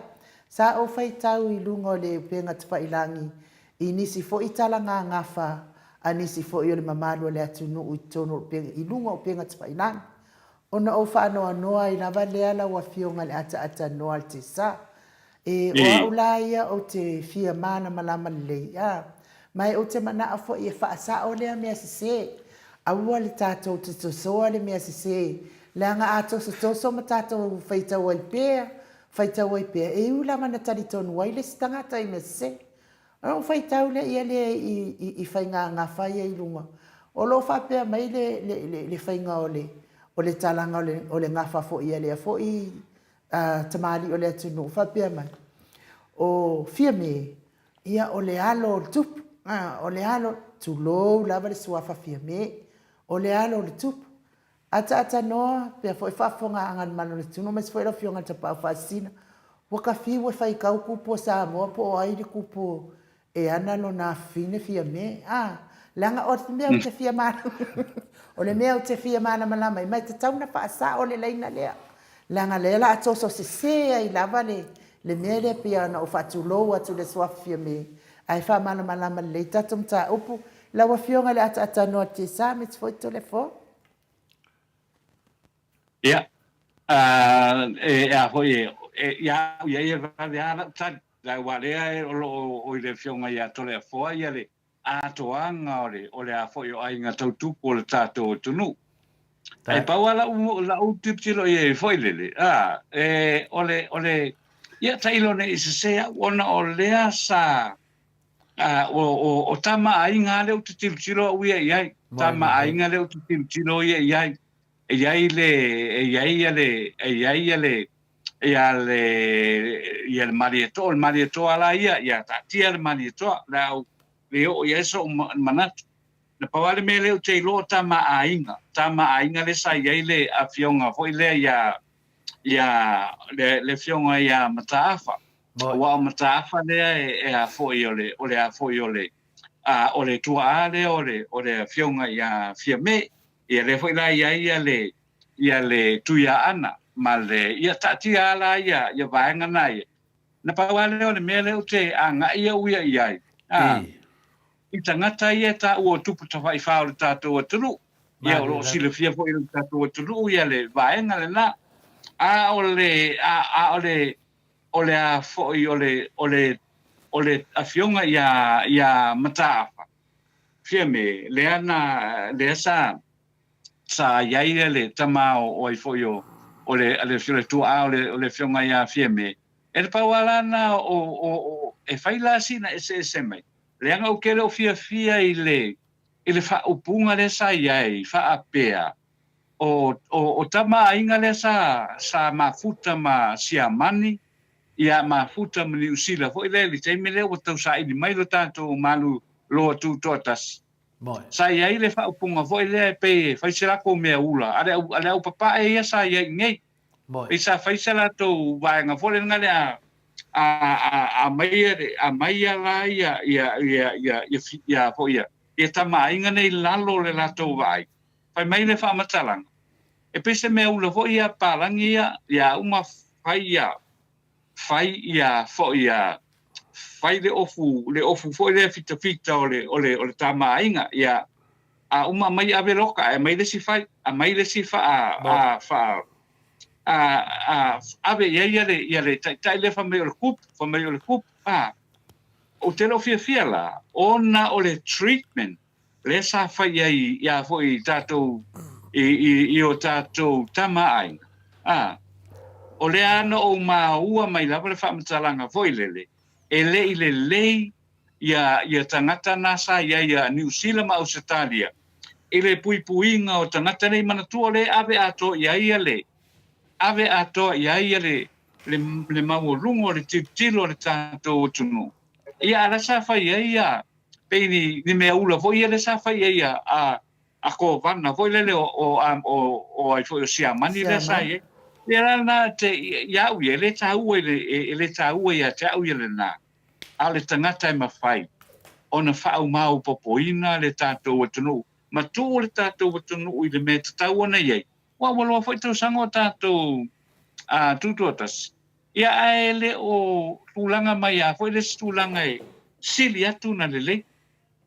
Sa o whai tau i lungo le penga tapa ilangi. I nisi fo i tala ngā ngafa, a nisi fo i o le mamalu le atunu i tono i lunga o penga tapa ilang. Ona o whaanoa noa i lava lea la ua fionga le ata noa te sa. E o aulaia o te fia mana malama leia. Mai o te mana a fo i e whaasa o lea mea se. Aua le tātou te tosoa le mea se. Lea ngā ato se toso ma tātou whaitau ai pēr. Whaitau ai pēr. E ula mana tari tonu waile si tangata i mea se. O fai tau le ia le i fai ngā whai e ilunga. O lo whapea mai le fai ngā o le talanga o le ngā whafo ia le a fo i tamari o le atunu. Whapea mai. O fia me, ia o le alo tupu. O le alo tu lou lava le suafa fia me. O le alo le tupu. Ata noa, pia fo i whafonga angan mano le tunu. Mas fo i la fionga ta pao whaasina. Waka fiwa fai kau kupo Samoa po o airi kupo. E ana lo na fine fia me. Langa o te mea o te fia mana. O le mea o te fia mana malama. Mai te tauna whaasa o le leina lea. Langa lea la atoso se sea i lava le mea lea pia na o whatu lou atu le swafa fia me. Ai wha mana malama le tatum ta upu. Lawa fionga le ata noa te sa me te foito le fo. Ia. A hoi ia vale ala tari. La warea e o le fionga ia tole a foa ia le atoanga o le a foi o ainga tautupu o le tātou tunu. E pau ala la utiptilo ia e foi lele. O le ia tailo ne i se sea ona o lea sa o tama ainga le utiptilo uia iai. Tama ainga le utiptilo ia iai. Iai le ia le marieto ala ia ta tia le marieto la le o ia so manatu na pawale me le te lo tama ainga le sai le afionga foi le le fionga ia mataafa wa mataafa le a foi ole a foi ole ole tua ale ole fionga ia fiame ia le foi la ia le tuia ana male ia tatia ala ia vaenga nai na pawale ole me le te anga ia uia ia I tangata ia ta ua tupu ta whai whao le tātou aturu. Ia o sila fia fo i le tātou aturu ia le vaenga le na. A ole a fo i ole a fionga ia mataafa. Fia me le ana le sa iai le tamao o i fo i ole fio le tua ole fionga ia fia me. E le paualana e whaila sina e mai. Le anga o kele o fia i le wha upunga le sa iai, wha apea. O tama inga le sa mafuta ma siamani, ia mafuta ma ni usila. Fo i le teime le o tau sa ini mai lo tātou malu loa tu totas. Sa iai le wha upunga, fo i le pe whaisirako mea ula. Ale au papa e ia sa iai ngei. I sa whaisala tau vaenga, fo le nga le a maia la ia fo ia tama inga nei lalo le lato vai fai mai le fa matalang e pese me ula fo ia palangi ia uma fai ia fo ia fai le ofu fo le fita ole tama inga ia a uma mai ave loka e mai le si fai a mai le si fa ave ia le tai le famei o kup o te lo fia la ona o le treatment le sa fai ia fo i tātou i o tātou tama ai o le ana o ua mai lava le whamatalanga fo i lele e le i le lei ia tangata nasa ia New Zealand ma Australia i le puipuinga o tangata nei manatua le ave ato ia le ave ato ia le maurungo le titilo le tātou tunu. Ia ala sa fai ia pe ni mea ula fo ia le sa fai ia a ko vana fo lele o ai fo sia mani le sa ia. Ia na te ia u le tau le tau ia tau le na. Ale tangata ma fai. Ona fa'u mau popoina le tātou tunu. Ma tu le tātou tunu i le me tau ona ia. Wa walo fo tu sango tātou tutotas. Ia ele o tulanga mai a foi le tulanga e sili atu na lele.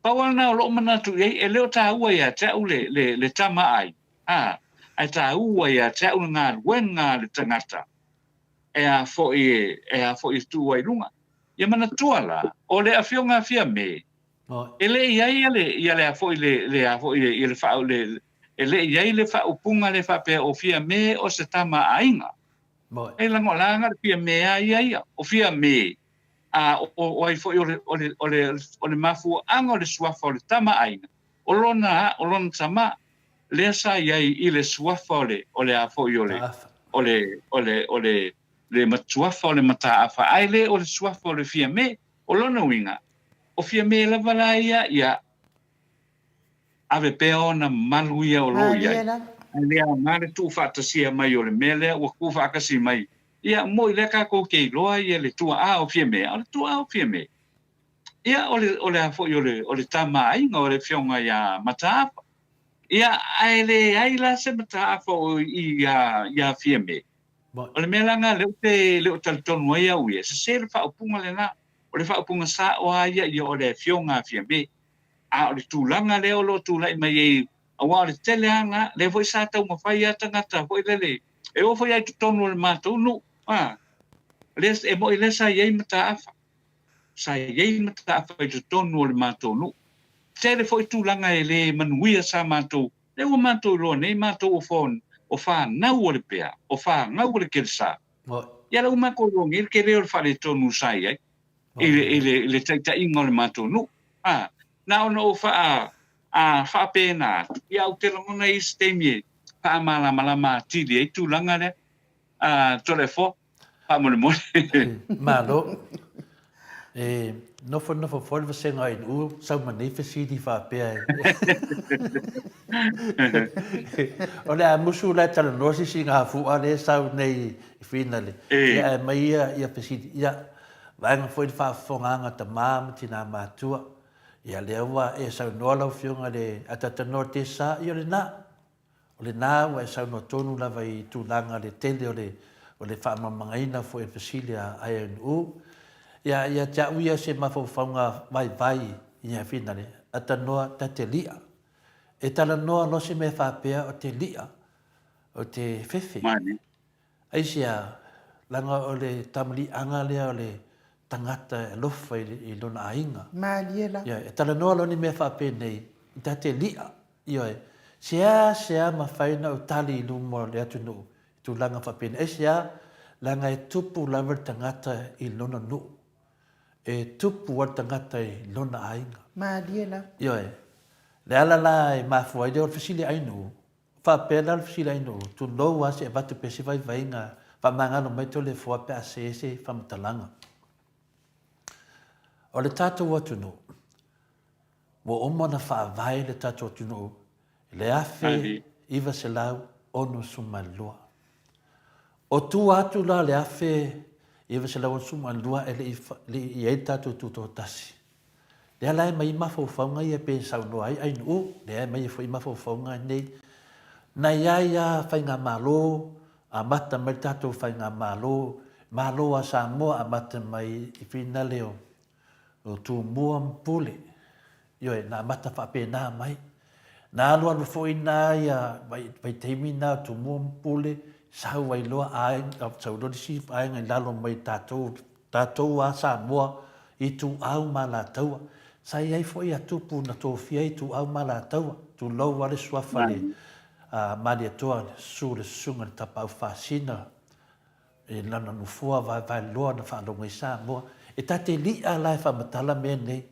Pawana o lo manatu e ele o ta ua ia ta ule le tama ai. Ai ta ua ia ta ule ngā wenga le tangata. E a foi tu ai lunga. Ia manatua la o le afionga fia me. Ele ia le a foi le a foi le fa le ele ia le fa upunga le fa pe o fia me o se tama ainga. E langa fia me ia o fia me o ai foi ole mafu anga le suafa o le tama ainga o lona tama le sa ia i le suafa ole a foi ole le matuafa o le mataafa ai le o le suafa o le fia me o lona winga o fia me la vala ia ave pe ona maluia o lo ia Lea ngare tu fatasia mai o le mele o ku fakasi mai. Ia mo le ka ko ke loa ia le tua o fie me. O le tua o fie me. Ia ole a fo ole tama ai o le fionga ia mataafa. Ia ai la se mataafa o ia fie me. O le melanga le o tal tonu ia u ia. Se le fa opunga le na. O le fa opunga sa o ia o le fionga fie me. O le tulanga le o lo tulai mai awa le teleanga le foi sa tau mawhai a tangata foi lele e o foi ai tonu le mātou nu les e mo i le sa iei mataafa i tonu le mātou nu te le foi tūlanga e le manuia sa mātou le o mātou loa nei mātou o wha nau o le pea o wha ngau o le kelsa ia lau mako rongi ke leo le whare tonu sa iei le taita inga o le mātou nu na ona o wha fa pena ia o te longa i stemie pa malama tili e tūlanga le tole fo pa mo malo Nofo foi você ngai u sau manifesti di fa pe. Olha musu la tala no si singa fu ale sau nei finale. Ya mai ia pesi ya vanga foi fa fonga ta mam tina matua. Ya lewa e sau no la fiunga le atata norte sa yo le na. Ole na wa sau no tonu la vai tu langa le tele ole fa mamangaina foi pesilia ai u. Ya cha uia se mafofaunga vai ia finale atanoa tatelia e tala noa no se me whapea o te lia o te whewhi ai sia langa o le tamali anga lea o le tangata e lofa i lona ainga ia e tala noa lo ni me whapea nei i tate lia ia e sea ma whaina o tali i lumo le atu nuu tu langa whapea ai sia langa e tupu lawa tangata i lona nuu e tupu wa tangata i lona ainga. Maadiela. Ioe. Le ala la e mafua i leo fasili ainu. Fa pena al fasili ainu. Tu no wa se vatu pesi vai vainga. Fa mangano mai to le fua pe asese fa mtalanga. O le tatu watu no. Wo omo na fa vai le tatu watu no. Le afe iwa se lau ono sumalua. O tu atu la le afe iwa se lau ono sumalua e le i e tatu tuto tasi. Le ala mai mafofaunga ia pe sauno ai no le mai foi mafofaunga nei na ia fainga malo a mata mai tato fainga malo a Samoa a mata mai i fina leo o tu muam pule io na mata fa pe na mai na lo foi na ia vai termina tu muam pule sau vai lo ai sau do si ai ngai lalo mai tato a Samoa i tu au mala taua sai ai foi a tupu na tō fiai tu au mala taua, tu lau wale suafale mali atoa su le sunga le tapau whasina e lana nufua vai loa na whaanonga i Samoa e tate li a lai whamatala mea nei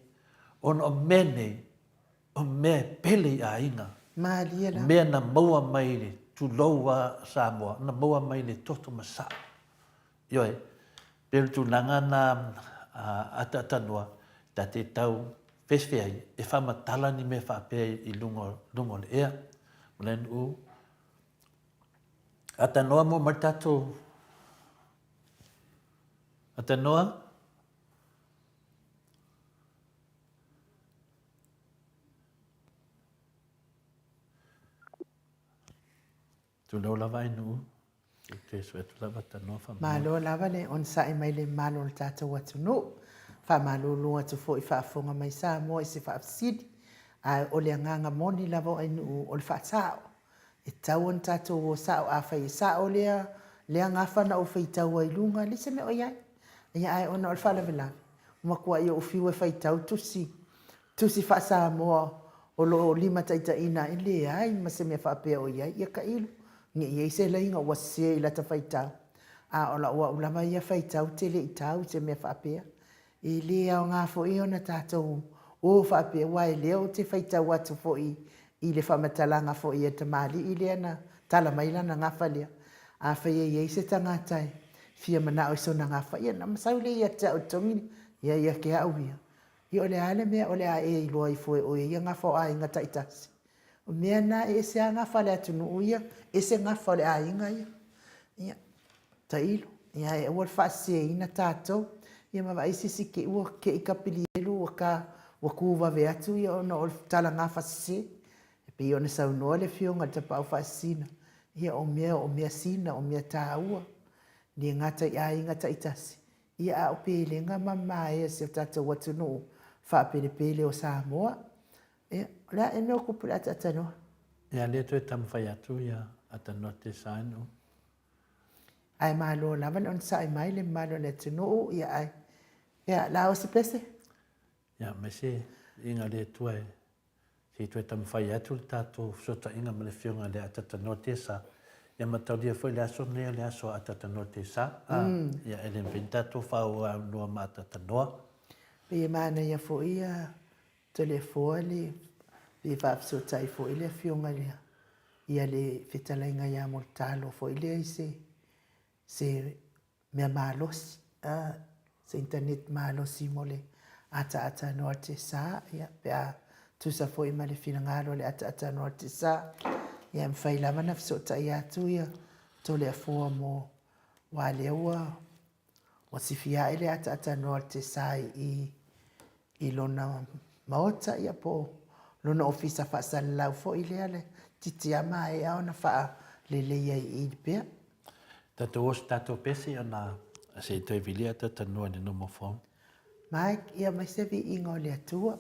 ona o mea nei o mea pele a inga mea na maua mai le tu lau wa Samoa na maua mai le toto masa ioe pere tu langa na atatanua tate tau pesfeai e whamatala ni me whapea i lungo le ea. Mlen u. Ata noa mo martato. Ata noa. Tu lo lava i nu. Te suetu lava ta noa wha malo lava le on sa e mai le malo le tata watu no. Fa malo lunga tu fo i whaafonga mai Samoa i se whaafsidi. A o le nganga moni lava ai nu o le whaatao. E tau on tato o sao a whai e sao lea ngawhana o whai tau ai lunga. Lisa me o iai. Ia ai ona o le whalawela. Makua i o fiu e whai tau tusi. Tusi wha Samoa o lo lima taita ina i le ai. Ma se me whaapea o iai. Ia ka ilu. Nge iai se lainga wa se i lata whai tau. A ola ua ulama ia whai tau te le i tau se me whaapea. E lea o ngā fo i ona tātou o whape wai leo te whaita watu fo i le whamatalanga fo i e tamali i lea na tala maila na ngā whalea. A whaia i se tangatai, fia mana o sona ngā whaia na masaule i ata o tongini, ia ke au ia. I ole ale mea ole a e i loa i fo e o ia ngā whao a inga taitasi. O mea na e se a ngā whale atunu o ia, e se ngā whale a inga ia. Ia, ta ilo, ia e ua whaase ina tātou, ia ma vai sisi ke ua ke i kapili elu wa kuwa ve atu ia ona o tala ngā whasise. E pe ona sau noa le fionga te pau whasina. Ia o mea sina, o mea tāua. Ni ngata i a ingata i tasi. Ia a o pele ngā mama e se tata watu no wha pele pele o Samoa. Ia, la e no kupula ata atanoa. Ia le tu e tamwhai atu ia atanoa te saino. Ai malo lavan on sa mai le malo le tino ia ai. Ia la o se pese. Ia me se inga le tuai. Si tu e tamwhai atu le tato sota inga ma le fionga le atanoa te sa. Ia matau dia foi le aso nea le aso atanoa te sa. Ia ele inventato whau a noa ma atanoa. Pe mana ia fo ia telefone pe whapsota i fo ile fionga lea. Ia le fitalainga ia mortalo fo ile se mea malos se internet malo simole ata no te sa ia pea tu sa foi ma le finangalo le ata no te sa ia mfaila mana so ta ia tu ia to le fo mo wa le ua o si fia ele ata no te sa I lona maota ia po lona ofisa fa sala fo ile ale titia mai ona fa le ia I pe Tato os tato pesi ona se te vilia tata no ni no mo fo. mai ia mai se vi ingo le tua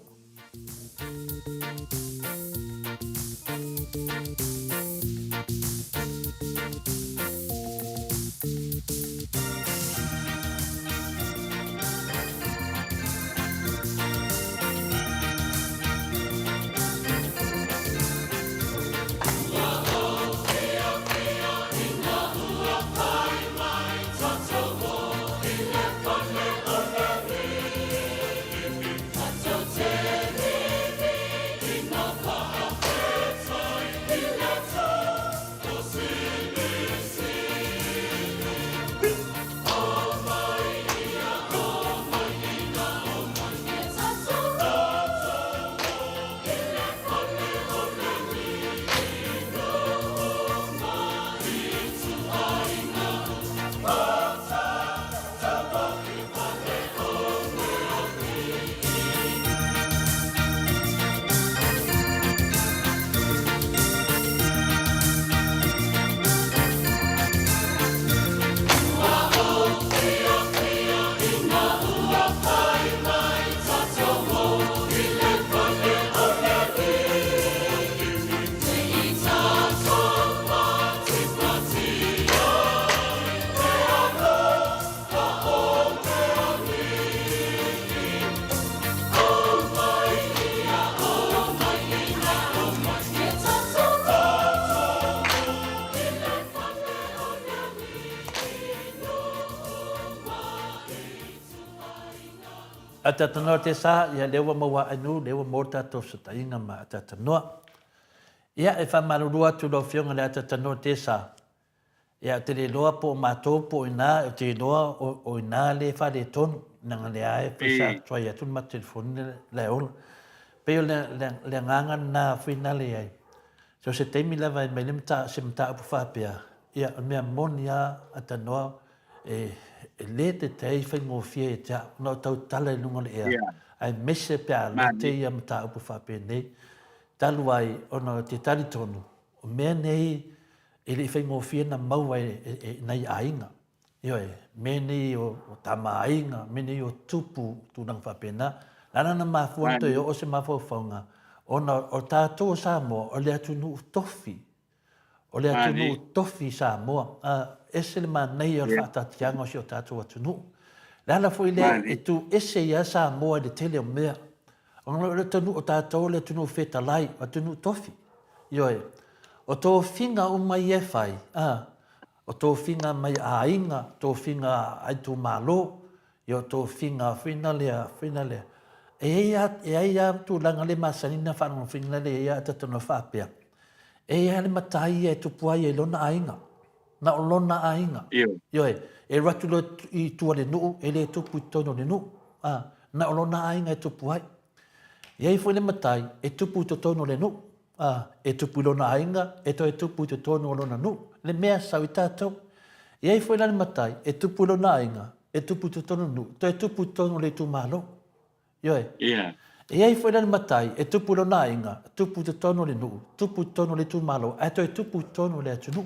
Atatanoa te sa, ia lewa maua anu, lewa morta to sa tainga ma atatanoa. Ia e whamarurua tu lo fionga le atatanoa te sa. Ia te le loa po mātou po ina, te loa o ina le whare tonu, nanga le ae pesa tuai atu ma telefoni le ola. Peo le nganga na whina le ai. So se teimi lava e mele mta se mta apu whapea. Ia mea moni a atanoa le te tei whai ngō fia e tea, no tau tala I lunga le ea. Ai mese pea le te ia mta upu whape nei. Talu ai, ono te tari tonu. O mea nei, e le whai ngō fia na maua nei ainga. Io me nei o tama ainga, me nei o tupu tu nang whape na. Lana na mafuanto e o se mafau whaunga. O tātou Samoa, o le atu nuu tofi. O le atu nuu tofi Samoa. Ese le manei o le whaatatianga o si o tātou atu nuu. Lala fo ile e tu ese ia Samoa le tele o mea. O le tanu o tātou le atu nuu whetalai, o atu nuu tofi. Ioe, o tō whinga o mai e whai. O tō whinga mai a inga, tō whinga ai tū malo. Io tō whinga whina lea. E ia tu langa le masanina whanong whina le ia tatano whapea. E ia le matai e tupuai e lona ainga. Na o lona ainga. Ioe, e ratu lo I tua le nuu, e le tupu I tono le nuu. Na o lona ainga e tupuai. Iei fwoi le matai, e tupu to tono le nuu. E tupu lona ainga, e to e tupu to tono lona nuu. Le mea sau I tātou. Iei fwoi le matai, e tupu lona ainga, e tupu to tono nuu. To e tupu tono le tu malo. Ioe. E ai foi le matai, e tupu lona inga, tupu te tono le nuu, tupu tono le tu malo, e to e tupu tono le atu nuu.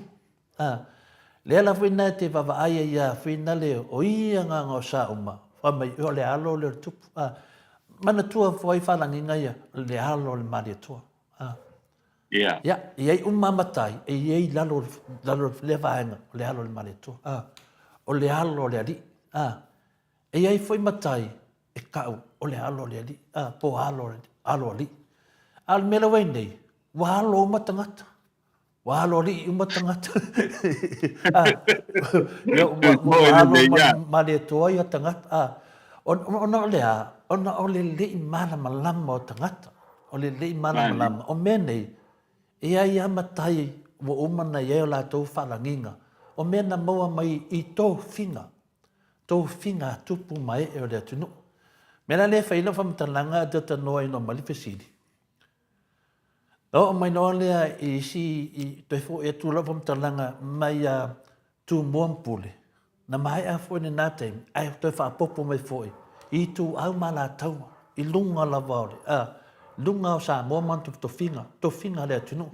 Le ala whina te wawa aia ia whina le o ia nganga o sa uma, whamai o le alo le tupu. Mana tua fwai whalangi ngaia, le alo le mari atua. Ia, iei matai, e iei lalo le vaenga, le alo le mari atua. O le alo le ali. E iei foi matai, e kau, o le alo le ali, po alo ali. Al mele wei nei, wa alo uma tangata. Wa alo ali uma tangata. Wa alo male toa ia tangata. Ona o le lei mana malama o tangata. O le lei mana malama. O mea nei, ia ia matai wa umana ia o la tau whalanginga. O mea na maua mai I tō whinga. tō whinga tupu mai e o le atunu. Mena le whaila whamatalanga te tanoa i no Maleifua. O mai no lea i si i toi fo e tūla whamatalanga mai a tū muampule. Na mai a fo ne nā teim, ai toi whaapopo mai fo i tū au mala taua, i lunga la vaore, lunga o Samoa mantu to whinga le atunu.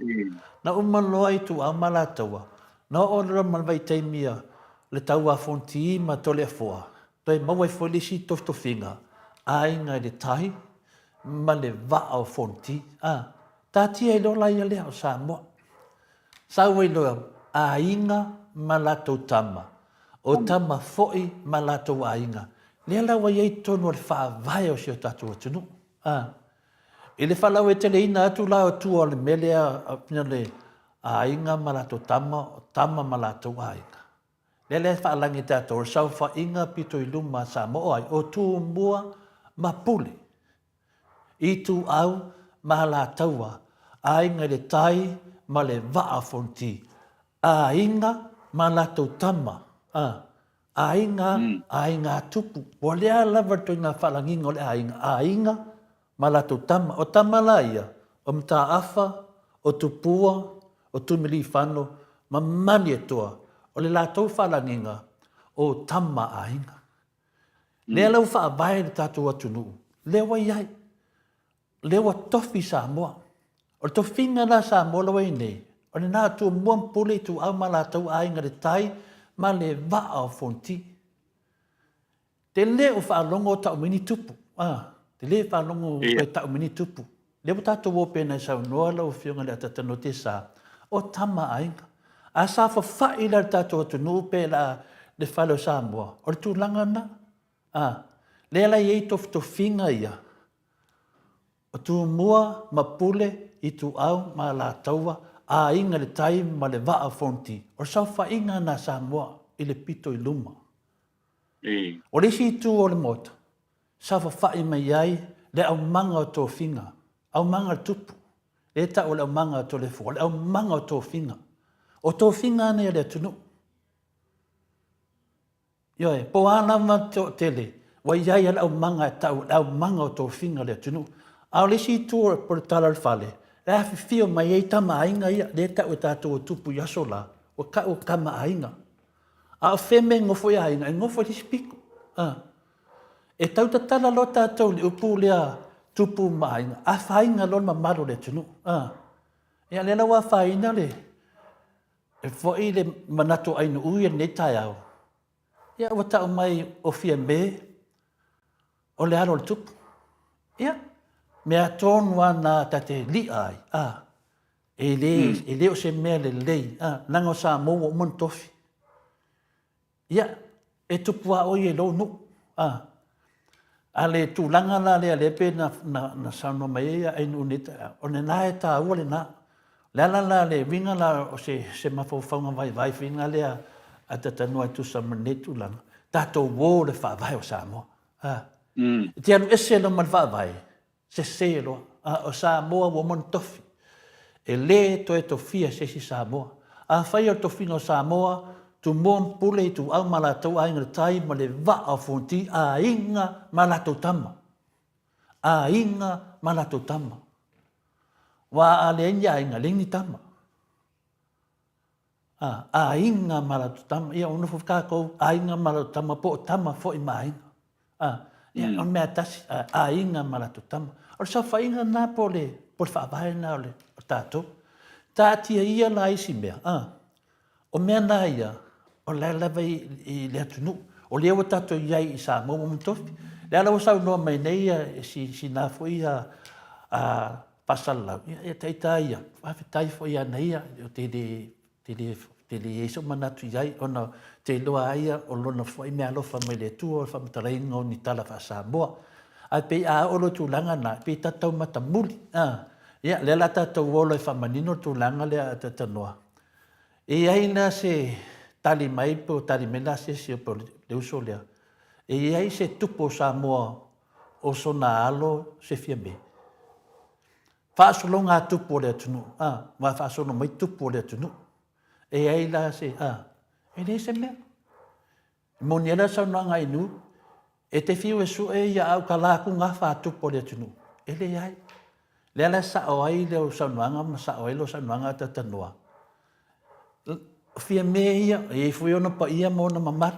Na umaloa i tū au mala taua, na o lera malvai teimia le taua fonti ma tole foa. Toi mawai fo le si to whinga, ai ngai le tahi, ma le va o fonti, Tātia i lola ia lea o Samoa. Sau i loa a inga ma latou tama. O tama foi ma latou a inga. Lea lawa iei tonu o le whaavai o si o tātou atunu. I le whalau e tele ina atu la o tua o le melea pina le a inga ma latou tama, o tama ma latou a inga. Lea whaalangi tātou o sau wha inga pito i luma Samoa ai o tu mua ma pule. I tu au ma la taua, a inga le tai ma le waa fonti, a inga ma la tau tama, a inga tupu, o lea lava to inga whalanginga o le a inga ma la tau tama, o tama la ia, o mta afa, o tupua, o tumili whano, ma mani e toa, o le la tau whalanginga, o tama a inga. Lea lau wha abai le tātou atunu, lewa iai, lewa tofi Samoa. O to whinga la Samoa lawa i nei. O le nā tu muampule tu au ma la tau ainga le tai ma le waa o fonti. Te le o whaalongo tau mini tupu. Te le whaalongo o tau mini tupu. Le o tātou o pēnei sau noa lau whiunga le atatano te sā. O tama ainga. A sā whawhai la tātou atu nuu pē la le whalo Samoa. O le tū langana. Le ala i eitof to whinga ia. O tu mua ma pule i tu au ma la taua a inga le tai ma le waa fonti. O sau wha inga na Samoa i le pito i luma. O le si tu o le mota. Sau wha i mai ai le au manga o tō whinga. Au manga tupu. E ta o le au manga o tō le fua. Le au manga o tō whinga. O tō whinga ne le tunu. Ioe, po ana ma tō tele. Wa iai al au manga e tau au manga o tō whinga le tunu. Au le si tu o le tala le fale. Le hafi fio mai ei tama ainga ia. Le ta o tātou o tupu yaso la. O ka o kama ainga. A o wheme ngofo ia ainga. E ngofo li spiko. E tau ta tala lo tātou le upu lea tupu ma ainga. A whainga lo ma maro le tunu. Ia le lawa whaina le. E fwoi le manato ainu uia ne tai au. Ia o tau mai o fia me. O le aro le tupu. Ia. Mea tonu ana tate li ai. E le o se mea le lei. Nanga o Samoa o mon tofi. Ia. E tupu a oi e lo nu. A le tūlanga la le alepe na sano mai ea ainu unita. O ne nā e tā ua le nā. Le ala la le winga la o se mawhauwhaunga vai winga lea a tatanua tu sa manetu langa. Tātou wō le whaavai o Samoa. Te anu ese lo man whaavai. Se se lo o Samoa wo mon tofi. E le to e tofia se si Samoa. A whai o tofino Samoa tu mon pule tu au malatou a inga tai ma le va a fonti a inga malatou tama. A inga malatou tama. Wa a le inga lengi tama. A inga malatou tama. Ia ono fukako a inga malatou tama po tama fo i ma inga. Ia on mea tasi a inga malatou tama. O sa whainga nā po le whaavai nā o le tātou. Tātia ia la isi mea. O mea nā ia, o le lewa i le atunu. O le ewa tātou iai i Samoa mo tofi. Le ala o sau noa mai nei si nā fwoi a pasalau. Ia taita ia. Whawhitai fwoi ana ia. O te le eso manatu iai. Ona te loa ia o lona fwoi mea lofa mai le tua. O whamatarainga o ni tala wha Samoa. A pe a olo tūlanga na, pe tatau matamuli. Ia, le la tatau olo e whamanino tūlanga le a tatanoa. E aina se tali mai po tali mena se si po le uso lea. E ai se tupo Samoa o sona alo se fia me. Whaasolonga tupo le atunu. Ma whaasolo mai tupo le atunu. E ai la se, e le se mea. Mo ni ala sa no ngai nu e te fiu e su e ia au kala ku nga fa tu po le tunu. Ele ai. Le ala sa o ai le sa no nga sa o lo sa no nga ta tanua. Fia me ia e fu yo no pa ia mo na mama.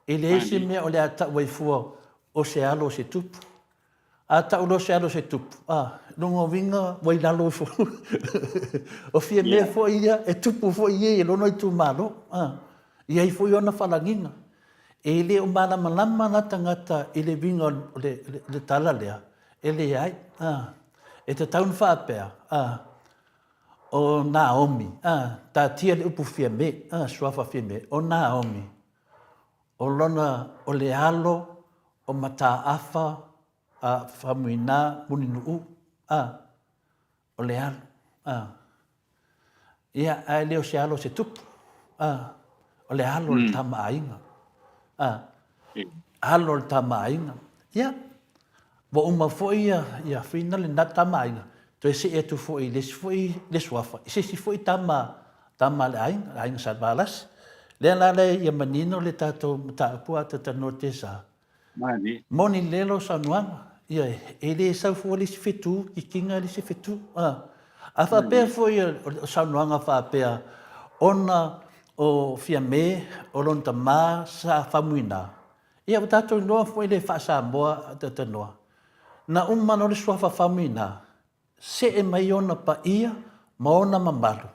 Ele se me o le ata wai fu o se alo se tupu. Ata ulo se alo se tupu. Lungo vinga wai lalo fu. O fia me fo ia e tupu fo ia e lono i tu malo. Ia i fu yo na falanginga. E le o malama na tangata i le vinga le tala lea. Ele ai. E te taun whaapea. O Naomi. Ta tia le upu fia me. Suafa fia me. O Naomi. O lona o le alo. O mata afa. Famuina muninu u. O le alo. Ia ai leo se alo se tupu. O le alo le tama ainga. Alo le tama ainga. Ia. Wa uma foi ia fina le na tama ainga. To se e tu foi le suafa. Se foi tama le ainga sa balas. Le la le ia manino le tato taapua tatano te sa. Moni lelo sa nuanga. Ia e le sa fu le se fitu ki kinga le se fitu. A fa pe foi sa nuanga fa pe ona o fia me o lon tama sa famuina. Ia tato no foi le fa sa moa tatano. Na umano le suafa famuina. Se e mai ona pa ia ma ona mamalu.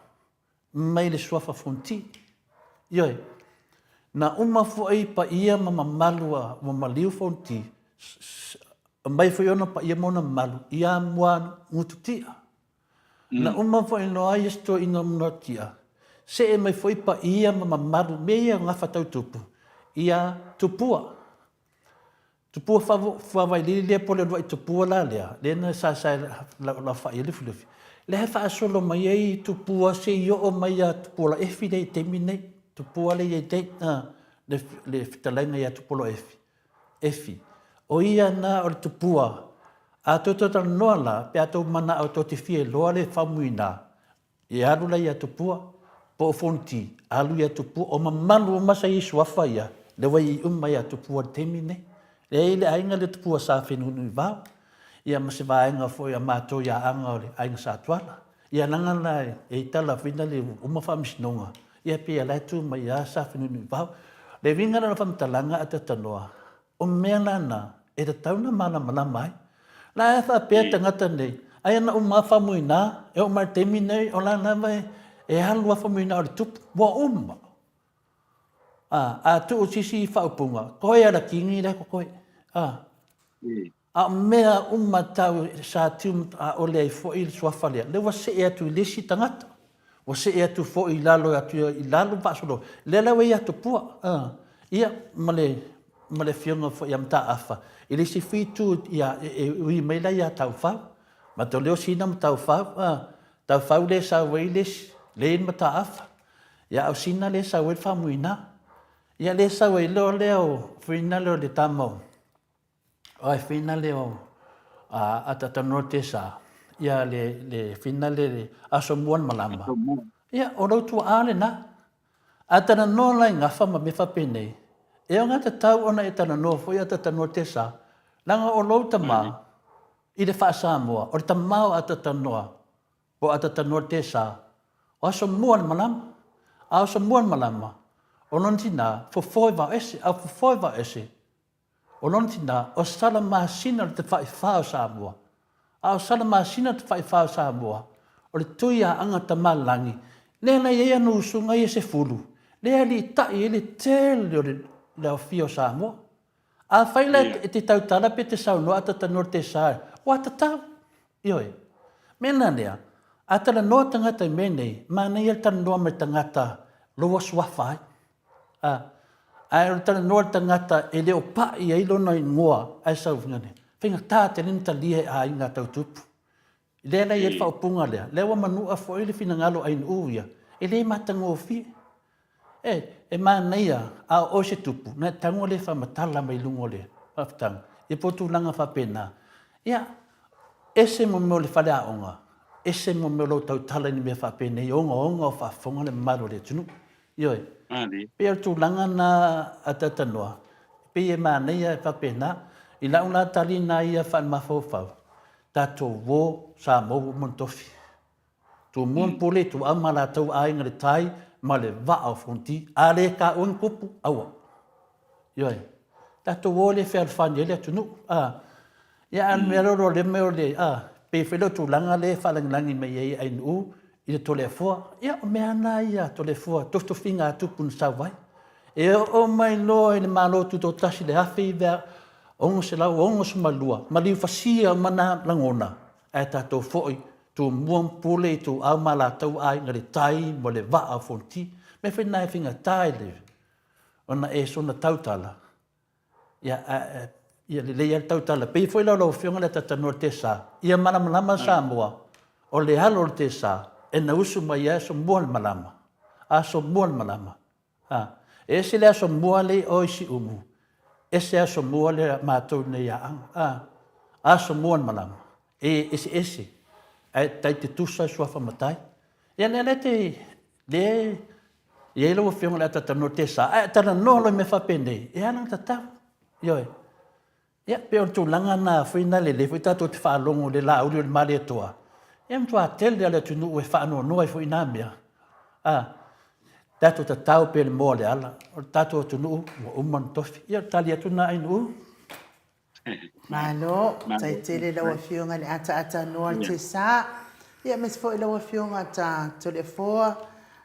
Mai le suafa fonti. Ioi. Na uma foi pa ia ma mamalua ma maliu fonti. Mai foi ona pa ia mona malu. Ia mua ngututia. Na uma foi no ai esto ina mnotia. Se e mai foi pa ia ma mamalu me ia ngafa tau tupu. Ia tupua. Tupua vai le pole do tupua la lea. Le na sa la fa ile fulufi. Le fa solo mai ai tupua se yo o mai a tupua e fi dei temine. Tupua le te le fitalenga ia tupolo efi. O ia na o tupua. A toto ta noala pe ato mana o toti fie loa le famuina. E alu la ia tupua po fonti. Alu ia tupua o mamalu masa i suafa ia. Le wai ia tupua temine. Le ainga le tupua sa whenunu i vau. Ia mase vaenga fo ia mato ia anga o le ainga sa tuala. Ia nanga lai e tala whina le umawhamisinonga. Ia pia lai tu mai ia sa whenunu i vau. Le vinga na whamtalanga a te tanoa. O mea nana e te tauna mana mana mai. La e wha pia tangata nei. Ai ana whamuina e o mai temi nei o la na mai e halua whamuina o le tupu. Wa umma. A tu o sisi i whaupunga. Koe ara kingi rei ko koe. A mea tau sa tiu o le fo i suafalea. Le wa se e atu i lesi tangata. Wa se e atu fo i lalo atu i lalo pasolo. Le lawe i atu pua. Ia male fionga fo i amta afa. I lesi fitu i ui meila i a tau fau. Ma to leo sina ma tau fau. Tau fau le sa wei lesi. Le in mata afa. Ia au sina le sa wei whamuina. Ia le sa wei leo whina leo le tamau. Ai whina leo a tatano te sa. Ia le whina le aso muan malama. Ia o rautu aale na. A tana no lai ngafa ma me whapene. E o ngata tau ona e tana no fo ia tatano te sa. Langa o louta ma. I le wha Samoa. O le tamau a tatanoa. O a tatano te sa. O aso muan malama. A aso muan malama. O non tina, fo foi va ese, a fo foi va ese. O non tina, o sala masina te fai fao Samoa. A o sala masina te fai fao Samoa. O le tuia anga tamalangi. Le na ia no sunga ia se fulu. Le ali tai ele tele le o fio Samoa. A fai la te tau tala pe te sau no ata tanor te sa. O ata tau. Ioi. Mena lea. Ata la no tangata menei, ma na ia tan no me tangata lo swafai. Ai o tana noa tangata e leo pa i ailo na ingoa ai sau ngane. Whenga tā te nini ta lia a inga tau tupu. I lea nei e whaupunga lea. Lewa manua fo ili whina ngalo ai nuuia. E lea matanga o fi. E maa neia a o se tupu. Na tango le whamatala mai lungo le. Whaftang. E potu langa whapena. Ia, ese mo meo le whale a onga. Ese mo meo lo tau tala ni mea whapena. I onga o whafonga le maro le tunu. Ioi. Ali. Pe tu langa na atatanua. Pe e mana ia whapena. I lau la tali na ia whan mawhawhau. Tato wo sa mo montofi. Tu mon pole tu amala tau ai ngare tai ma le va au fonti. Ale ka un kupu awa. Yoi. Tato wo le fer fan ele tunu. Ia al meroro le meo le. Pe whelo tu langa le whalangi me iei ai nu. I le tole fua. Ia o mea na ia tole fua. Tosto finga tupun sawai. E o mai loa le malo tu to tasi le hafi vea. Ongo se lau, ongo se malua. Maliu fasia mana langona. E tato foi. Tu muam pule tu au mala tau ai ngare tai mo le va au fonti. Me whenai whinga tai le. Ona e sona tautala. Ia le leia tautala. Pei foi lau whionga le tatanua te sa. Ia malama Samoa. O le halo te sa. E na usu mai e so mua le malama. So mua le malama. E se le so mua le o isi umu. E se so mua le mātou ne ia so mua le malama. Ese. Tai te tusa sua whamatai. Ia ne te le ia ilo whionga le tatanua te sa. Tana nolo me whapene. E anang tatau. Ioi. Ia pe on tu langa na whina le whitato te whaalongo le la uri o le mare toa. Ia mtua tele ale tunu e whaano noa i whina mea. Tato tatau pe le moa le ala. O tato tunu o uman tofi. Ia tali atu na ainu. Malo, tai tele lawa whionga le ata noa te sa. Ia mes fo lawa whionga ta tole foa.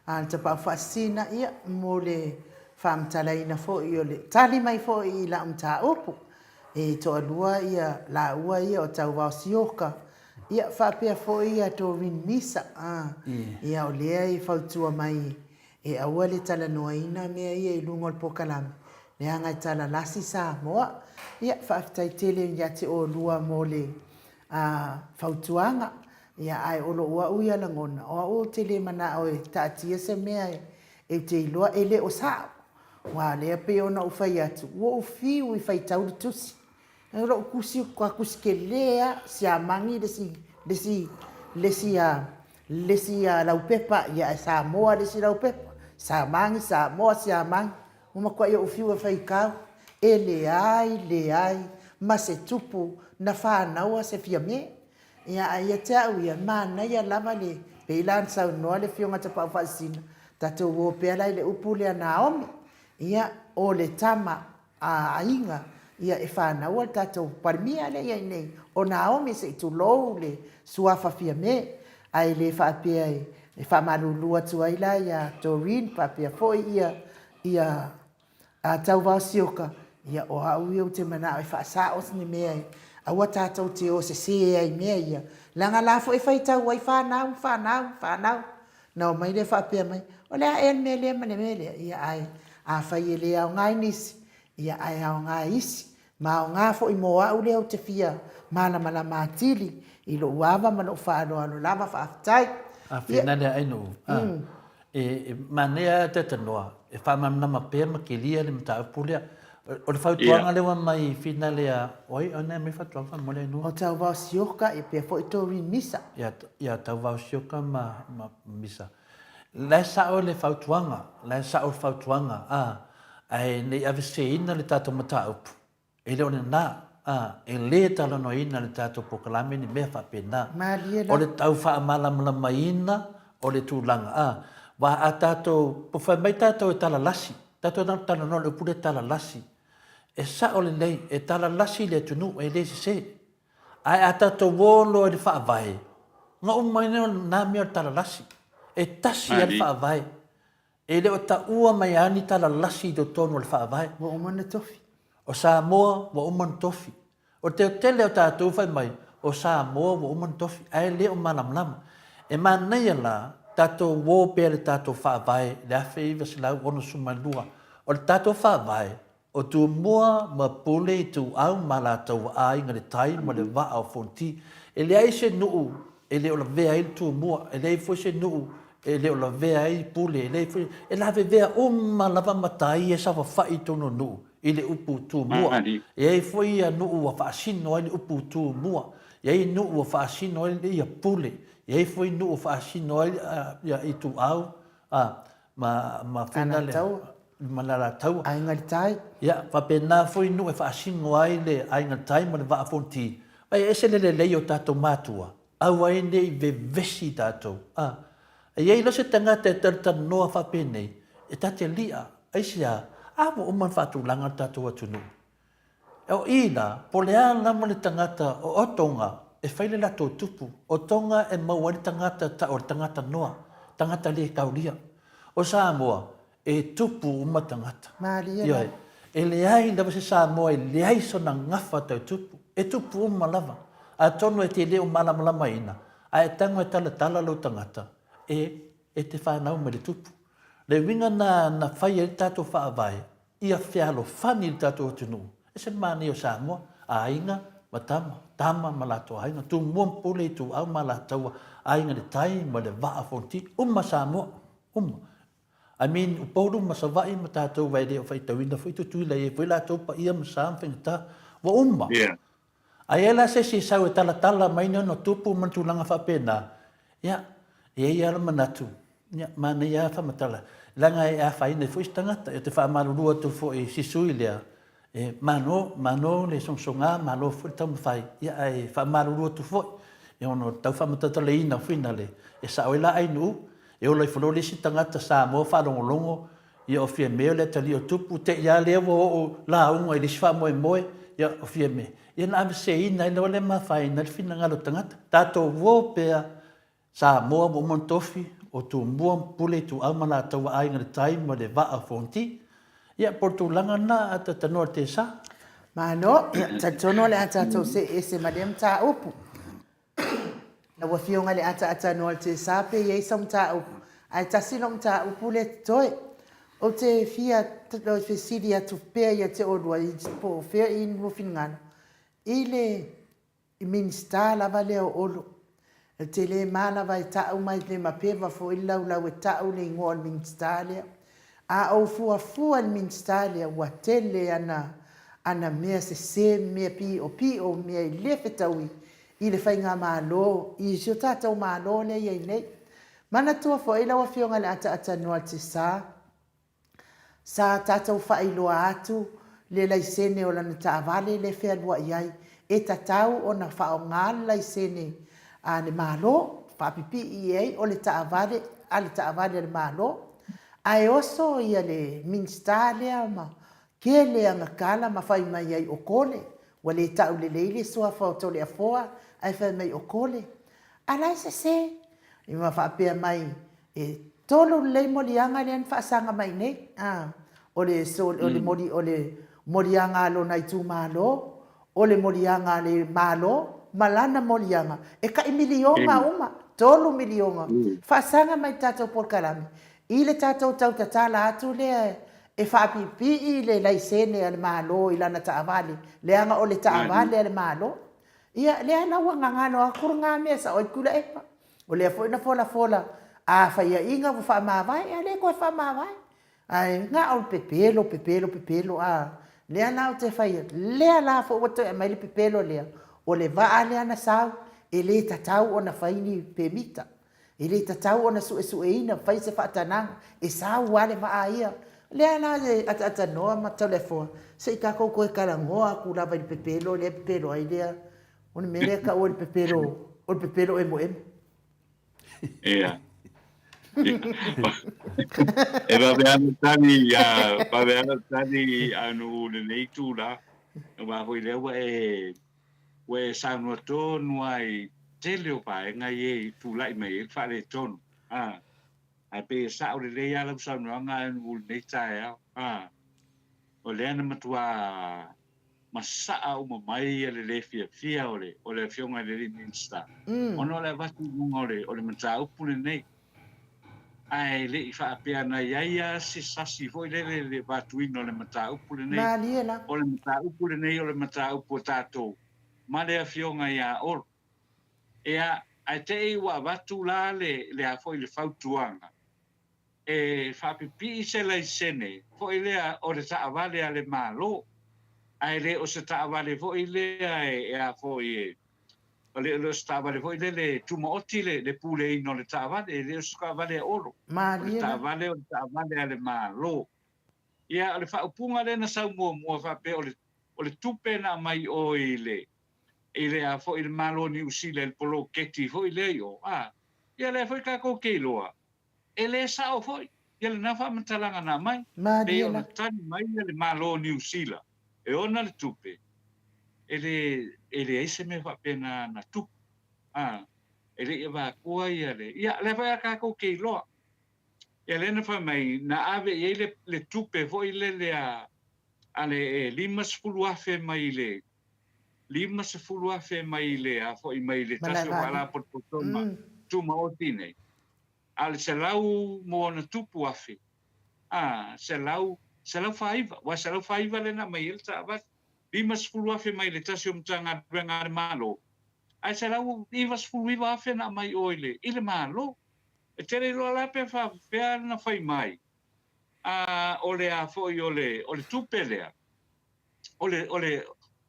Ta pa fasina ia mo le whamtalaina fo i o le. Tali mai fo i la umta upu. E to alua ia la ua ia o tau wao sioka. Ia whapea fo ia to rin misa. Ia o lea i whautua mai. E aua le tala noa ina mea ia i lungo le pokalami. Le anga i tala lasi Samoa. Ia whaftai tele ia te o lua mo le whautuanga. Ia ai olo ua uia langona. O tele mana o e taatia se mea e te iloa e le o sao. Wa lea pe ona ufai atu. Ua ufiu i whai tauru tusi. Ero kusi kwa kuskelea sia mangi lesi laupepa ya Samoa lesi laupepa sa mangi Samoa sia mangi uma kwa yo ufiu fai kau le ai ma se tupu na fa na wa se fia me ya tau ya mana ya lava le pelan sa no le fionga te pa fasina tato wo pela le upule Naomi ya o le tama ainga ia e whanau al tātou parmia le ia nei. O Naomi se tu lou le suafa fia me. Ai le whapea e whamarulua tuaila ia Doreen papea foi ia tau wau sioka. Ia o au iau te mana e whaasaos ni mea e. Aua tātou te o se ai mea ia. Langa lafo e whaitau ai whanau. Nau mai le whapea mai. O lea en mea lea mane mea lea. Ia ai a whai e lea o ngai nisi. Ia ai au ngā isi. Ma o ngā fo i moa au leo te fia. Mana mātili. I lo uawa mana o whaano anu lava whaafitai. A whina lea ainu. Manea te tanoa. E whamamnama pēr ma ke lia le mta upulea. O le whautuanga lewa mai whina lea. Oi, o nea me whatuanga mole anu. O tau wau sioka e pia fo i tori misa. Ia tau wau sioka ma misa. Lai sa o le whautuanga. Lai sa o le whautuanga. Ai nei avise ina le tato mata upu. E leo ne nā. E le tala no ina le tato pokalame ni mea whapena. O le tau whaamalamlama ina o le tūlanga. Wa a tato, po whai mai tato e tala lasi. Tato nā tala no le upure tala lasi. E sa o le nei, e tala lasi le tunu, e le se. Ai a tato wolo e le whaavai. Nga umai neo nā mea tala lasi. E tasi e le whaavai. E leo ta ua mai ani tala lasi do tonu le whaavai. Wa umana tofi. O Samoa wa umana tofi. O te tele o tātou whai mai. O Samoa wa umana tofi. Ai leo manamlama. E manei la tātou wō pēle tātou whaavai. Le awhi iwa si lau ono sumalua. O le tātou whaavai. O tu mua ma pule i tu au ma la tau ai ngare tai ma le wa au fonti. E le ai se nuu. E leo la vea il tu mua. E le ai fo se nuu. E leo la vea i pule, e la vea lava matai e sawa whai tono nuu, i le upu tu mua. E ei foi a nuu wa whaasino ai le upu tu mua. E ei nuu wa whaasino ai le ia pule. E ei foi nuu wa whaasino ai i tu au. ma fina le ma la tau ai ngai tai ya fa pena foi no e fa singo ai le ai nga tai ma le va fonti ai ese le o tato matua au ai nei ve vesi tato e ai lo se tanga te tarta no fa pene e tate lia ai sia mo man fa tu langa tato atu no e o ina po le ana ma le tangata o otonga e faile la to tupu o tonga e mawari tangata ta o tangata noa tangata le kaulia o Samoa e tupu uma tangata Maria e le ai lava se Samoa e le ai sona ngafa tau tupu e tupu uma lava a tono e te leo malama ina a e tango e tala lo tangata e te whanau me le tupu le winga na whai e tato whaavai ia whialo whani le tato tunu e se mani o Samoa a inga tama malato ainga tu muam pule tu au malataua ainga le tai ma le waa fonti Samoa I mean upolu masavai matato vai le fai tawina foi tu le e foi la to pa ia masam fengta wa ai ela se sau e tala mai no tupu mantulanga fa pena ya ia manatu ya mana ia fa matala langa e a fai ne foi tangata e te fa malulu tu foi sisui le e mano le songa malo foi tam fai ya e fa malulu tu foi e ono tau fa matala ina finale e sa oila ai nu e o lai folole si tangata Samoa fa longo ia o fie me le tali o tupu te ia le o la unga i lisfa moe ia o fie me ia na se ina i le ma fai na fina ngalo tangata tato wo pea Samoa mo montofi o tu muam pule tu amana tau ai ngal tai mo le va a fonti ia portu langa na ata tano te sa mano ta tono le ata to se madem ta upu na wa fionga le ata no te sa pe ye som ta upu ai ta silong ta upu le toi o te fia to fe sidia tu pe ya te o i po fe in wo fingan ile i minsta la vale o olo te le mana vai ta o mai le mapeva fo ila ula we ta o le ngol minsta le a o fu al minsta le wa tele ana mea se mea pi o mea i le fetaui i le whainga malo i sio tātou malo le iei nei mana tua fo ila wa fionga le ata noa te sa tātou whailoa atu le laisene o lana taavale le whea lua iai e tatau o na whao ngāle laisene a le malo whapipi i ei o le taavale a le taavale le malo ai oso ia le minsta lea ma ke le angakala ma whai mai ai o kole wa le tau le leile sua whao tole a foa ai whai mai o kole alai se i ma whapea mai e tolo le molianga le an whaasanga mai nei o le molianga lo nai tu malo o le molianga le malo malana molianga e ka i milionga uma tolu milionga whaasanga mai tatou polkarami i le tatou tau tatala atu le e whaapipi i le laisene ale malo i lana taavale le anga o le taavale ale malo ia le ana ua ngangano a kurunga mea sa oi kula epa o le fo ina fola a faia inga fu fa mavai a le ko fa mavai ai nga o pepelo a le ana o te faia le ala fo o te mai le pepelo le o le va ale ana sau e le tatau ona faini pemita e le tatau ona su ina fai se fatana e sau wale va ia le ana ata no ma telefone se ka ko kala ngoa ku lava le pepelo ai le on mere ka o pepelo e moem Ia. E va veana tani anu le nei tu la. Wa hoi le we sa no to no ai tele o pa nga ye tu lai mai fa le ton. Ai pe sa o le ya la sa no nga u nei ta ya. O le ana matua masa o mai le fia o le fionga le minsta. Ono le vatu ngore o le mata upu nei. Ai le fa pe na ia si sasi foi le vatu ino le mata upu nei. Maliela O le mata upu nei o le mata upu tato. Ma le fionga ia or. Ea ai te wa vatu la le a foi le fautuanga. E fa pipi se la sene. Foi le o le ta vale ale malo. Ai le o se ta vale foi le e a foi le stava foi le tuma oti le pule ino le tava le stava le oro le tava le malo ia le fa upunga le na sa mo fa pe o le tupe na mai o ile a fo il malo ni usile il polo keti fo ile yo ia le foi ka ko ke loa ele sa o foi ia le na fa matalanga na mai pe o le tani mai le malo ni usila e ona le tupe ele ese me fa pena na tupe ele ia va kua ia le fa ka ko ke loa ia le na fa mai na ave ia le tupe fo ile le ale lima sepuluh afe mai le lima sepuluh afe mai le a fo i mai le tasio wala por toma tuma otine al selau mo na tupu afe selau faiva wa selau faiva le na mai el tabat lima sepuluh afe mai le tasio mtanga bengar malo ai selau lima sepuluh afe na mai oile ile malo e tere lo la pe fa pe na fai mai ole a fo i ole tupe le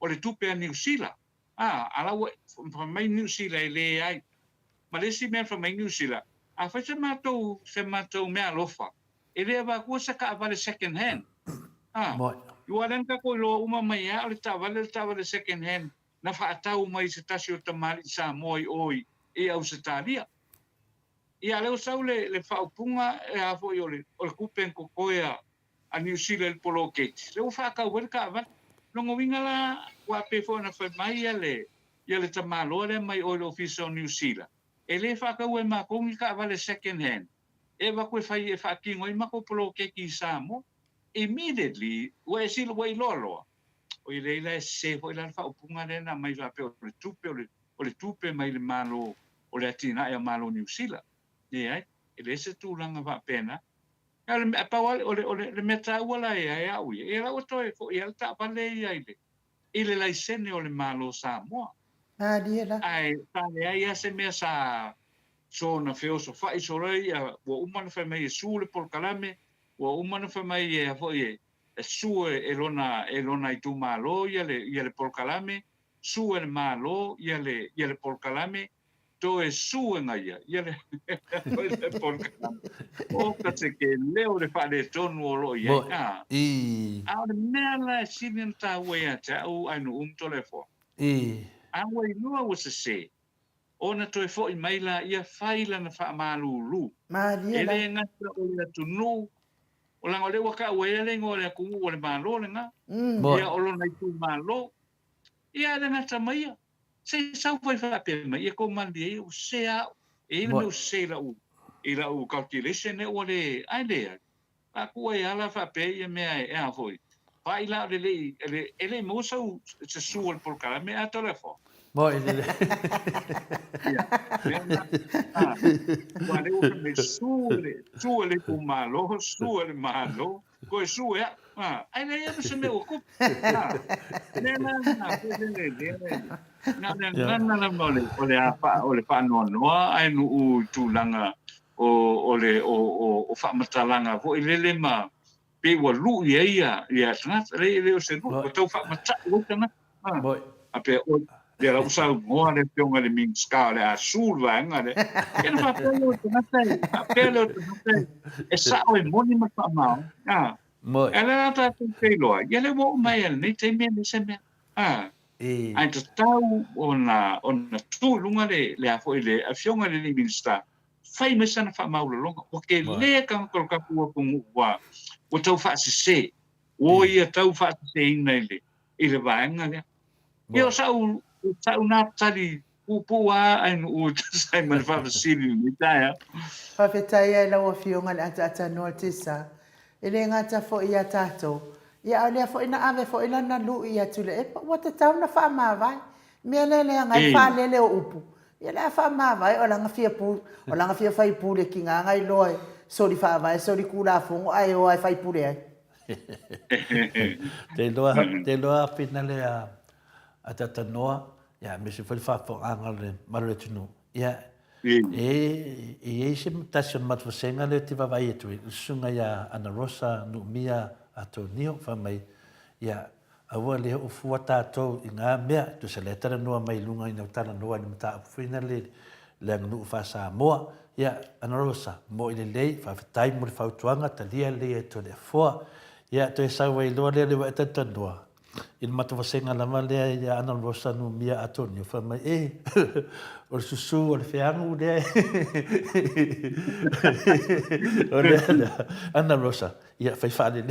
ole tupe a New Zealand. Ala from my New Zealand le ai. Ma le si men from my New Zealand. Fa se matou me alofa. Ele va ko sa ka vale second hand. Yu alen ka ko lo uma mai ole ta vale second hand. Na fa atau mai se tasio tamali sa moi oi e Australia. Ia le usau le fa upunga e a fo ole kupen ko koea a New Zealand polo kate. Le fa ka werka va longo wingala wa pe fo na fa mai le tamalo le mai oil office on New Zealand ele fa ka we ma ko ka vale second hand e va ko fa e fa ki ngoi ma ko polo ke ki samo immediately we sil we lolo o ile le se fo la fa upunga le na mai va pe o le tupe mai le malo o le atina e malo New Zealand ai ele se tu langa va pena Kala pa ole le meta wala ia ui. E la oto e fo ia ta pale ia ile. Ile la isene ole malo Samoa. Diela. Ai ta ia se me sa so na feo so fa iso ia wo umana fa mai su le por kalame wo umana fa mai e fo e su e lona i tu malo ia le por kalame su el malo ia le por kalame to e su nga ia le por kalame o ka se ke leo le fa le tonu o lo ia a le mela sinin ta we ata o anu telefon a we no was se ona to e fo i maila ia faila na fa malulu ele nga o le tunu o la ngole waka we le ngole ku o le malo le nga ia o lo na tu malo ia le na tamai se sa foi fa pe mai ko mandi o se a ele no se la u calculation ne o le ai le a ku e ala fa pe ia me e a foi fa ila ele mo sa se su por cara me a telefon ele Guarda o me suele tu malo ko sue ai le ia se me o ku na ole fa no ai no tu langa o fa matalanga fo ile ma pe wa lu ia tna le o se o tau fa mata o tna a pe o de la usa mo le pionga le min scale a sulva ngale che fa pelo tna e sa o moni ma fa ma ela ta pelo ia le mo mai ni te me se me ai te tau ona tu lunga le a fo ile a fionga le min sta fai me sana fa maula longa o ke le kan ko ka pu ko wa o tau fa se o ia tau fa se inele ile va ngale io sa na tali pu ai no sai man fa se ni ta Fa fetai la o fionga le ata no tisa ele ngata fo ia tato ia ole fo ina ave fo ina na lu ia tule e wa te tau na fa ma vai me le ngai fa le o upu ia la fa ma vai o langa fia pu o langa fia fai pu le kinga ngai loe so di fa vai so di kula fu ai o ai fai pu le ai te loa finale a tata noa ya me se foi fa fo angale mare tunu ya e se tasio mat fo senga le te vai e tu sunga ya ana rosa no mia atonio fa mai ya aua le o fua tātou i ngā mea, tu se le tana noa mai lunga i nau tana noa ni mta apuwhina le nganu wha Samoa, ia ana rosa, mo i le lei, whawhitai mo le whautuanga, ta lia le e to le fua, ia to e sawa i loa le wa e tata noa. I le matu wasenga lama lea ia ana rosa nu mia atoni, o wha mai o le susu, o le whiangu lea, o lea, ana rosa, ia whaiwhale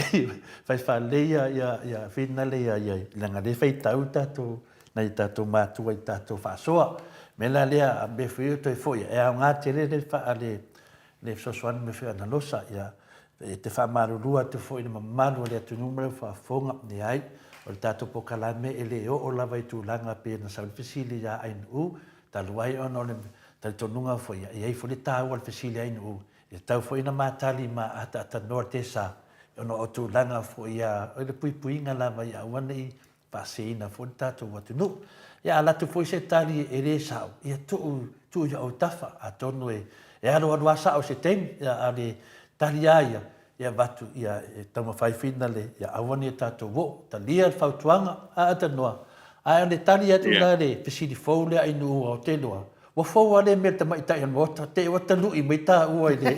ia whina le ia langa le whaitau tātou, nei tātou mātua i tātou whasoa, me la lea me whio toi fwoi, e au ngā tere le wha le sosoani me whio ana rosa, ia te whamarurua te fwoi le mamaru le atu numero whafonga ni ai, o le tātou pokalame e le o lava i tūlanga pe na sauri whisili ia ainu ta luai ona le ta tonunga fwoi, ia i fwoi tāua le whisili ainu ia tau fwoi na mātali ma ata noa te sa, ona o tūlanga fwoi ia, o le puipuinga lava ia wana i whaseina fwoi tātou watunu. Ia ala tu fwoi se tali e le sao, ia tu ia o tafa, a tonu e alo adwa sao se teng, ia ale tali aia, ia watu, ia tama whaifina le, ia awane tātou wo, ta lia whautuanga, a ata noa. A le tali atu la le, pisiri fau le ainu o te loa. Wa fau ale me ta mai tai anota, te wata nui mai tā ua i le.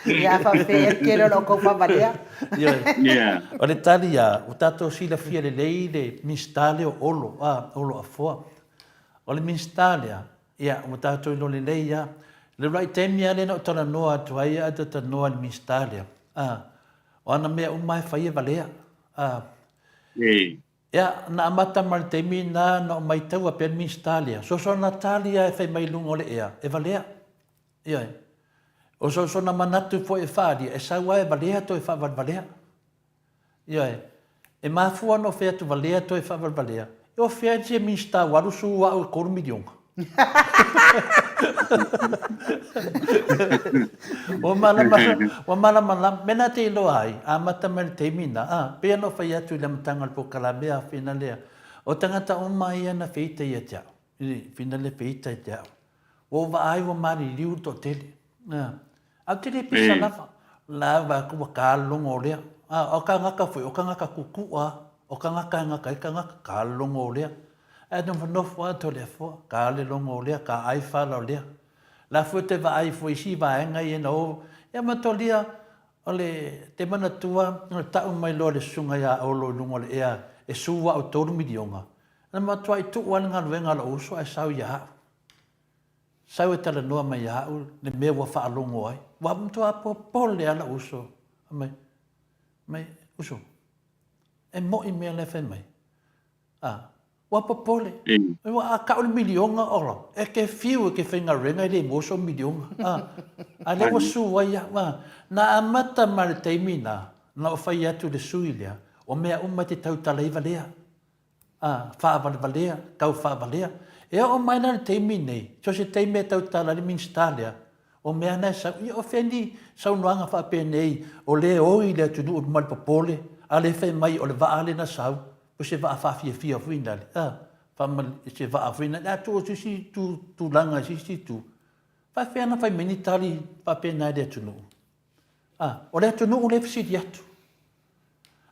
Ia whawhea kero lo kou whamalea. O le tali ia, o tātou sila fia le lei le mistale o olo a fua. O le mistale ia, o tātou ilo le lei ia, le rai temi ale na o tana noa atu ai a ta noa le mistale. O ana mea umai whaia valea. Ia, na amata mara temi na o mai tau a pia mistale. So na talia e whai mai lungo le ea, e valea. Ia, o so na manatu fo e whaari, e saua e valea to e whavar valea. Ia, e mafua no whea tu valea to e whavar valea. E o whea te mista warusu wa o koru milionga. O malama mena te ilo ai a mata mer te mina pe no fai atu le matanga po kalamea fina lea o tangata o mai ana feita ia tia fina le feita tia o va ai o mari liu to tele a te le pisa lava ku ka longo lea o ka ngaka foi o ka ngaka kuku o ka ngaka ka longo lea e no fo to le fo ka le longo lea ka ai fa lo lea la fute va ai foi si va nga ye no ya matolia ole te mana tua no ta mai lo le sunga ya o lo lungo le ya e suwa o toru milionga na matua i tu wan nga venga lo uso ai sau ya sau e tala noa mai ya le me wa fa longo ai wa mtu a popole ala uso mai uso e mo i me le fe mai wa popole wa ka o milionga ora e ke fiu ke fenga renga le moso milionga a le wa su wa ya na amata mar te mina na o fai atu le suilia o mea umate tau talai valea fa valea kau fa valea e o mai na te mine so se te me tau talai min stalia o mea na sa o fendi sa unuanga fa penei o le o ile tu du mal popole ale fe mai o le va ale na sau o se va fa fia fuina fa mal se va fuina tu si tu langa si tu fa fe na fa minitali fa pena de tu no o le tu no o le fisi diatu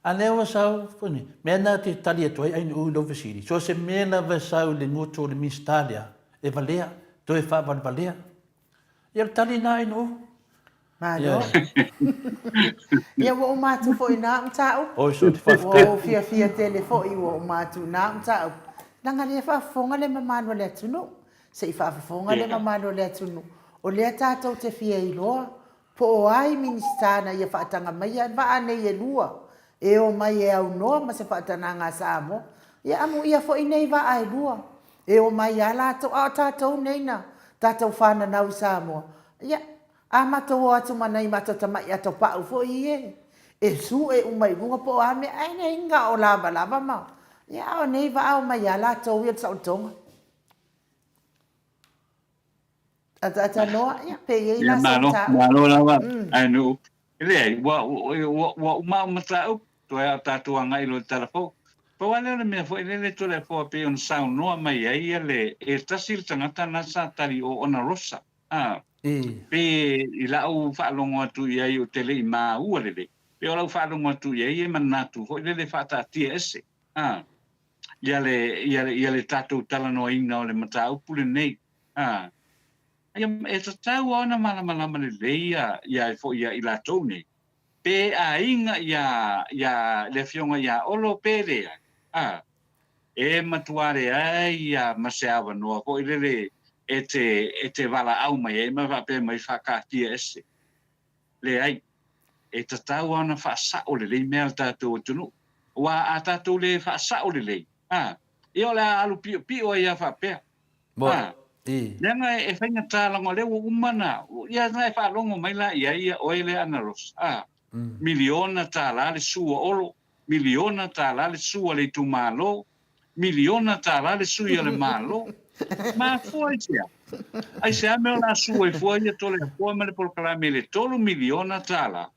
ale o sau funi mena te tali to ai no lo fisi so se mena va sau le moto le mistalia e valea to e fa valea ia tali na no Malo. Ia wo matu fo ina mtau. O so te fa Wo fia telefo i wo matu na mtau. Nanga le fa fonga le mamano le tunu. Se fa fonga le mamano le tunu. O le tatou te fia i loa. Po o ai ministana ia fa tanga mai va ane ye lua. E o mai e au no ma se fa tanga nga samo. Ia amu ia fo ina va ai lua. E o mai ala to a tatou neina. Tatou fana nau samo. Ia amato atu manai mato tamai ato pau fo ie e su e umai bunga po ame ai nei nga o lava ma ya o nei va au mai ala to ia sa tonga ata no ya pe ye la sa malo lava anu ile wa mata to ya tatuanga ilo telefo po wale me fo ile to le fo pe on sound no mai ai le e tasil tangata na sa tali o ona rosa pe i la u fa longo tu ia i o tele i ma u le Pe ora fa lo tu ye manatu fo le fa ta ts ia le tatou talanoa ina o le mataupu lenei ia e tatau ona malamalama lelei ia e foʻi ia i latou nei pe aiga ia le afioga iā olo pe lea e matuare ai ia ma se avanoa foʻi lele e te valaau mai ai ma faapea mai faakatia ese leai e tatau ona faasaʻo lelei mea le tatou atunuu ua a tatou le faasaʻo lelei ia o le a alu piʻopiʻo ai a faapea lenga e whainga tālanga le o umana ia ngai whaalongo mai la ia oe le anaros miliona tāla le sua olo miliona tāla le sua le tumalo miliona tāla le sua le malo ma foi sia ai se ame o la sua e foi ia tole foi ma le polkala me le tolu miliona tāla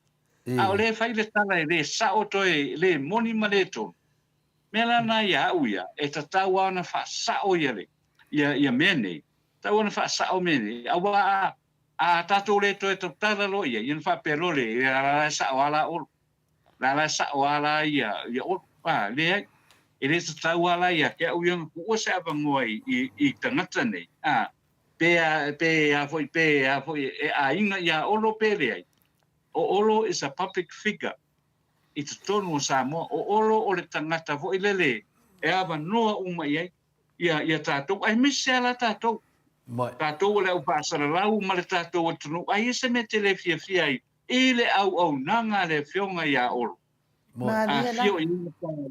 a le fai le tala e le sa o toe le moni ma le tolu me la na ia uia e tatau ana fa sa o ia le ia mene ta ona fa sa o mene a tatou le toe tala lo ia fa pelo le la sa wala o la sa wala ia o le ele tatau ala ia ke uia ku se ava ngoi i tangata nei pe a foi e a inga ia olo pele ai o olo is a public figure i te tonu o Samoa, o olo o le tangata fo i lele, e ava noa uma iai, ia tātou, ai misi ala tātou. Tātou o le au pāsara lau, ma le tātou o tunu, ai ese me te le fia ai, i le au nanga le fionga ia olo. A fio i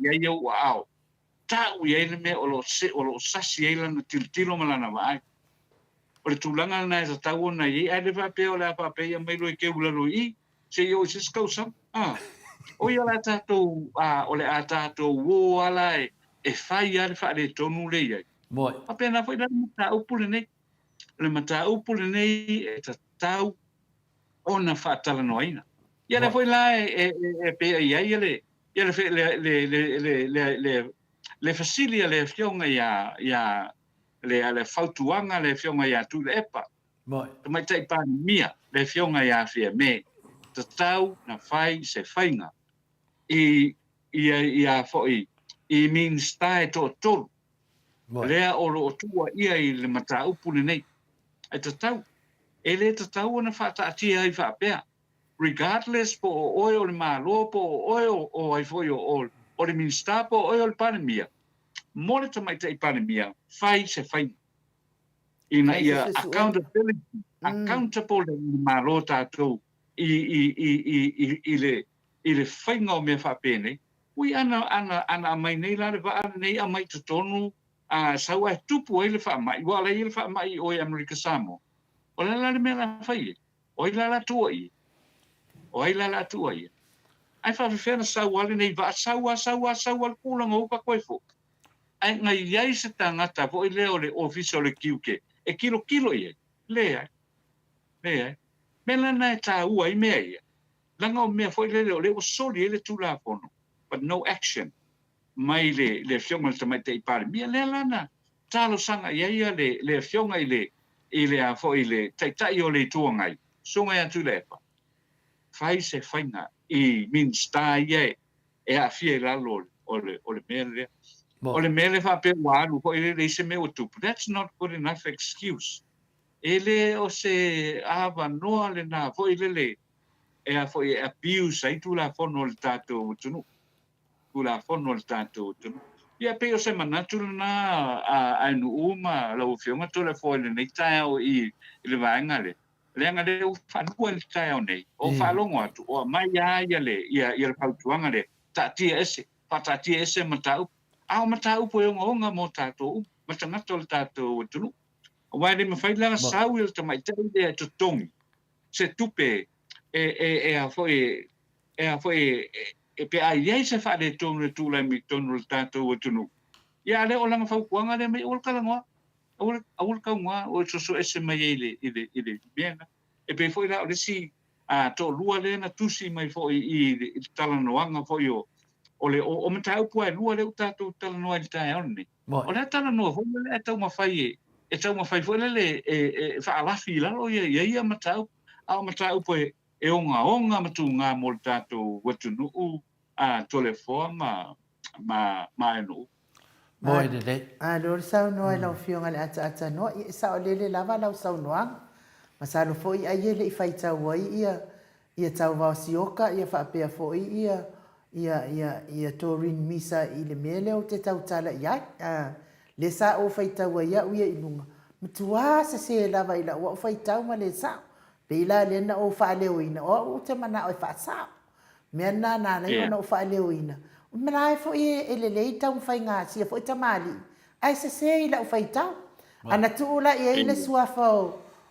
ia ia ua au. Tāu iai le me o lo sasi iai lana tilo malana vai. O le tūlanga na e tātou o na iai, ai le whapea o le apapea mailo i ke ulalo i, se i o i siskausam, o ia la tātou o le a tātou o ala e whai ale wha le tonu le iai. Apena whai la mata upule nei. Le mata upule nei e tātou ona whaatala noaina. Ia le whai la e pea iai le fasilia le fionga ia le whautuanga le fionga ia tu le epa. Tamai tai pandemia le fionga ia fia me. Tātou na whai se whainga. Ia foi i min stai to lea o lo tua ia i le mata upule nei ai tatau ele tatau na fa ta tia ai fa pea regardless po o le malo po o ai foi o le min sta po o le pandemia mo le tamai tai pandemia fai se fai ina ia accountable le malo tatou i le whainga o mea whapene, ui ana mai nei la le vaa nei a mai tutonu sau ai tupu ai le whaamai, wala i le whaamai o i Amerika Samoa. O la le mea la whaie, o i la tua i, o i la tua i. Ai whawhiwhena sau ale nei vaa sau al kulanga uka koe fo. Ai ngai iai se tangata po i leo le office o le kiuke, e kilo i, lea ai. Mela na e tā ua i mea ia. Langa o mea foi le o soli ele tu la fono, but no action. Mai le fionga le tamai te ipare. Mia le lana, talo sanga ia le fionga i le a foi le taitai o le tuangai. Sunga ia tu lepa. Fai se whainga i min sta ia e a fia lalo o le mea le. O le mea le whape waru, ho ele le se mea o tupu. That's not good enough excuse. Ele o se ava noa le na foi le e a foi abuse ai tu la fono le tato tunu tu la fono le tato tunu ia pe o se manatu na a nu uma la o fioma tu le foi le nei tao i le vanga le anga le o fanu le tao nei o falongo atu o mai ia le pautuanga le tatia ese matau a matau po nga mo tato matanga tol tato tunu o vai le mafai la sau il tamai tau de tutongi se tupe e a foi pe ai se fa de tonu tu la mi tonu tanto o tunu ia le o langa fa kuanga le mai o kala ngoa o ka ngoa o so ese mai ile bien e pe foi la o si a to lua le na tusi mai foi i tala noanga foi o le o mata pu ai lua le tato tala noa i tai oni o le tala noa foi le tau ma fai e tau ma fai foi le fa ala fila o ia mata a mata pu e onga matunga mo le tātou watunuu a tole foa ma enu. Mo e le. Lor sau noa lau fionga le ata noa. I sa o lele lava lau sau noa. Masalo fo i aie le i whaitau wai ia tau wao sioka, ia whaapea fo ia torin misa i le mele o te tau tala iai. Le sa o whaitau wai au ia inunga. Mutua sa se lava ila o whaitau ma le sa. Le ila le na o whaaleo ina. O te mana o whaasao. Mea nana na o whaaleo ina. Marae fo e le lei tau whai ngā sia fo i tamali. Ai se ila o whaitau. Ana tuula i le suafa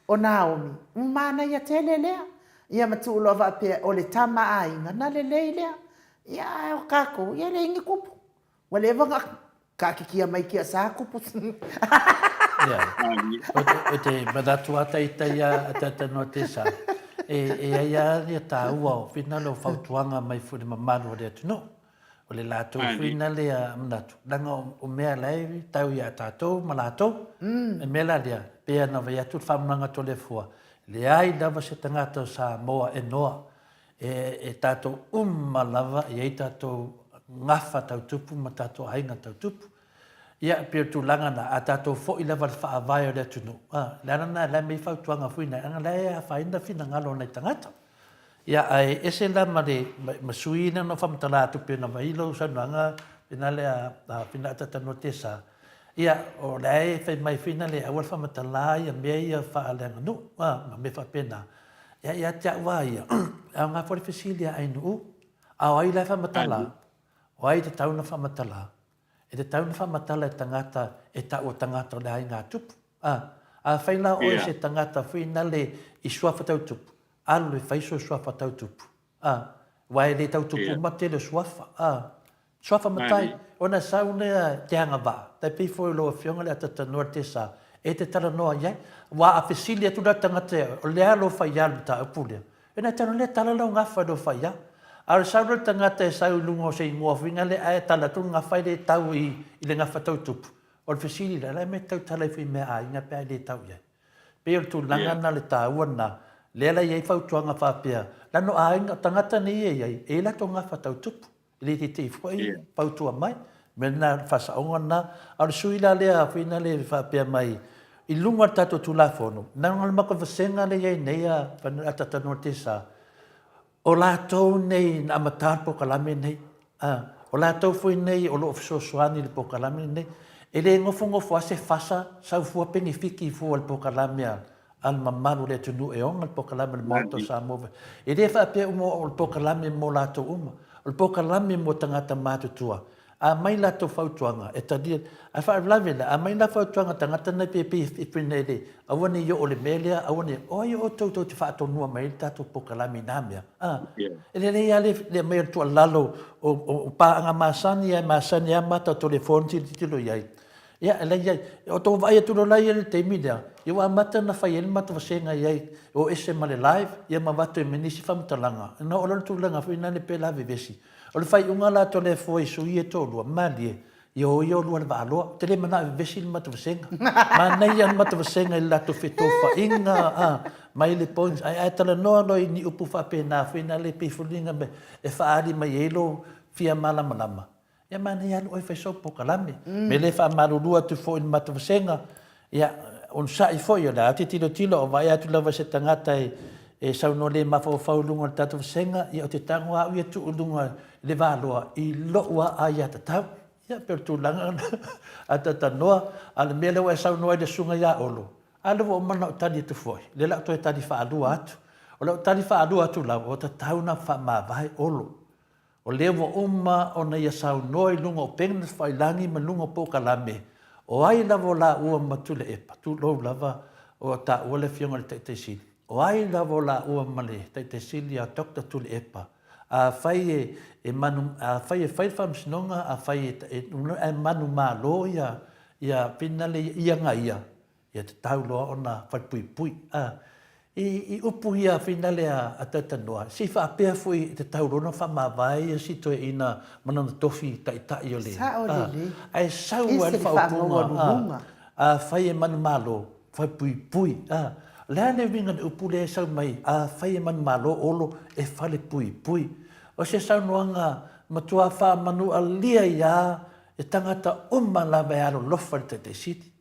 o Naomi. Mana ia tele lea. Ia matuulo wa pe o le tama ainga. Na le lei lea. Ia o kako. Ia le ingi kupu. Wale wanga kakikia mai kia sa kupu. O te madatu ata ita ia atata no te sa. E ia ia ta ua o fina lo fautuanga mai furi mamaru o le atu no. O le lātou whina lea mnatu. Langa o mea lai, tau ia tātou, ma lātou. E mea lea, pēa na vai atu whamunanga to le fua. Le ai lava se tangata o Samoa e noa. E tātou lava, e ei tātou ngafa tau tupu, ma tātou hainga tau tupu. Ia pēr tu langa na, a tātou fo i lava le whaavai o le atu no. Le anana, le mei whautuanga whina, anga le a whainda whina ngalo nei tangata. Ia ai ese la ma suina no famtala tu pena mai lo sananga pena le a pena tata no tesa ia o lai fe mai fina le awal famtala ia me ia fa le no ma me fa pena ia tia wa ia a nga for fisilia ai no a ai la famtala o ai te tau na famtala e te tau na famtala tangata e ta o tangata le ai nga tup a faina o se tangata fina le i sua fa tau tup alu le faiso swafa tau tupu. Wai le tau tupu mate le swafa. Swafa matai, ona saunea te hanga wā. Tai pifo i loa fionga le atata noa te sa. E te tala noa iai. Wā a fesilia tu tangata o le alo whaia le ta apulia. E nai tano le tala lau ngawha do whaia. Ara saura tangata e sau lungo se ingoa whina le ae tala tu ngawhai le tau i le ngawha tau tupu. O le fesilia le me tau tala i whi mea a inga pēi le tau iai. Peo tu langana le ta uana. Lela iai whautuanga whapea. Lano ainga tangata ni iai, e la tonga whatau tupu. Ile te whai, pautua mai. Mena whasaonga na, ar suila lea whina le whapea mai. I lunga tato tu la whono. Nanga mako vasenga le iai neia, whanau atatano te sa. O lātou nei na amatār po kalame nei. O lātou fui nei, o lo ofsosoani le po kalame nei. E le ngofo ase whasa, sau fua pengi whiki fua le po kalame a. Al mamaru le tunu e onga, al pokalame le moto Samoa. E le whaapea umo o le pokalame mo lato uma. O le pokalame mo tangata mātutua. A mai lato whautuanga. E tadia, a whaavlavela, a mai la whautuanga tangata nei pepe i whinele. Awane i o le melea, awane, oi o tautou te whaatonua mai tato pokalame nāmea. E le lea le mea tua lalo o pāanga māsani a mata to le whonti tilo iai. Ia, ele iai, o tō vai atu lai ele te midea. Ia wa mata na whai ele mata wasenga iai, o ese ma le live, ia ma watu e menisi whamutalanga. Ina o lana tūlanga whina le pēla vevesi. O le whai unga la to le fwoi sui e tōlua, mali e, ia o ia o lua le waaloa, te le mana vevesi le mata wasenga. Ma nei an mata wasenga i lato whetofa inga, mai le points, ai tala noa loi ni upu whapena, whina le pifulinga me, e whaari mai elo, fia malama. Ia mana ia lo e whaiso po kalame. Me le wha marurua tu fo in mata wasenga. Ia, on sa i fo i ola, ati tilo o vai atu lawa se tangata e sauno le mawhau lunga tatu wasenga. Ia o te tango au ia tu ulunga le wāloa i loua a ia tatau. Ia, pero tu langa a tatanoa, a le mele wa e sauno e le sunga ia olo. A le o mana o tani tu foi. Le la to e tani whaalua atu. O la o tani whaalua atu lau, o tatau na wha mawai olo. O lewa uma o na ia sau noi lunga o pengna whailangi ma lunga po kalame. O ai lava o la ua matule epa. Tu lou lava o ta ua le fionga le teitesili. O ai lava o la ua ma le teitesili a tokta tule epa. A whai e manu, a whai e whamsinonga, a whai e manu malo ia pinale ianga ia. Ia te tau loa o na whaipui. I upu ia finale a tatanoa. Si whaapea fui te taurona whamawai a si toe ina manana tofi tai o le. Sa o le. Ai sau e whaupunga. A whai e manu malo, whai pui. Lea le vinga le upule e sau mai, a whai man malo olo e whale pui pui. O se sau noanga matua wha manu a lia ia e tangata la vai aro lofa te siti.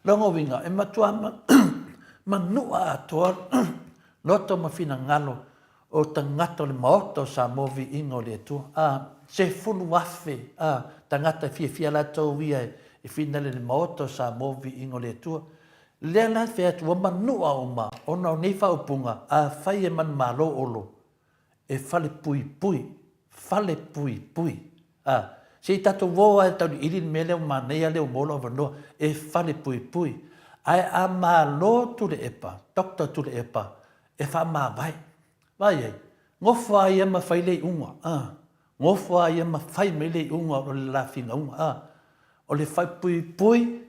Longo vinga, e matua manua atoa loto mawhina ngalo o tangata le maoto sa movi ingo le tu. Se fulu wafe, tangata fia la tau via e fina le maoto sa movi ingo le tu. Lea la fea tua manua o ma, o nao nei whaupunga, a whai e man malo olo, e fale pui pui, fale pui pui. Se i tato woa e tau ni irin me leo ma nei a leo molo wanoa, e fale pui pui. Ai a malo tu le epa, doktor tu le epa, e wha ma vai. Vai ei, ngofa ia ma whai lei unga, ngofa ia ma whai me lei unga o le la finga unga, o le whai pui pui,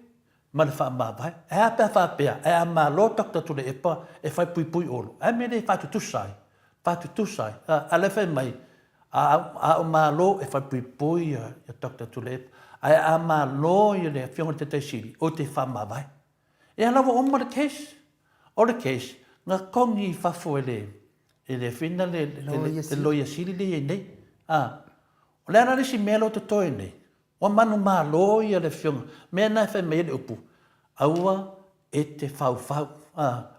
ma le wha ma vai. E a pia wha pia, e a ma lo doktor tu le epa, e whai pui pui olo. E me le whatu tusai, a le whai mai, a o ma lo e whai pui pui a doktor tu le epa, a ma lo i le whionga te te siri, o te wha ma vai. E alawa o ma le case, ngā kongi whafo e le whina le loia siri le e nei. O le ana resi mea lo te toi nei. O manu mā loia le whionga. Mea nai whai mea le upu. Aua e te whau.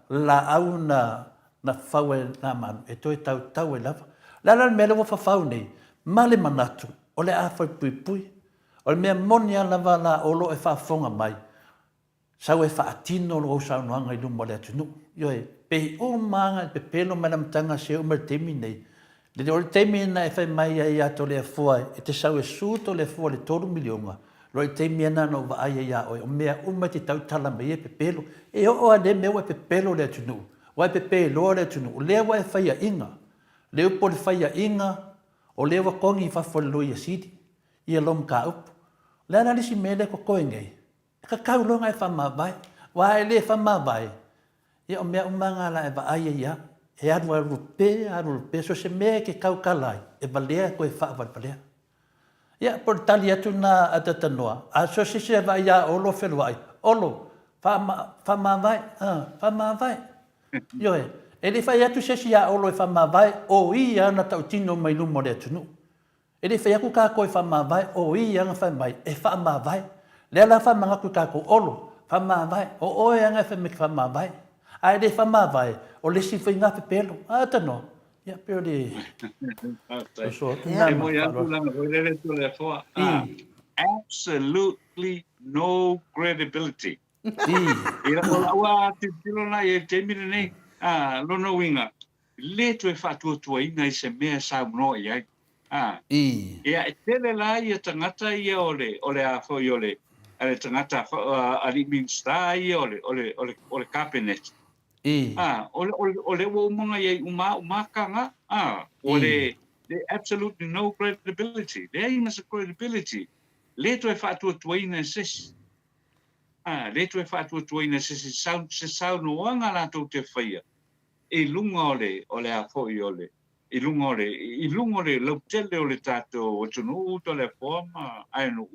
La au na whau e nā manu. E toi tau e lava. La ana mea lewa whawhau nei. Ma le manatu. O le a whai pui pui. O le mea moni a lava la olo e whaafonga mai. Sau e whaatino lo o sau noanga i lumo le atunu. Ioe, pehi o maanga pe pelo manamtanga se o mer temi nei. Le o le temi na e whai mai ai ato le afua e te sau e suto le afua le 3 milionga. Lo le temi ana no wa ai ai oi. O mea uma te tau tala mai e pe pelo. E o ane mea o e pe pelo le atunu. O e pe pelo le atunu. O lea wa e whai a inga. Leo po le whai a inga. O lea wa kongi i whafo le loia sidi. Ia lom ka upu. Lea na lisi mele ko koe ngai. Ka kaulonga e whamawai. Wa e le whamawai. Ia o mea umanga la e wa aia ia. E anu a rupe. So se mea ke kaukalai. E valea koe whaawai valea. Ia por tali atu na atatanoa. A so se se wa ia olo whenua ai. Olo. Whamawai. Whamawai. Ioe. E le whai atu se se ia olo e whamawai. O ia na tau tino mai lumo le atunu. E le whai aku ka koe whamawai. O ia nga whamai. E whamawai. Le ala wha mga ku kako olo, wha mawai, o oe anga wha me wha mawai. Ai le wha mawai, o le si whi ngā pepelo, tano. Ia, pero le... E mo ia tulanga, o le tu le fua. Absolutely no credibility. Ia o ua te tilo na e te mire nei, lono winga. Le tu e whatua tua ina i se mea sa uno i ai. Ia e tele la ia tangata ia ole a foi ole. Ale tangata ali minsta ia ole cabinet. Ole wo monga ia umaka ole they absolutely no credibility. There is credibility. Leto e fatu tuina sis. Leto e fatu tuina sis se no anga la to te faia. E lunga ole a foi ole. I lunga ole lo tele ole tato o tunu to le forma ai no.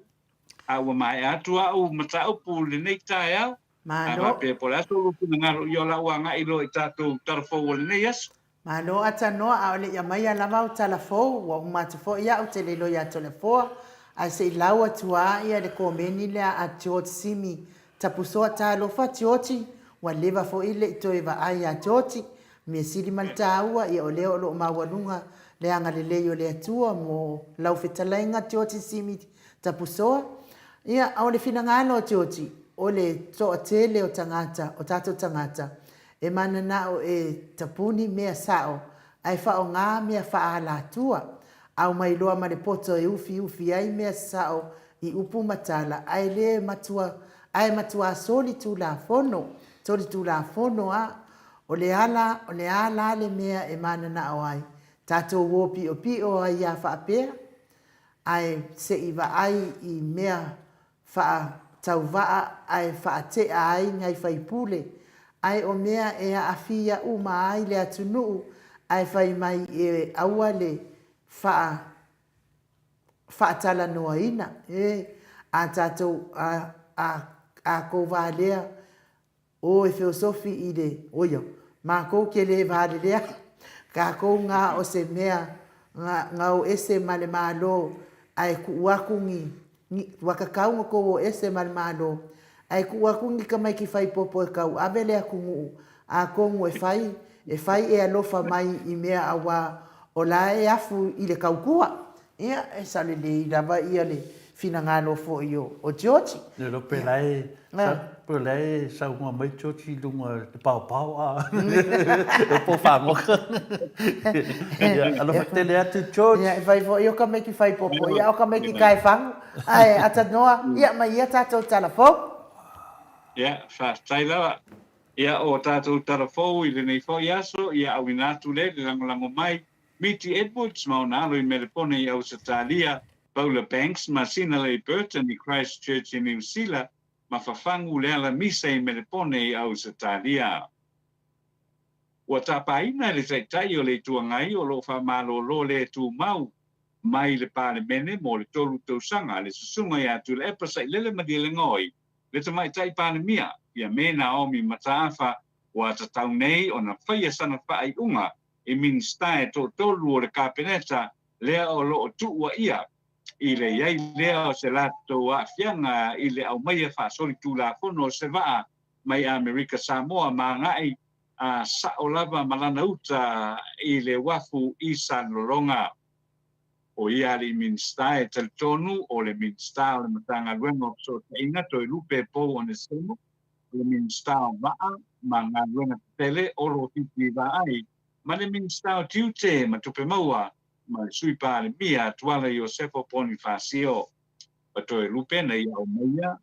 Awa mai atua o matau pu le nei tai au. Ma pe po la to ku ngaro yo la wanga i lo tato tarfo o le nei as. Malo atanoa a ole ia mai ala mau talafo wa umatafo ia o te lelo ia telefo a se laua tua ia le komeni le a George Simi tapusoa talo fa George wa leva fo ile to eva ai a George me sili maltaua ia ole o lo mawalunga le anga le leyo le atua mo lau fetalainga George Simi tapusoa ia ole finangalo George ole to tele o tangata o tato tangata e mana na o e tapuni mea sao ai whao ngā mea wha ala tua au mai loa ma le poto e ufi ai mea sao i upu matala ai le matua soli tu la fono a o le ala le mea e mana na o ai tato wo pi o ai a wha apea ai se iwa ai i mea wha tauvaa ai wha te ai ngai whaipule ai o mea e a afia uma ai le atunuu ai whai mai e aua le whaatala noa ina a tātou a kou wālea o e filosofi i le oio ma ko ke le vale le ka ko nga o se mea nga o ese male malo ai ku wakungi wakakau ko o ese male malo ai ku wakungi ka mai ki fai popo e kau avele aku a ko e fai e alofa mai i mea awa o la e afu i le kaukua ia e sale le lava ia le fina ngalo fo io o George ne lo pelai sa uma mai chochi lunga pau pau a po fango ya alo tele atu George ia vai fo io ka me ki fai popo ia o ka me ki kai fang ai ata noa ia mai ia tato telefon ia fa taila ia o tato telefon i le nei fo ia so ia awina tu le lango mai Miti Edwards maunalo i melepone i Australia Paula Banks ma Sinalei Burton i Christchurch i New Zealand ma fafangu le ala misa i melepone i Australia. Ua tapaina le taitai o le tuangai o lo fa malo lo le tu mau mai le pale mene mo le tolu tausanga le susunga ia tu le epasa i lele madile ngoi le tamai tai pale mia ia mena omi mataafa ua tatau nei o na whaia sana whaai unga i minstae to tolu o le kapeneta lea o lo o tuua ia i le iai lea o se lato a fianga i le au maia whaasori tu la fono se waa mai Amerika Samoa ma ngai a saolava malana uta i le wafu i San Loronga o ia li minstae tel tonu o le minstae o le matanga luenga so te inga to i lupe po o ne semo le minstae waa ma ngā luenga tele o lo titi wa ai ma le minstae tiute ma tupe maua ma sui pa le mia tuala Iosefo Bonifacio pa to i lupe na ia o maia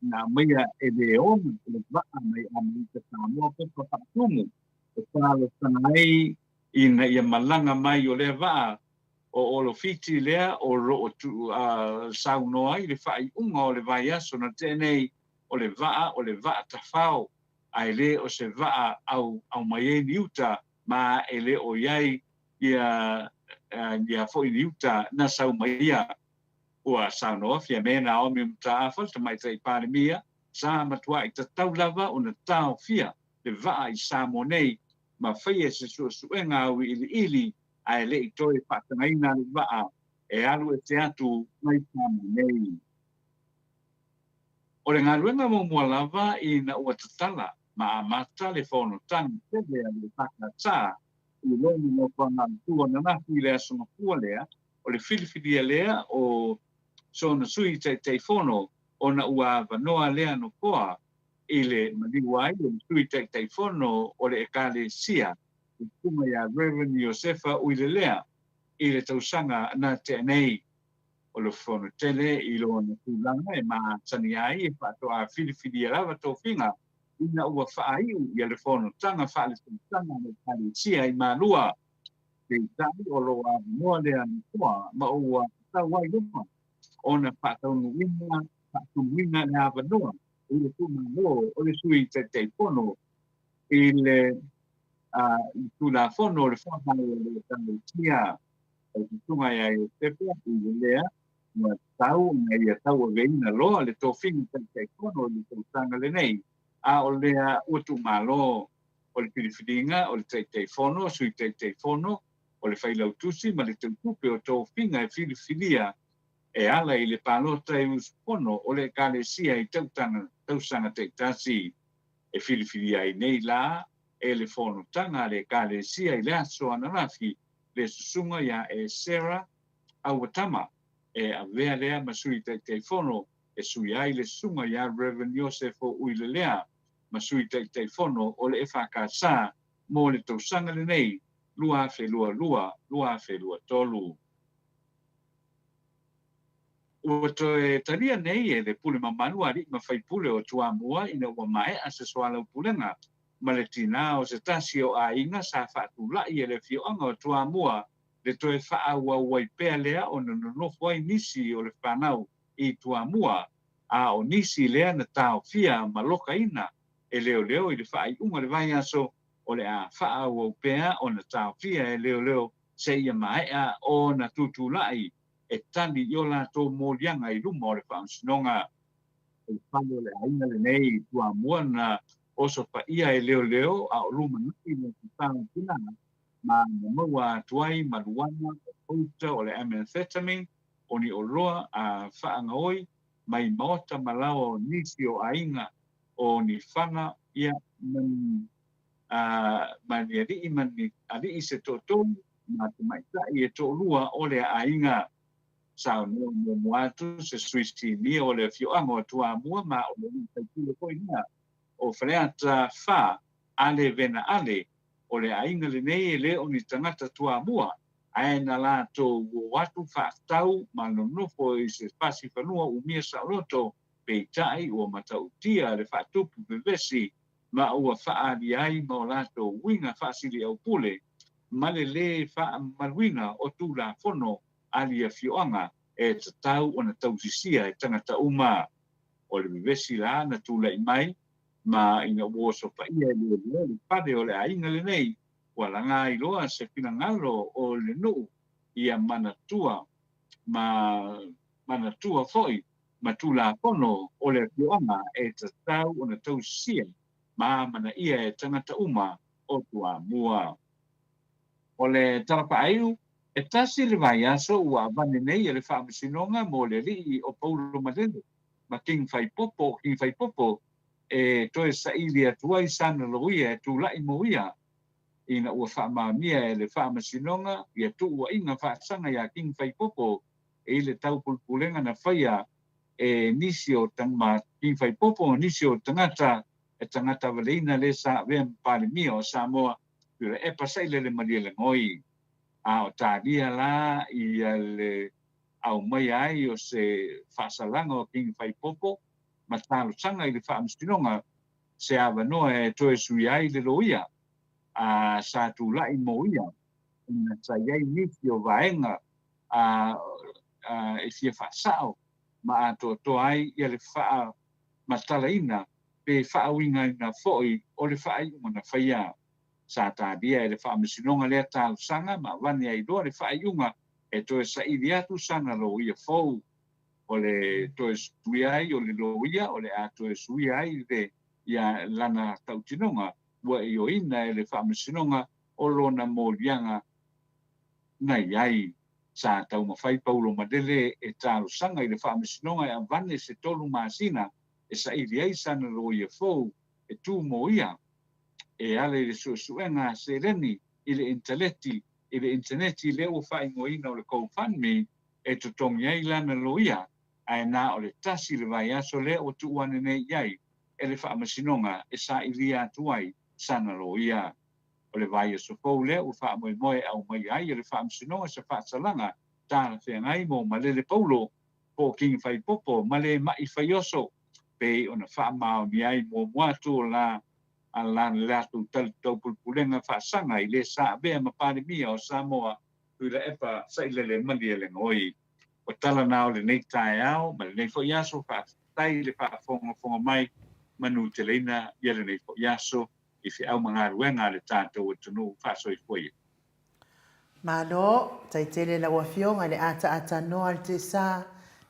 na maia e le oma le waa mai Amerika Samoa pe papatumu e whalo sanai ina ia malanga mai o le waa o lo fiti lea o ro o tu saunoa i le whai unga o le vai aso na tenei o le waa tafao ai le o se waa au mai e niuta ma e le o iai ia fo i niuta na sau maia ua saunoa fia mena o mi mtaafa ta mai tai pare mia sa matua i tatau lava o na tau fia le waa i Samonei ma whaia se suenga au ili ai le i toi whatangaina le waa e alu e te atu mai Samonei. O le ngā ruenga mo mua lava i na ua tatala ma amata le whono tangi tebe a le whakatā i loni no whanga tua na nahi lea sona kua lea o le whiliwhilia lea o sona sui te whono o na ua vanoa lea no koa i le maliwai o le sui te whono o le ekale sia i kuma ya Reverend Josefa Uilelea i le tausanga na te nei o le whono tele i lo na tūlanga e maa tani ai e whato a whiliwhili e rawa tō whinga i na ua whaaiu i le whono tanga whaale tausanga na kale sia i maa lua te tai o lo a noa lea ni toa ma ua tawai luma o na whataunu winga na avanoa i le tūma lo o le sui te whono i le tūla whono o le whahai o le kale sia o te tunga ia i o tepa i le lea ma tau na ia tau a veina loa le tō whinga te kono o le tautanga le nei a o lea utu malo o le whiriwhiringa o le te whono sui te whono o le whailau tusi ma le tautupe o tō whinga e whiriwhiria e ala i le palota e uspono o le kale sia i tausanga te tasi e whiriwhiria i nei la e le whono tanga le kale sia i le aso anarafi le susunga ia e Sarah Awatama e a vea lea masui te whono e sui ai le sunga ia Reverend Josefo Uilelea masui te whono o le whakasa mo le tausanga le nei lua fe lua tolu. Ua toe taria nei e le pule mamanu ari ma fai pule o Tuamua ina ua mae a se soala upulenga ma le tina o se tasi o a inga sa whaatulai e le fioanga o Tuamua le toe wha ua waipea lea o na nofo ai nisi o le whanau i Tuamua a o nisi lea na tau fia ma loka ina e leo i le wha ai unga le vai aso o le a wha ua upea o na tau fia e leo se ia maea o na tutulai e tani i o la tō mōlianga i luma o le whaansinonga. e whalo le ainga le nei tua mua na oso pa ia e leo a o luma naki na ki tāna tinana ma na maua tuai maluana o pouta o le amethatamine o ni o roa a whaanga oi mai maota malawa o nisi o ainga o ni whanga ia man mani ali mani ali se toto ma te mai tai e to lua o le ainga sa no moatu se suisi ni o le fio anga o tua mua ma o le tai ko ina o freata fa ale vena ale o le ainga le nei le o ni tangata tua mua ai na la to watu fa tau ma no no fo i se spasi fa no o mia sa roto pe tai o matau tia le fa tupu pe vesi ma ua whaari ai ma o lato winga whaasili au pule, ma le wha marwina o tū la whono ali a fioanga e te tau o na tausisia e tangata uma o le vivesi la na tūla i mai, ma ina uoso pa ia le pade o le ainga le nei, wala ngā i loa se pina ngalo o le nuu ia manatua, ma manatua foi, ma tū la whono o le fioanga e te tau o na tausisia mana ia e tangata uma o tua mua. O le tarapa aiu, e tasi le vai aso ua vane nei e le whaamasinonga mo le rii o Paulo Malele. Ma king fai popo, e toe sa ili atua i sana loia e tu lai mo ia. Ina ua whaamamia e le whaamasinonga, ia tu ua inga whaasanga ia king fai popo, e le tau pulpulenga na whaia e nisi o tangma king fai popo, nisi o tangata e tangata waleina le sa vea mpare mia o Samoa, pira e pasai le maria le ngoi. A o tādia la i le au mai ai o se whaasalanga o King Whaipopo, ma tālo sanga i le whaamstinonga, se awa noa e toe sui ai le loia, a sa tu lai mo ia, ina sa iei niti o vaenga, e fia whaasao, ma a to ai i le wha matalaina, pe whaawinga na foi o le whaaiunga na whaia sa tādia e le whaamisinonga lea tālu sanga ma wani ai doa le whaaiunga e toe sa ili atu sana lo ia fou o le toe sui ai o le lo ia o le a toe sui ai le ia lana tautinonga ua i o ina e le whaamisinonga o lona mōlianga nai ai sa tau mawhai Paulo Madele e tālu sanga i le whaamisinonga e a vane se tolu masina e sa ili ai sana lo ia fou e tū mo ia e ale le suenga se reni i le interneti le o whai ngoina o le GoFundMe e tutongi ai lana lo ia ai nā o le tasi le vai aso le o tuwane nei iai e le whaamasinonga e sa ili atu ai sana lo ia o le vai aso fau le o whaamoe au mai ai e le whaamasinonga sa whaasalanga tāna whengai mo Malele Paulo po King Whaipopo male mai whaioso pe ona whaamao ni ai mo muatu la ala latu tau pulpulenga whaasanga i le sa bea mapandemia o Samoa ui la epa sa i le mani e le ngoi. O tala nao le nei tae au, ma le nei fo iaso whaatai le whaafonga mai manu te leina i le nei fo iaso i fi au mga ruenga le tātou o tunu whaaso i fwoi. Malo, tai tele la wafionga le ata noa al te sa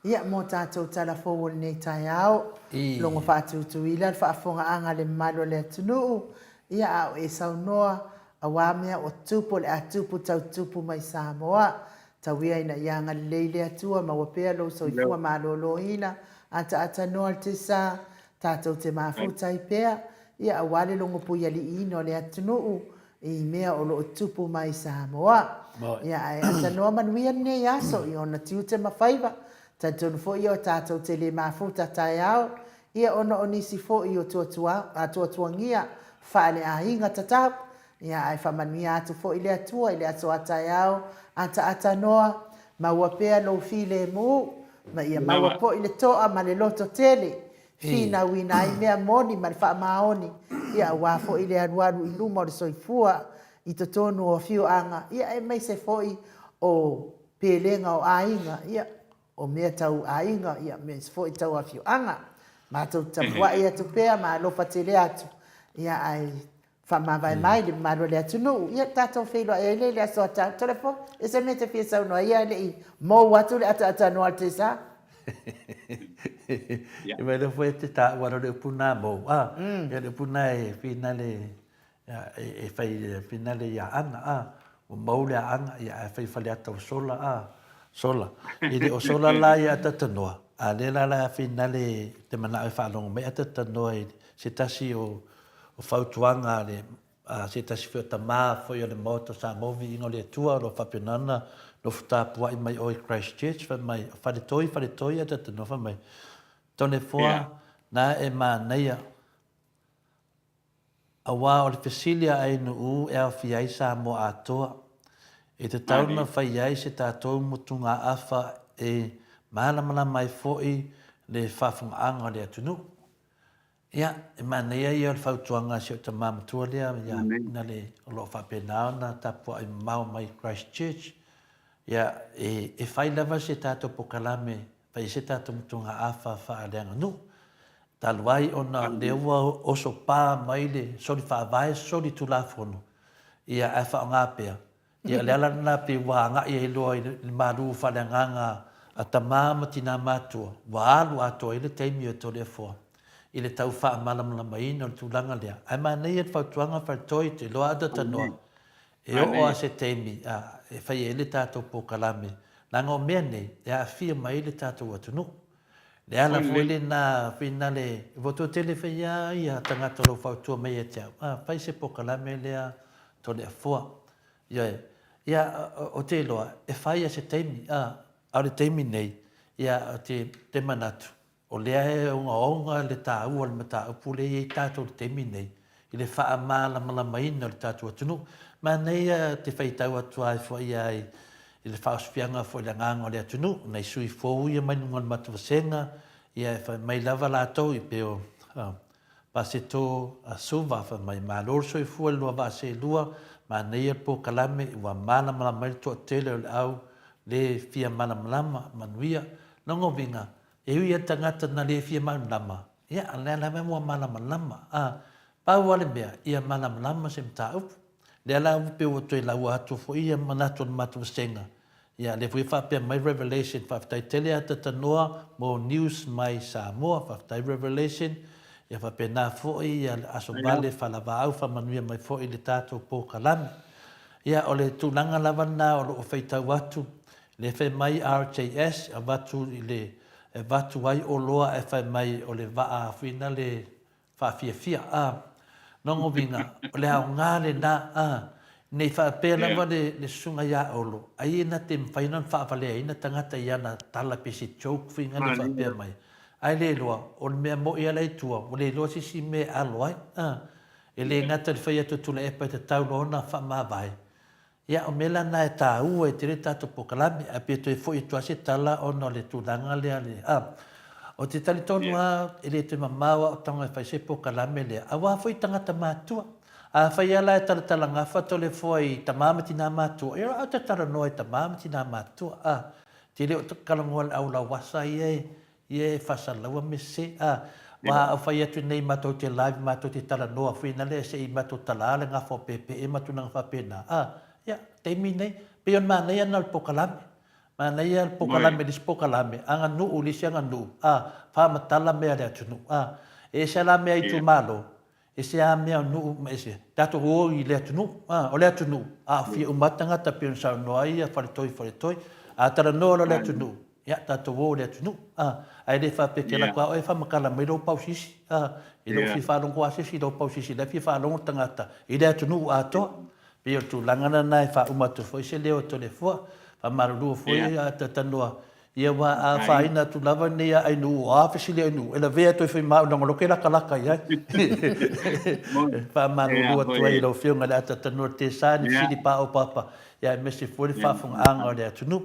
ia mo tātou tala fōu nei tai au, longo whaatutuila, whaafonga anga le malo le atunu, ia au e saunoa, a wāmea o tupo le atupu tau tupu mai Samoa, tau ia ina ianga leile atua, ma wapea lo soifua malo lo ina, ata noa al te sa, tātou te mafuta i pea, ia a wale longo puia li ino le atunu, i mea o lo tupu mai Samoa. Ia ai ata noa manuia ne yaso, i ona tiu te mawhaiva, Tantonu fo i o tātou te le mafuta tai au, ia ono o nisi fo i o tuatuangia whaale a hinga tatau, ia ai whamania atu fo i le atua, i le atua tai au, ata noa, maua pea lo file mu, ma ia maua po i le toa ma le loto tele, fina wina i mea moni ma le wha maoni, ia wafo i le aruaru i luma o le soifua, i to tonu o fiu anga, ia e mai se fo i o pelenga o a hinga, ia o mea tau ainga, ia mea sifo i tau a fiu anga. Ma tau tapua ia tu pea, ma lofa te le atu. Ia ai whamawai mai, le maro le atu nu. Ia tātou whilo e le aso ata telefo. E se me te fia sau noa ia le i. Mou atu le ata noa te sa. I mai le foi te ta wa le puna mo. Ya le puna e finale e fai finale ya ana o mau le ana ya fai fale ata o sola sola. I le o sola la ya tata noa. A le la finale te mana e fa longo me tata noa se tasi o fautuanga le se tasi fio tama foi o le moto sa movi ingo le tua lo fapenana lo futa pua i mai o Christchurch fa mai fale toi tata noa fa mai. Tone foa na e maneia a wā o le fesilia ai no u e a fiai sa mo atoa. E te tauna whai ai se tātou mutunga awha e malamala mai fo'i le whawhungaanga le atunu. Ia, e maneia i o le whautuanga se o ta mamatua lea, ia, na le o lo whapenao na tapua i mau mai Christchurch. Ia, e whai lava se tātou pokalame, whai se tātou mutunga awha whaaleanga nu. Taluai ona leua oso pā mai le sori whaavae sori tu la fono. Ia e whaonga pia. Ia leala na pe wā ngai e loa i le maru whaleanganga a ta māma tina mātua. Wā alu atoa i le teimi o to le fua. I le tau wha malamala mai no le tūlanga lea. Ai mā nei e whautuanga whaitoi te loa ada tanoa. E o a se teimi e whai e le tātou pōkalame. Nanga o mea nei e a whia mai le tātou atunu. Le ala fuele na finale voto tele feia ia tangata lo fautua mai e te au. Pai se pokalame lea to le fua. Ia o te loa e whai a se teimi. Au le teimi nei ia te manatu. O lea e onga le tā ua le mata upu le i tātou le teimi nei. I le wha amala malamaina le tātou atunu. Ma nei te whaitau atua e fwai ai. I le whaosfianga fo le nganga o le atunu, nei sui fōu ia mai nunga le matuwasenga, ia e mai lava lātou i peo paseto a suva, wha mai mālor soi fua lua vase lua, ma nei e po kalame i wa mālamala mai toa tele o le au, le fia mālamalama, manuia, nongo vinga, e ui e tangata na le fia mālamalama, ia alea la me mua mālamalama, pau wale mea, ia mālamalama se mta upu, le ala upe o toi lau atu fo ia manatu na matuwasenga, ia le fui whapea mai Revelation, whaftai tele ata tanoa mo news mai Samoa, whaftai Revelation, ia whapea nā fo ia aso vale whalawa au whamanuia mai fo i le tātou pō kalame. Ia o le tūlanga lava nā o lo whaitau atu, le whai mai RJS, a watu i le watu ai o loa e whai mai o le waa whina le whawhiawhia. Nongo vinga, o le hao ngā le nā, nei whaapea lava le sunga ia olo. Ai ena te mwhainan whaapalea, ina tangata i ana tala pesi choke whina le whaapea mai. Ai le loa, o le mea mo ia lei tua, o le loa sisi me alo ai. E le ngata le whai atu tula epa te tau loona wha maa vai. Ia o mela na e tā ua e tere tātou pokalame, a pia toi fo i tuase tala o no le tūlanga lea le. O te tali tonu e le te mamawa o tanga e whai se pokalame lea. A wā fo i tangata mātua. A whai ala e tala ngā whato le fo i tamamati nā mātua. E au te tara noa i tamamati nā mātua. Te leo te kalangoa le au la wasa i e whasalaua me se. Wā au whai atu nei mātou te live mātou te tala noa. Whina le se i mātou tala ale ngā wha pepe e mātou nang whapena. Ia, teimi nei. Peon mā nei ana le pokalame. Mā nei al pokalame lis pokalame. Anga nuu lisi anga nuu. Whamatala mea le atunu. E se la mea i tu malo. E se a mea nuu me se. Tato ho i le atunu. O le atunu. Fia umatanga ta peon sa noa i a whaletoi. Tara noa le atunu. Ia, tato ho le atunu. Ai le whapekela kua o e whamakala mai lo pausisi. I lo fi whalongo asisi lo pausisi. Le fi whalongo tangata. I le atunu atoa. Peo tu langana nai wha umatu foi se leo to le fua. Wha maruru foi a tatanoa. Ia wa a whaina tu lava nei a ainu. A whisili ainu. E la vea toi whi mau nangolo ke laka laka ia. Wha maruru atu ai lo whiunga le a tatanoa te sāni whili pa o papa. Ia mesi fuori whafunga anga o le atunu.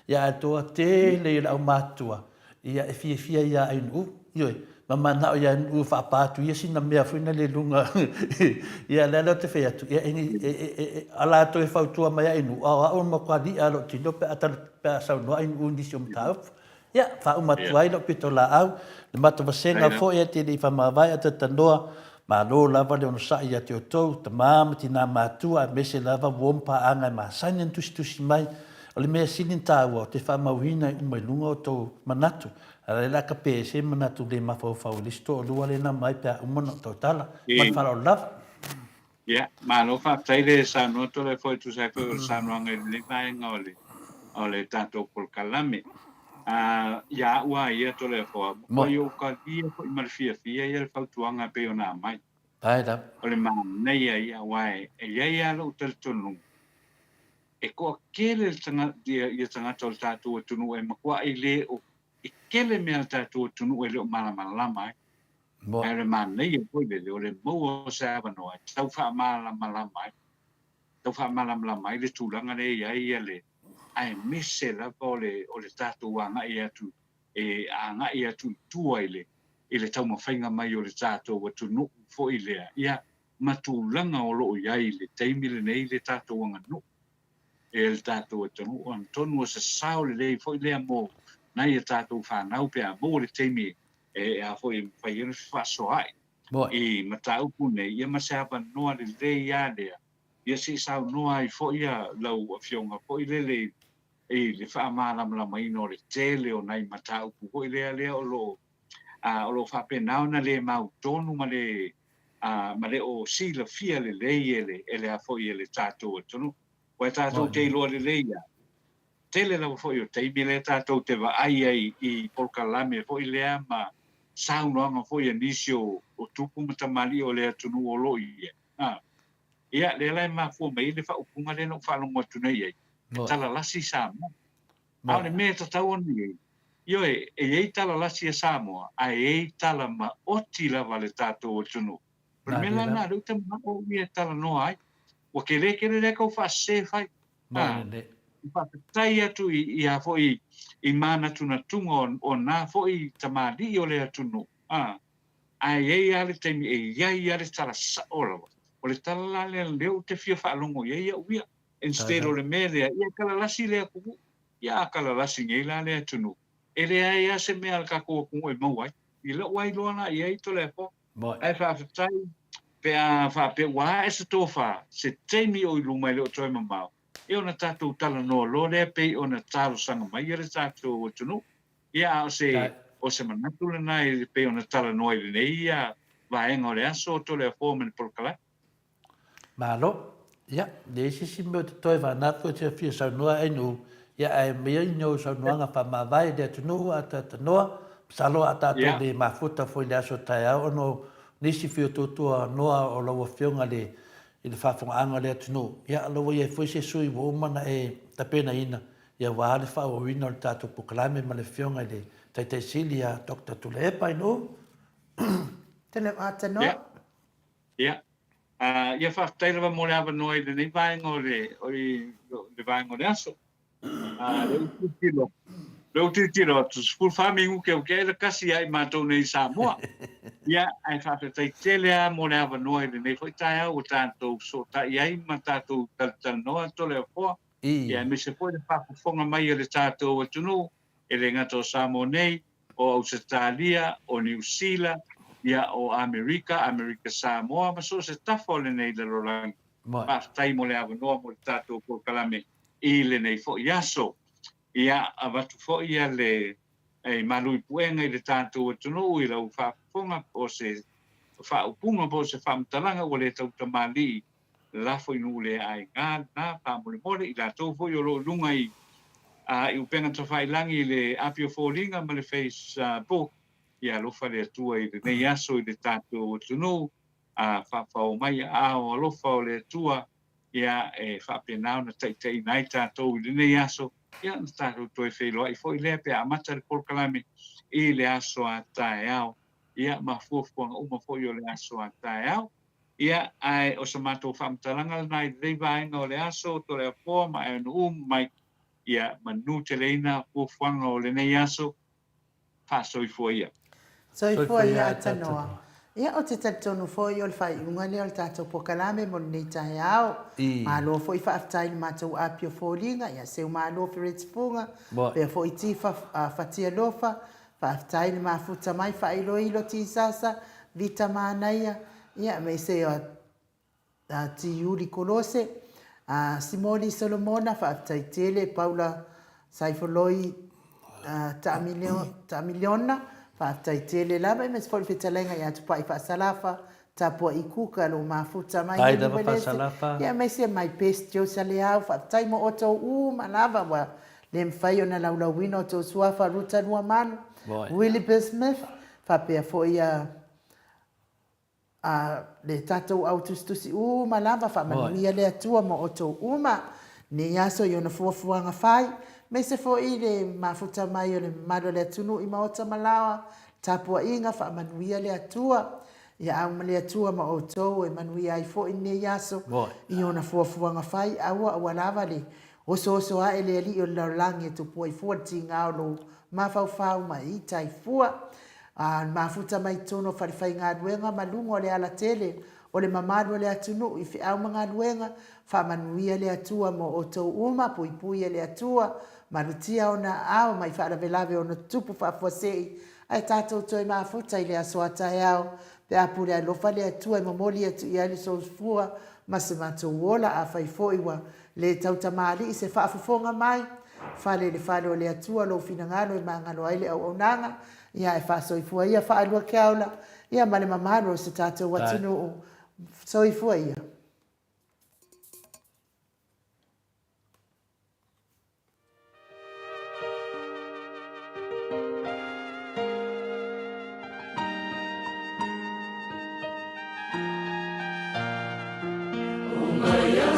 Ia atoa te le au mātua. Ia e fia ia ainu. Ioi. Mama na ia u fa patu ia sina mea fuina le lunga ia la te fe atu ia ala to e fautua mai inu o ma kwa di alo tino pe ata pe sa no ai un disom tau ia fa uma tuai lo pitola au le mata vasenga fo ia te fa ma vai ata tanoa ma lo lava le no sa ia te to te mam tina matua me se lava wompa anga ma sanen tusi mai o le mea sinin tau te fa mauhina i mai lunga o to manatu Ala la ka pe se mana tu le mafau listo lua le na mai pe umona totala E man fala lava. ia ma lo fa tai le sa no to le foi tu sai foi sa no ngai le vai ngole o le tato por kalame ia ua ia to le fo Mo. ko yo ka ia ko mar fia ia le fautuanga pe ona mai Ai da. o le ma nei ia wai e ia lo tel tonu e ko kele tanga ia tanga tol tato tunu e makua i le o e kele me tato tunu e le mala mala mai Mo. ai le ma nei e ko le o le mo o sa ba no tau fa mala mala mai tau fa mala mala mai le tulanga le ia le ai misse la vole o le tato wanga ia tu e anga ia tu tua ile tau mawhainga mai o le tato wa tu no fo ile ia matulanga o lo ia ile teimile nei le tato wanga no e le tato wa tonu o tonu o se sao le fo ile mo na ia tato fa nau pe a mo le teimi e a fo i fai ina fa so ai Mo. i matau pune ia masapa noa le ia ia si sao noa i fo ia lau a fionga fo ile le e le fa mala mala mai no le tele o nai matau ku le o lo fa pe na le mau tonu ma le o si la fia le ele a foi ele tato tonu o tato te lo le ia tele la foi o te bile tato te va ai i porkalame foi le ma sau no nga foi inicio o tupu mata mali o le tonu o lo ia le la ma fu mai le fa upunga le no fa lo mo tunu ia tala lasi sa au le me tau ni io e tala lasi a Samoa a tala ma oti la vale tato o tunu per me la na lu te ma o mi tala no ai o ke le ko fa se fai fa tai atu i a foi i mana tuna tungo o na foi tamadi o le tunu ai ale te mi ia le tala sa o le tala le te fia fa longo ia uia instead o le mele ia kala lasi le ku ia kala lasi ngai la le tunu ele ai se me al ka ko e mo ai i lo wai lo na ia to le po ai fa tai fa pe wa e se tofa se temi o lu mai lo to ma e ona tatu tala no lo le pe ona talo sanga mai ia tatu o tunu ia o se manatu le nai pe ona tala no i le ia va en ole aso to le po men por kala Malo, ya, de si me toi va na to te fia sa noa e nu, ya ai me no sa noa nga pa ma vai de tu no ata noa, salo ata to de mafuta foi le aso tai o no nisi fio to noa o lo fionga le il fa fon anga le tu no. Ya lo ye foi se sui wo mana e ta pena ina. Ya wa le fa o wino ta to proclame ma le fionga le te silia doctor tu le pa no. Tele ata no. Ya. Ia whakataira wa mōre awa noi le nei vaenga le vaenga le aso. Le utitiro tu school farming uke le kasi ai mātou nei Samoa. Ia ai whakatai tele a mōre awa noi le nei whaitai au o tātou so ta iai ma tātou tal noa tole a poa. Ia me se poe le whakafonga mai le tātou atunu e le ngato Samoa nei o Australia o New Zealand ia o America Samoa ma so se tafo le nei le rolang pa tai mo le ava no mo tato por kalame i le nei fo iaso ia avatu fo ia le e malui puenga i le tato tunu i lau fa fonga o se fa upunga po se fa mtalanga o le tau tamali la fo inu le ai nga na pa mo le mole i la tau fo yo lo lunga i upenga to fa ilangi le apio fo linga ma le Facebook ia lofa le atua i le nei aso i le tātou o tunu, whawhao mai o lofa o le atua, ia e whapenau na taitei nai tātou i le nei aso, ia na tātou toi whailoa i fo i lea pe amata le porkalame i le aso a tae au, ia ma fuafuanga uma fo i o le aso a tae au, ia ai o sa mātou whamtalanga nai lei vaenga o le aso, to le apoa ma e no mai, ia manu te leina fuafuanga o le nei aso, whaso i fo ia. So i fua ia ata noa. Ia o te tatonu fo i o le whai unga leo le tātou pokalame mo nei tae au. Malo fo i whaaftai ni mātou apio fo ringa. Ia seu malo fi retifunga. Pea fo i ti whatia lofa. Whaaftai ni mafuta mai whailo ilo ti sasa. Vita mānaia. Ia me se o ti Yuri Kolose. Simoli Solomona whaaftai tele Paula Saifoloi ta miliona fa tai tele la me se foi fetalenga ya tu pai fa salafa ta po ikuka lo mafuta mai Tai lava fasalafa. ya me se mai pest jo sale au fa tai mo oto malava wa le mfai ona la wino to suafa ruta no manu Willie Smith fa pe fo ia le tatou autustusi malava fa manuia le atua mo oto uma ni yaso yona fuafuanga fai me se fo i le mafuta mai o le mado le atunu i maota malawa tapua inga fa manuia le atua ia au le atua ma oto e manuia ai fo i ne yaso i ona fuafuanga fai aua lava le oso a ele ali o la langi tu poi forti ngalo mafau mai i tai fua mafuta mai tono fai ngā duenga malungo le ala tele o le mamado le atunu i fi au mga duenga fa manuia le atua mo oto uma pui le atua marutia ona au mai fa velave ona tupu fa fosei ai tato toi mafuta ile asoata yao pe apure a lofa le atua momoli atu i ali so fua masemato wola a fai foiwa le tautamali se fa fofonga mai fale le atua lo finangalo e mangalo ai le au onanga ia e fa soifua ia fa alua keaula ia male mamano se tato watinu soifua ia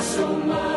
Summa